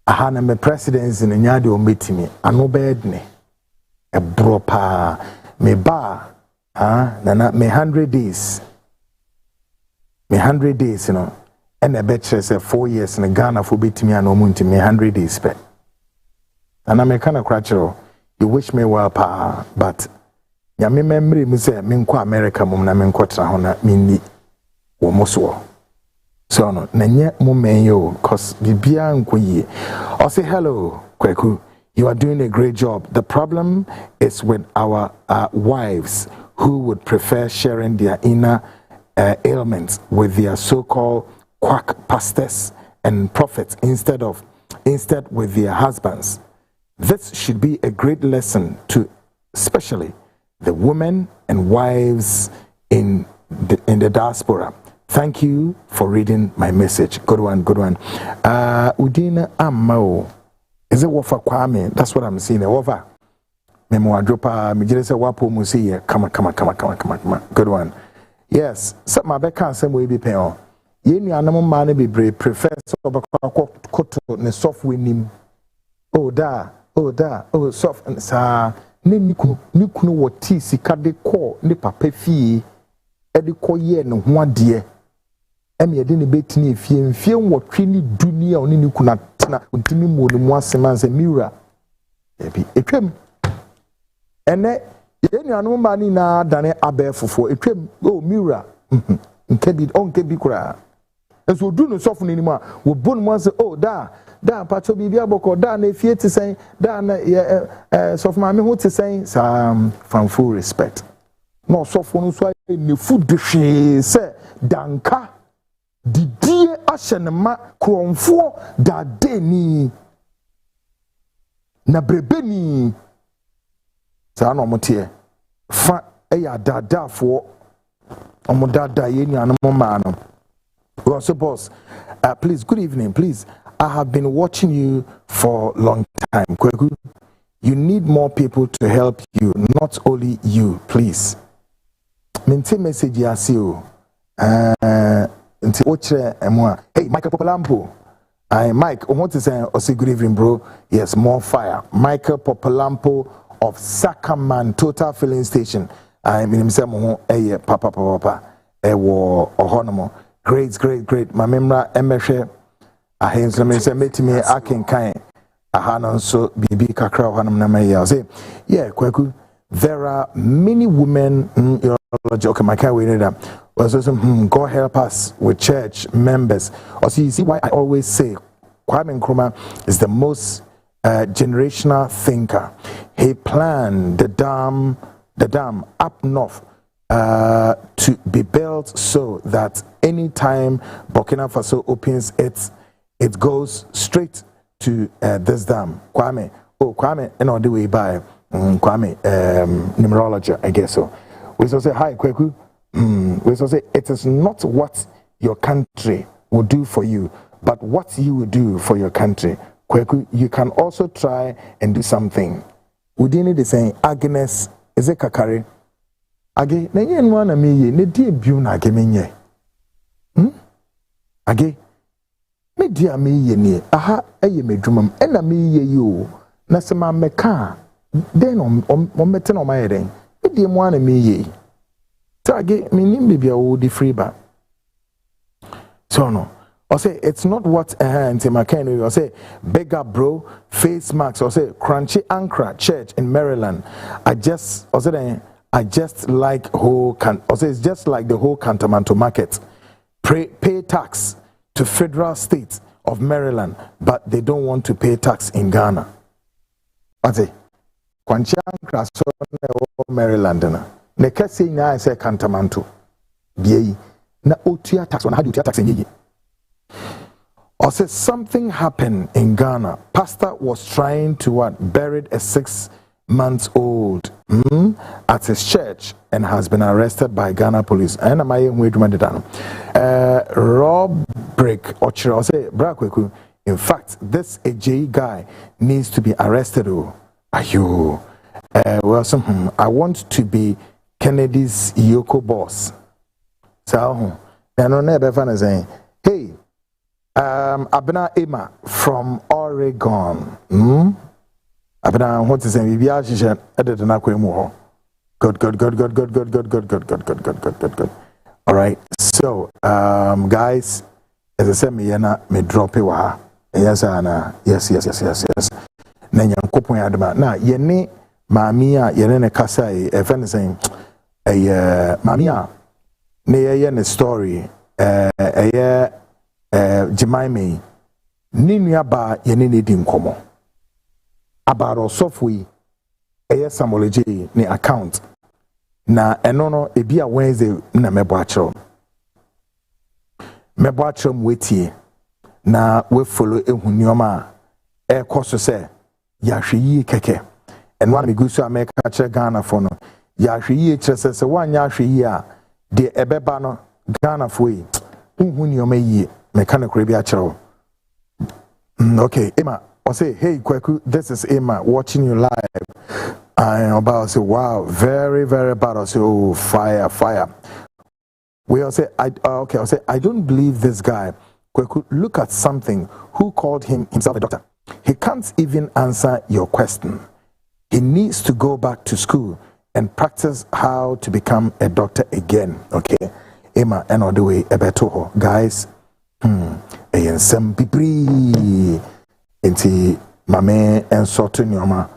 Speaker 2: Ahana me presidents in the Nyadi Omitimi, ano bedne. A bropa me ba nana me 100 days. Me 100 days, and a betcha say 4 years in Ghana for bitimi and omunti me 100 days pet. And I'm a kind of cratcher. You wish me well, but ya me memory me say me nko America mum na me nko tra ho na me ni wo moso. So no nanye mumenyo cause bibia nko yi. I say hello, Kweku. You are doing a great job. The problem is with our wives who would prefer sharing their inner ailments with their so-called quack pastors and prophets instead with their husbands. This should be a great lesson to especially the women and wives in the diaspora. Thank you for reading my message. Good one. Udina Amao. Is it Wafa Kwame? That's what I'm seeing. Wafa. Memo Adropa, Mijese Wapo Musi. Come on. Good one. Yes. So my back can't say we be paying. Yeni animal man be brave. Professor Koto ne soft winning. Oh soft and sa. Niku wati sikade ko ne papa fie ede koye ne ho ade eme ede ne betini fie nwotwe ni dunia oni niku na tena ntimi mo ne mo asema se miura ebi etwam ene ye nuanu ma ni na dane abefofo etwam o miura nkebi kura enso du no sofo ni mu a wo bonu mo se o da pacho bibia boko da na fie te sen da na sofo ma me ho te sen from full respect no sofo no so ne fu de hwe se danka didie ahyenema kromfo da deni na brebeni sa no motie fa eya dadafo omodada ye nuanom ma no also boss please good evening please I have been watching you for a long time. Kweku, you need more people to help you, not only you, please. Maintain message yasio. Hey, Michael Popolampo. Mike, what is saying? Oh, say good evening, bro. Yes, more fire. Michael Popolampo of Sakaman Total Filling Station. I mean, papa. Great. My memory, MFA. Ahens let me say metimi akenkan ahana so bibi kakra hanam na maye say yeah Kweku, there are many women okay my can we need that also God help us with church members. Also you see why I always say Kwame Nkrumah is the most generational thinker. He planned the dam up north to be built so that anytime Burkina Faso opens it goes straight to this dam. Kwame, and all the way by Kwame, numerology, I guess so. We also say, hi, Kweku. We also say, it is not what your country will do for you, but what you will do for your country. Kweku, you can also try and do something. We didn't say, Agnes, is it Kakari? Age, na yen wana miye, ne die biu na age menye. Age, me dia me ye ni aha eye medwumam ena me ye yo na se ma meka den on mete no ma yeden me dia mo ana me ye tage me nim bibia wo di free ba so no I say it's not what into my kind of say bigger bro face masks or say crunchy Ankara church in Maryland I just like whole it's just like the whole Cantonment market pay tax to federal state of Maryland, but they don't want to pay tax in Ghana. What's it? Kwanchian Maryland na. Ne kesi na I say Cantonment. Biye na otua tax on how do you tax in or say something happened in Ghana. Pastor was trying to buried a 6-month-old at his church and has been arrested by Ghana police. And am I Rob Break or say Brakweku. In fact, this AJ guy needs to be arrested. Are you? I want to be Kennedy's Yoko boss. So, and on never saying, hey, Abena Emma from Oregon. Abena, what is a Vivian edited an aquemo? Good. All right. So, guys, as I said, me drop it. Yes, Anna. Yes. Nanya kopo adama. Na yene mamia yene kasai. If anything, mamia ne yene story. Jimaime ninia ba yene ne di nkomo. Abaro software samology ni account na eno no ebi a Wednesday na mebo achro wetie na we follow ehu nioma e koso se ya hwe keke eno na megusu America che Ghana for no ya hwe kire se wanya hwe a de ebeba no Ghana for yi hu nioma yi mechanical bi a kire. Okay, Emma, I say, hey, Kweku, this is Emma watching you live. And about say, wow, very, very bad. I say, oh, fire. We all say, okay, I say, I don't believe this guy. Kweku, look at something. Who called himself a doctor? He can't even answer your question. He needs to go back to school and practice how to become a doctor again. Okay, Emma, and all the way, Ebetoho, guys. And some people into mame and sort nyoma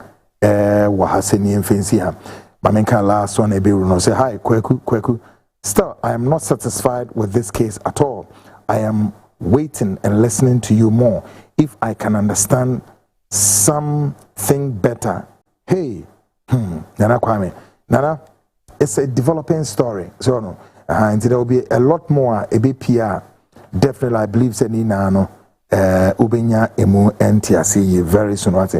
Speaker 2: wahaseni mfensi ha mame kan last one ebiru no say hi Kweku. Still, I am not satisfied with this case at all. I am waiting and listening to you more. If I can understand something better. Hey, Nana Kwame. Nana, it's a developing story. So no, and there will be a lot more a bit PR. Definitely, I believe that Nina no ubenya emu NTC very soon. What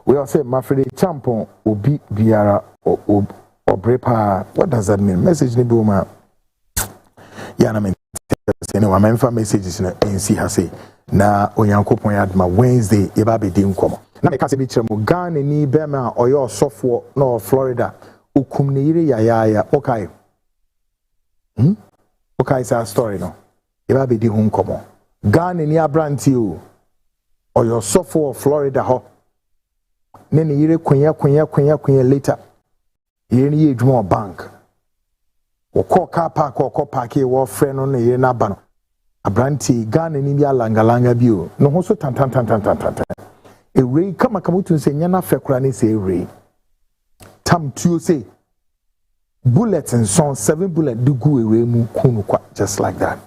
Speaker 2: we all say, Mafrede Champon ubi biara obrepa. What does that mean? Message ni buma. Yeah, I mean, anyway, my info messages in NC has say na onyankopon yadma Wednesday eba be di nkomo. Na me kase bi kire mo Ghana ni bema oyo sofo no Florida ukum ne yire ya okay. Okay, it's a story no. Eba be di hu nkomo. Ghana ni abranti o oyo sofo Florida ho. Ne yire kwenya later. Yire ni edwuma bank. Woko car park woko park e wo friend no yire na ba no. Abranti Ghana ni bia langa bi o. No ho so tan. Ewei kama utun se nya na fekura ne se ewei. Tam tuo say bullets and son 7 bullets do go away mu kunu kwa just like that.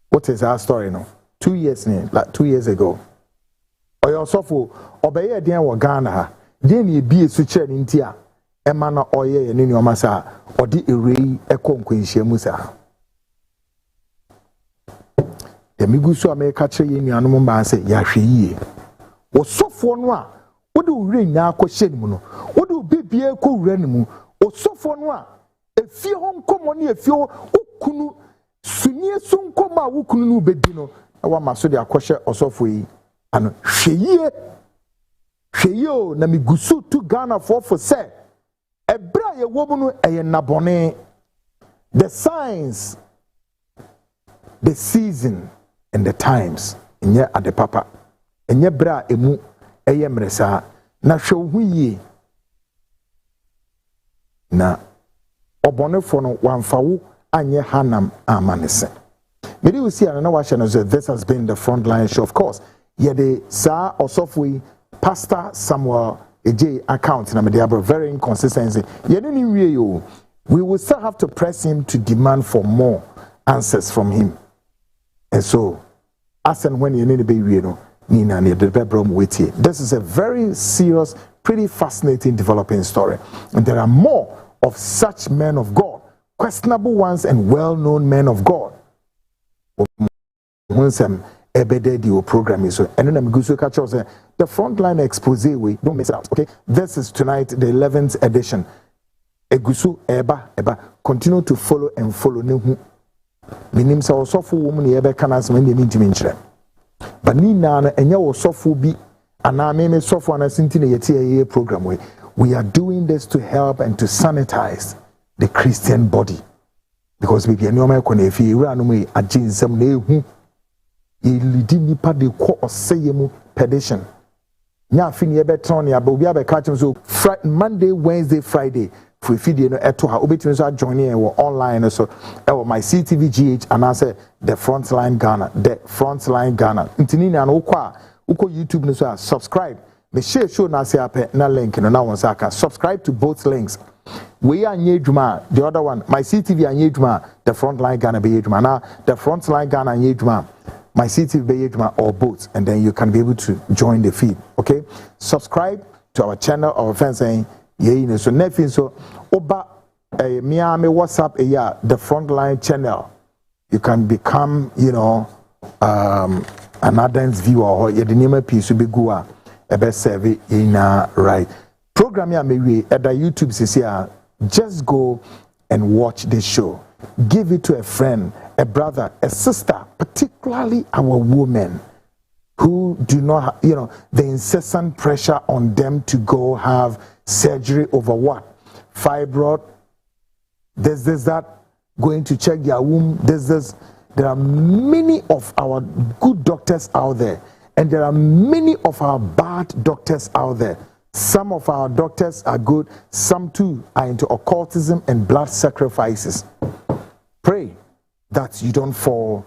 Speaker 2: What is our story now? 2 years ago. Oyo sofo obeye den wo Ghana ha. Den ye bie su kire ni ntia. Ema na oye ye ni oma sa odi ewei ekonkwenhia mu sa. Emigusu America kire ye nuanom ba se ya hwe yie. Wo sofo no a wode wure nya akɔhye ni mu no wode bibie kɔ wure ni mu wo sofo no a efie ho nkomo ne efie ho okunu sunie so nkomo a wokunu no bedi no na wa maso de akɔhye osofo yi ano hweyie o na migusu tu Ghana for say ebra ye wo mu no eye nabone the signs, the season and the times nye ade papa enye bra emu eye mresa na hwe yie na obonefo no wamfawo anye hanam amanese mede we see na wa hye no this has been the Frontline show. Of course ye de sa osofo Pastor Samuel AJ account na mede abro very inconsistency ye no ni wie yo. We will still have to press him to demand for more answers from him, and so as and when you need to be no this is a very serious, pretty fascinating developing story. And there are more of such men of God, questionable ones and well-known men of God. Program is so, and then I'm going to catch us the Frontline expose. We don't miss out. Okay, this is tonight, the 11th edition. Egusu eba continue to follow and follow. Minim sa osofu woman ebe kanas when they need to mention. But ni na enya osofu bi ana meme sofu ana sintine yeti program we are doing this to help and to sanitize the Christian body, because we be anyoma ko na efi ewura no mu aginsam na ehu ye lidi nipa de ko oseyemu perdition nya afi ni ebe ton ya ba obi abeka chem so Monday, Wednesday, Friday for video no eto ha obetimi so join here online so my CTVGH and I say the Frontline Ghana ntini na no kwa uko YouTube no so subscribe me share show na say ape na link no na won say aka subscribe to both links. We anye dwuma the other one my CTV anye dwuma the Frontline Ghana be dwuma na the Frontline Ghana anye dwuma my CTV be dwuma or both, and then you can be able to join the feed. Okay, subscribe to our channel. Our fans saying yeah, so nothing so oba Miami WhatsApp the Frontline channel. You can become another view or you the name piece be go a best serve in right. Program ya maybe at the YouTube says just go and watch this show. Give it to a friend, a brother, a sister, particularly our women who do not have, the incessant pressure on them to go have surgery over what? Fibroid. There's this, that, going to check their womb. There's this. There are many of our good doctors out there, and there are many of our bad doctors out there. Some of our doctors are good, some too are into occultism and blood sacrifices. Pray that you don't fall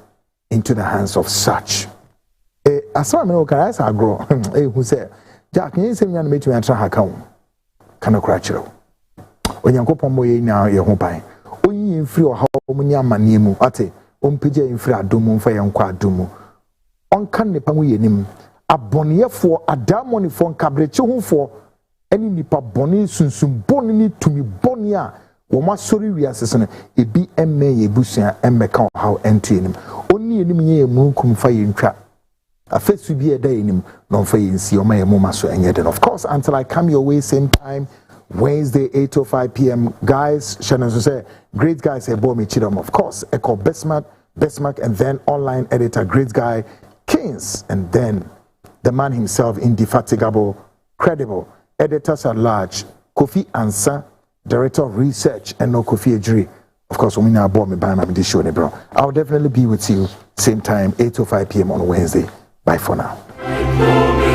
Speaker 2: into the hands of such. As far as I can ask, I grow. Who said, Jack, you say, I'm going to try to cannot crash you. When you go from way now, you're home by. Only in free or how many manimu, ate, PJ in free a domo for young quad domo. On can the pamu yenim. A bonnier for a damn money for cabrecho for any nipa bonny sunsum bonny to me bonia. Woma sorry we assassin e bi emme ye busia emme ka how enti him. Only enim ye mu kum fa ye ntwa. Afet to be a day in him, non for you see, or my mama so and yet. Of course, until I come your way, same time, Wednesday, 8:05 p.m. Guys, Shannon say, great guys, say, Bomi Chidam. Of course, Echo Bestmark, and then online editor, great guy, Kings, and then the man himself, indefatigable, credible, editors at large, Kofi Ansa, director of research, and no Kofi Ejiri. Of course, when I bought me by my show, bro. I'll definitely be with you, same time, 8:05 p.m. on Wednesday. Bye for now.